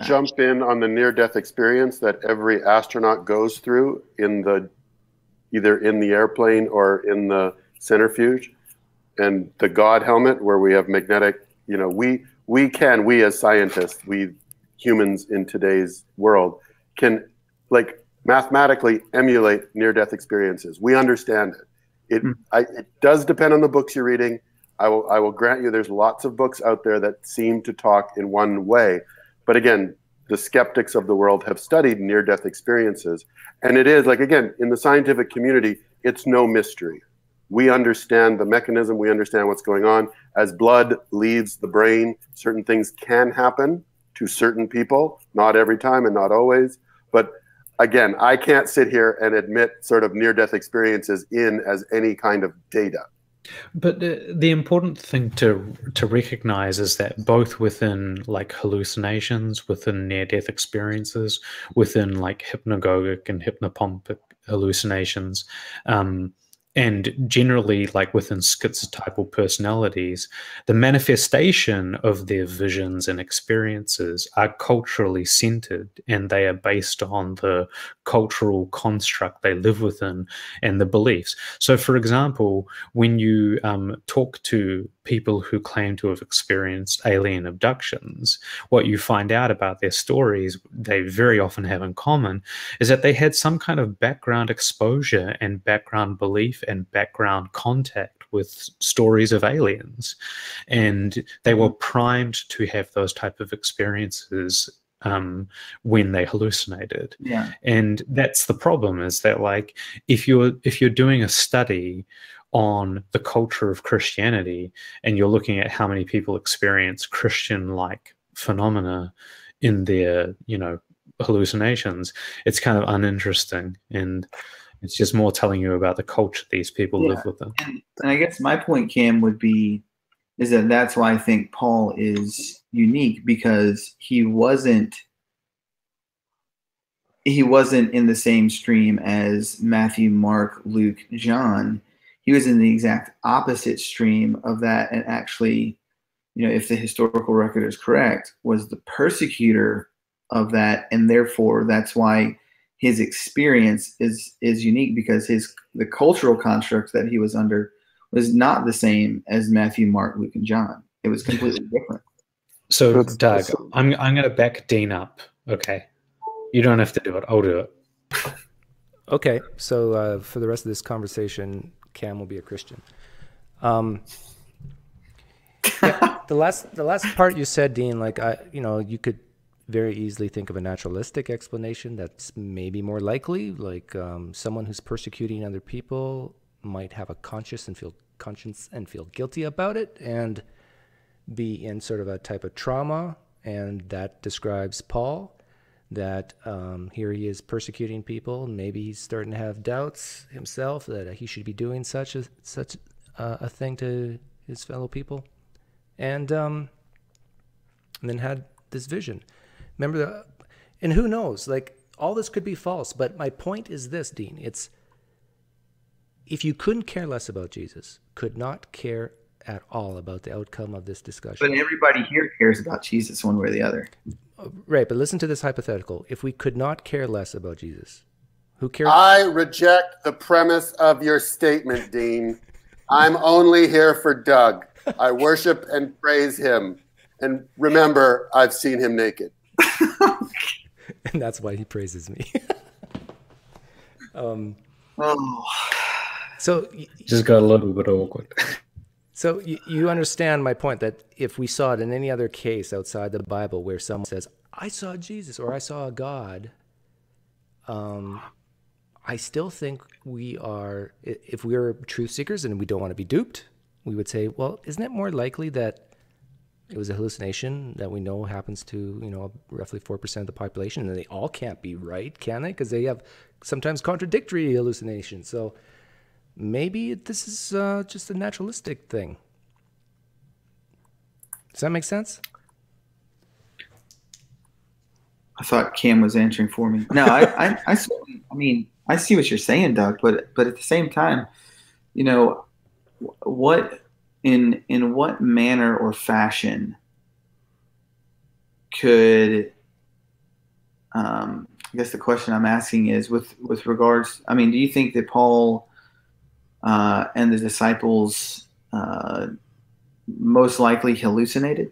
jump in on the near-death experience that every astronaut goes through either in the airplane or in the centrifuge, and the God helmet, where we have magnetic, we as scientists, we humans in today's world can mathematically emulate near-death experiences. We understand it. It does depend on the books you're reading. I will grant you there's lots of books out there that seem to talk in one way. But again, the skeptics of the world have studied near-death experiences. And it is, again, in the scientific community, it's no mystery. We understand the mechanism. We understand what's going on. As blood leaves the brain, certain things can happen to certain people, not every time and not always. But again, I can't sit here and admit sort of near-death experiences as any kind of data. But the important thing to recognize is that both within hallucinations, within near-death experiences, within hypnagogic and hypnopompic hallucinations, and generally within schizotypal personalities, the manifestation of their visions and experiences are culturally centered, and they are based on the cultural construct they live within and the beliefs. So for example, when you talk to people who claim to have experienced alien abductions, what you find out about their stories, they very often have in common, is that they had some kind of background exposure and background belief and background contact with stories of aliens. And they were primed to have those type of experiences when they hallucinated. Yeah. And that's the problem, is that if you're doing a study on the culture of Christianity and you're looking at how many people experience Christian-like phenomena in their, hallucinations, it's kind of uninteresting, and it's just more telling you about the culture these people live within. And I guess my point, Cam, would be is that that's why I think Paul is unique, because he wasn't in the same stream as Matthew, Mark, Luke, John. He was in the exact opposite stream of that, and actually, if the historical record is correct, was the persecutor of that, and therefore that's why his experience is unique, because the cultural construct that he was under was not the same as Matthew, Mark, Luke, and John. It was completely different. So Doug, I'm going to back Dean up. Okay, you don't have to do it. I'll do it. Okay, so for the rest of this conversation, Cam will be a Christian. The last part you said, Dean, you could very easily think of a naturalistic explanation that's maybe more likely, someone who's persecuting other people might have a conscience and feel guilty about it and be in sort of a type of trauma, and that describes Paul, that here he is persecuting people, and maybe he's starting to have doubts himself that he should be doing such a thing to his fellow people, and then had this vision. Remember, and who knows, all this could be false, but my point is this, Dean, it's if you couldn't care less about Jesus, could not care at all about the outcome of this discussion. But everybody here cares about Jesus one way or the other. Right, but listen to this hypothetical. If we could not care less about Jesus, who cares? I reject the premise of your statement, Dean. I'm only here for Doug. I worship and praise him. And remember, I've seen him naked. And that's why he praises me. Oh, So Just got a little bit awkward. So you understand my point that if we saw it in any other case outside the Bible where someone says, I saw Jesus or I saw a God, I still think we are, if we're truth seekers and we don't want to be duped, we would say, well, isn't it more likely that it was a hallucination that we know happens to, roughly 4% of the population, and they all can't be right, can they? Because they have sometimes contradictory hallucinations. So maybe this is just a naturalistic thing. Does that make sense? I thought Cam was answering for me. No, I mean, I see what you're saying, Doug, but at the same time, what in what manner or fashion could I guess the question I'm asking is with regards, I mean, do you think that Paul and the disciples most likely hallucinated?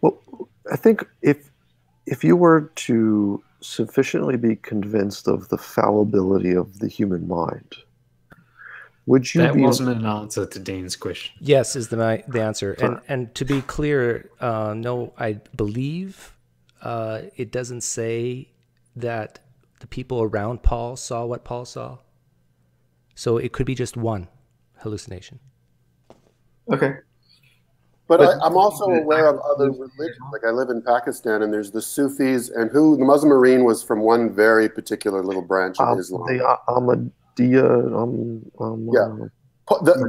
Well, I think if you were to sufficiently be convinced of the fallibility of the human mind, would you That wasn't an answer to Dean's question. Yes, is the answer. And to be clear, no, I believe it doesn't say that the people around Paul saw what Paul saw. So it could be just one hallucination. Okay. But I'm also aware of other religions. Like I live in Pakistan, and there's the Sufis, and the Muslim Marine was from one very particular little branch of Islam. The Ahmadiyya. Yeah.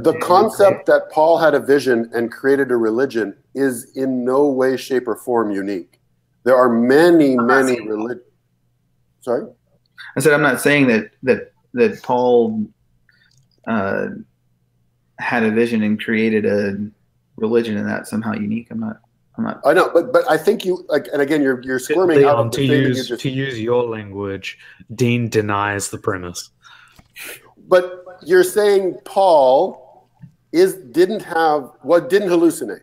The concept that Paul had a vision and created a religion is in no way, shape, or form unique. There are many religions. Sorry? I said I'm not saying that Paul had a vision and created a religion and that's somehow unique. I'm not. I know, but I think you like, and again, you're squirming Leon, out of the thing that you just. To use your language, Dean denies the premise. But you're saying Paul didn't hallucinate,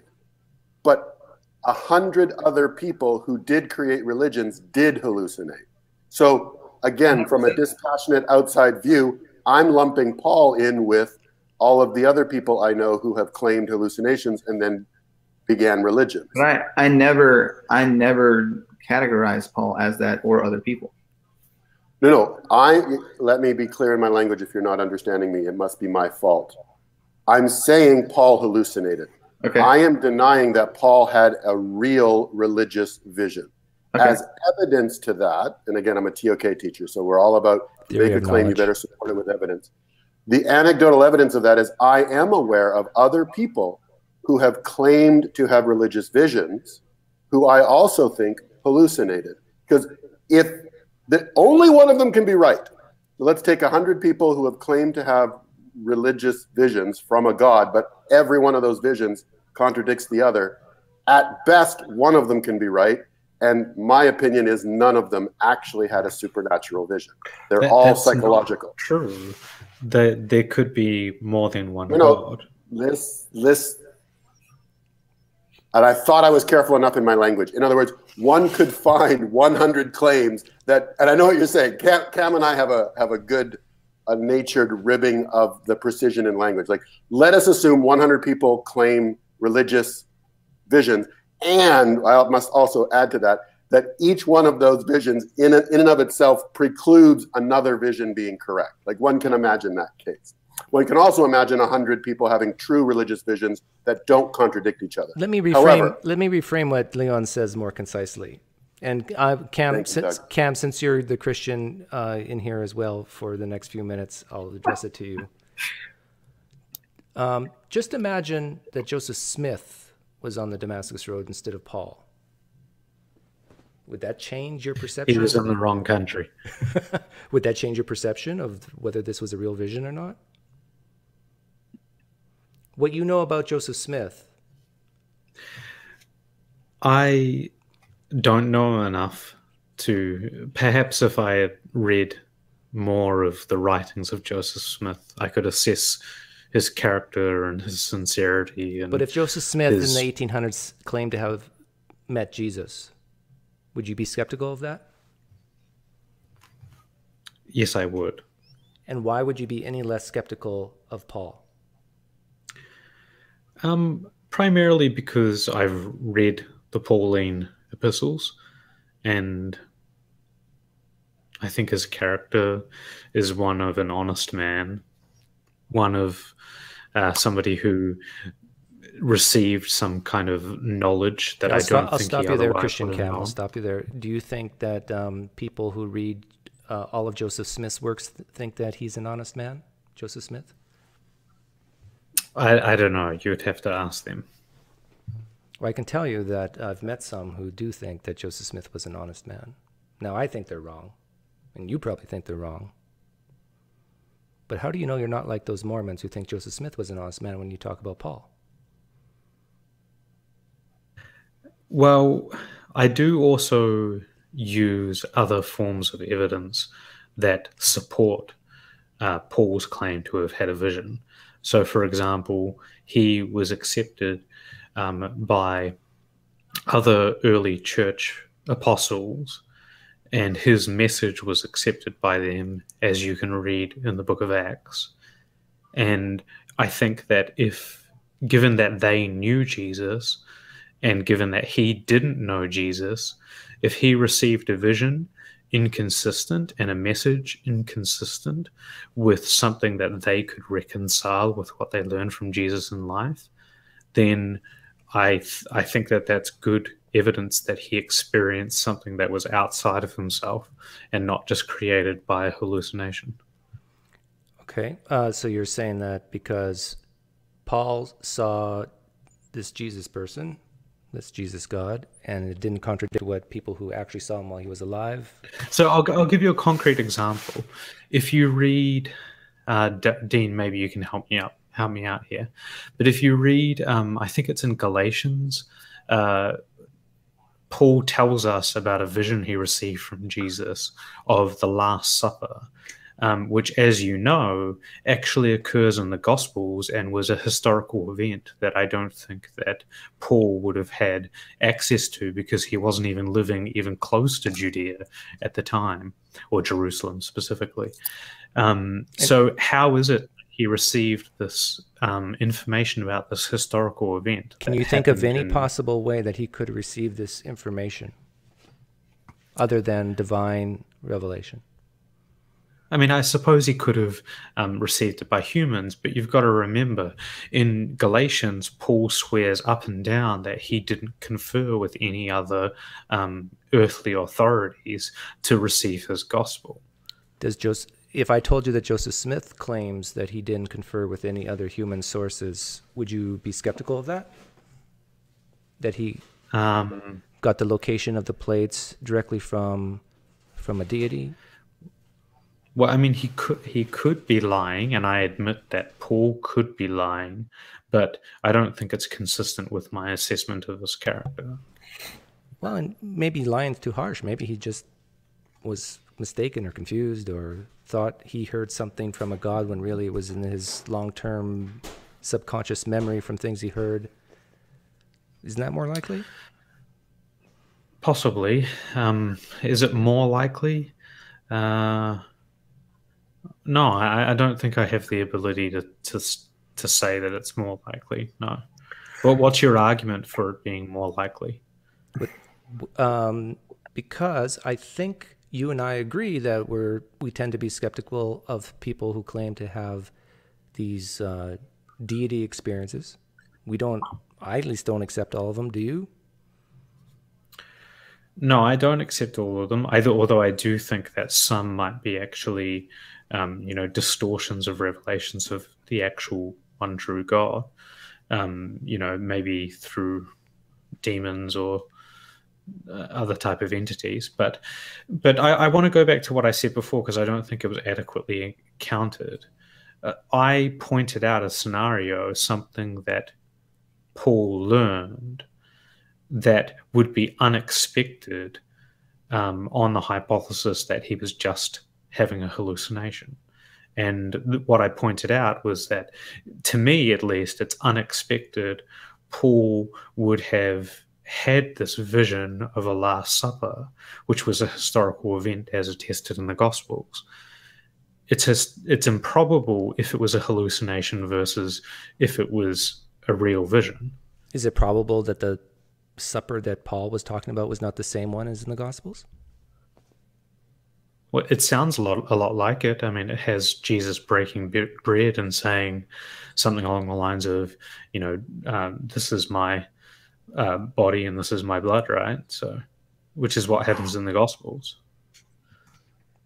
but 100 other people who did create religions did hallucinate. So again, from a dispassionate outside view, I'm lumping Paul in with all of the other people I know who have claimed hallucinations and then began religion. But I never categorized Paul as that or other people. No. Let me be clear in my language. If you're not understanding me, it must be my fault. I'm saying Paul hallucinated. Okay. I am denying that Paul had a real religious vision. Okay. As evidence to that, and again, I'm a TOK teacher, so we're all about make a claim, you better support it with evidence. The anecdotal evidence of that is I am aware of other people who have claimed to have religious visions who I also think hallucinated. Because if only one of them can be right. So let's take 100 people who have claimed to have religious visions from a god, but every one of those visions contradicts the other. At best, one of them can be right. And my opinion is none of them actually had a supernatural vision. They're all psychological. True. There could be more than one god. And I thought I was careful enough in my language. In other words, one could find 100 claims that, and I know what you're saying. Cam and I have a good natured ribbing of the precision in language. Like, let us assume 100 people claim religious visions. And I must also add to that each one of those visions in and of itself precludes another vision being correct. Like one can imagine that case. One can also imagine 100 people having true religious visions that don't contradict each other. Let me reframe what Leon says more concisely. And Cam, since you're the Christian in here as well for the next few minutes, I'll address it to you. Just imagine that Joseph Smith was on the Damascus Road instead of Paul. Would that change your perception? He was in the wrong country. Would that change your perception of whether this was a real vision or not? What you know about Joseph Smith? I don't know enough to, perhaps if I had read more of the writings of Joseph Smith, I could assess his character and his sincerity. But if Joseph Smith in the 1800s claimed to have met Jesus, would you be skeptical of that? Yes, I would. And why would you be any less skeptical of Paul? Primarily because I've read the Pauline epistles, and I think his character is one of an honest man, one of somebody who received some kind of knowledge that I don't think I'll stop he you there, otherwise Christian would have Cam. I'll known. stop you there. Do you think that people who read all of Joseph Smith's works think that he's an honest man, Joseph Smith? I don't know. You would have to ask them. Well, I can tell you that I've met some who do think that Joseph Smith was an honest man. Now, I think they're wrong, and you probably think they're wrong. But how do you know you're not like those Mormons who think Joseph Smith was an honest man when you talk about Paul? Well, I do also use other forms of evidence that support Paul's claim to have had a vision. So, for example, he was accepted by other early church apostles, and his message was accepted by them, as you can read in the book of Acts. And I think that given that they knew Jesus, and given that he didn't know Jesus, if he received a vision inconsistent and a message inconsistent with something that they could reconcile with what they learned from Jesus in life, then I think that that's good evidence that he experienced something that was outside of himself and not just created by a hallucination. Okay, so you're saying that because Paul saw this Jesus person, this Jesus God, and it didn't contradict what people who actually saw him while he was alive. So I'll give you a concrete example. If you read, Dean, maybe you can help me out here. But if you read, I think it's in Galatians, Paul tells us about a vision he received from Jesus of the Last Supper, which, as you know, actually occurs in the Gospels and was a historical event that I don't think that Paul would have had access to because he wasn't even living even close to Judea at the time, or Jerusalem specifically. So how is it he received this information about this historical event? Can you think of any possible way that he could receive this information other than divine revelation? I mean, I suppose he could have received it by humans, but you've got to remember, in Galatians, Paul swears up and down that he didn't confer with any other earthly authorities to receive his gospel. If I told you that Joseph Smith claims that he didn't confer with any other human sources, would you be skeptical of that? That he got the location of the plates directly from a deity? Well, I mean, he could be lying, and I admit that Paul could be lying, but I don't think it's consistent with my assessment of his character. Well, and maybe lying's too harsh. Maybe he just was mistaken or confused or thought he heard something from a god when really it was in his long-term subconscious memory from things he heard. Isn't that more likely? Possibly. Is it more likely? No, I don't think I have the ability to say that it's more likely. No. Well, what's your argument for it being more likely? Because I think you and I agree that we tend to be skeptical of people who claim to have these deity experiences. I at least don't accept all of them. Do you? No, I don't accept all of them. Although I do think that some might be actually, distortions of revelations of the actual one true God. Maybe through demons or other type of entities. But I want to go back to what I said before because I don't think it was adequately countered. I pointed out a scenario, something that Paul learned that would be unexpected on the hypothesis that he was just having a hallucination. And what I pointed out was that, to me at least, it's unexpected. Paul would have had this vision of a Last Supper, which was a historical event as attested in the Gospels. it's improbable if it was a hallucination versus if it was a real vision. Is it probable that the supper that Paul was talking about was not the same one as in the Gospels? Well, it sounds a lot like it. I mean, it has Jesus breaking bread and saying something along the lines of, you know, this is my body and this is my blood, right? So, which is what happens in the Gospels.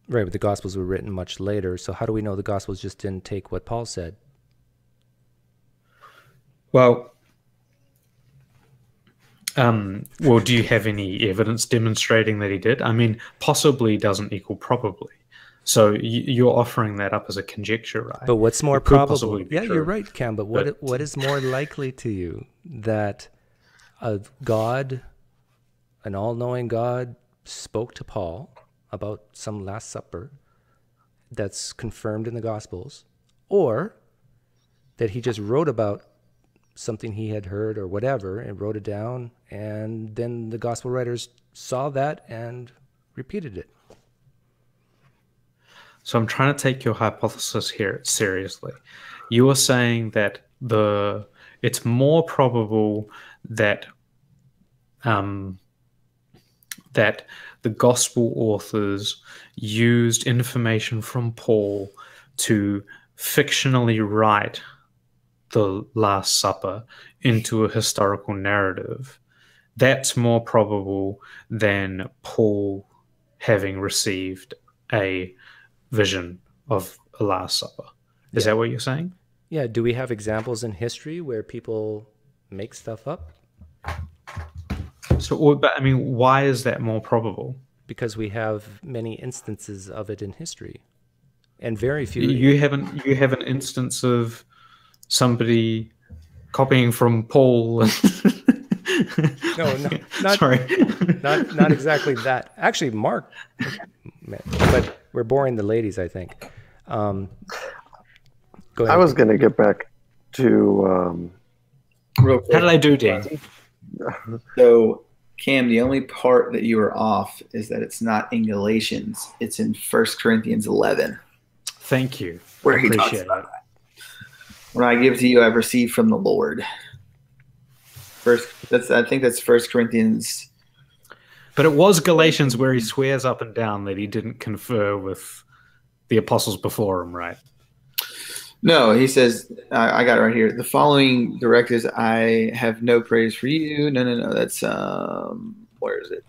Right, but the Gospels were written much later. So how do we know the Gospels just didn't take what Paul said? Well, do you have any evidence demonstrating that he did? I mean, possibly doesn't equal probably. So you're offering that up as a conjecture, right? But what's more probable? Yeah, true. you're right, Cam. But what is more likely to you, that a God, an all-knowing God, spoke to Paul about some Last Supper that's confirmed in the Gospels, or that he just wrote about something he had heard or whatever and wrote it down, and then the Gospel writers saw that and repeated it? So I'm trying to take your hypothesis here seriously. You are saying that it's more probable that that the Gospel authors used information from Paul to fictionally write the Last Supper into a historical narrative. That's more probable than Paul having received a vision of a Last Supper. Is that what you're saying? Yeah. Do we have examples in history where people make stuff up? So, but I mean, why is that more probable? Because we have many instances of it in history, and very few. You have an instance of somebody copying from Paul. No, not, sorry, not exactly that. Actually, Mark, but we're boring the ladies, I think. Go ahead. I was going to get back to real quick. How did I do, Dan? So, Cam, the only part that you were off is that it's not in Galatians; it's in 1 Corinthians 11. Thank you. Where he talks about that. When I give to you, I've received from the Lord. I think that's 1 Corinthians. But it was Galatians where he swears up and down that he didn't confer with the apostles before him, right? No, he says, I got it right here. The following directives, I have no praise for you. No. That's, where is it?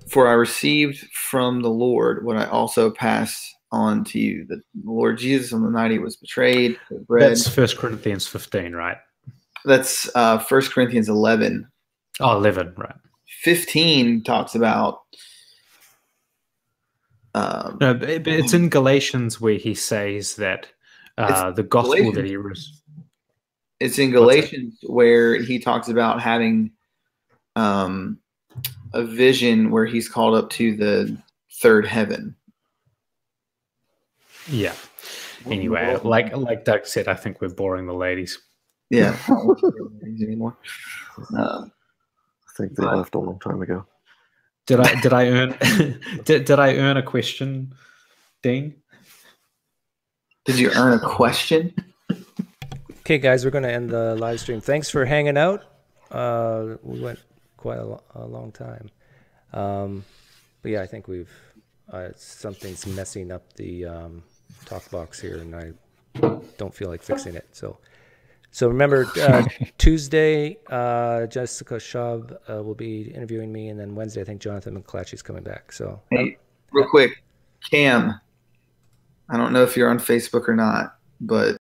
For I received from the Lord what I also pass on to you. The Lord Jesus, on the night he was betrayed, bread. That's 1 Corinthians 15, right? That's 1 Corinthians 11. Oh, 11, right. 15 talks about. No, but it's in Galatians where he says that the gospel Galatians. that he was. It's in Galatians where he talks about having a vision where he's called up to the third heaven. Yeah. Anyway, like Doug said, I think we're boring the ladies. Yeah. Anymore. I think they left a long time ago. Did I earn did I earn a question, Dean? Did you earn a question? Okay, guys, we're going to end the live stream. Thanks for hanging out. We went quite a long time. But yeah, I think we've something's messing up the talk box here, and I don't feel like fixing it. So remember, Tuesday, Jessica Schaub will be interviewing me, and then Wednesday, I think Jonathan McClatchy's coming back. So, hey, real quick, Cam, I don't know if you're on Facebook or not, but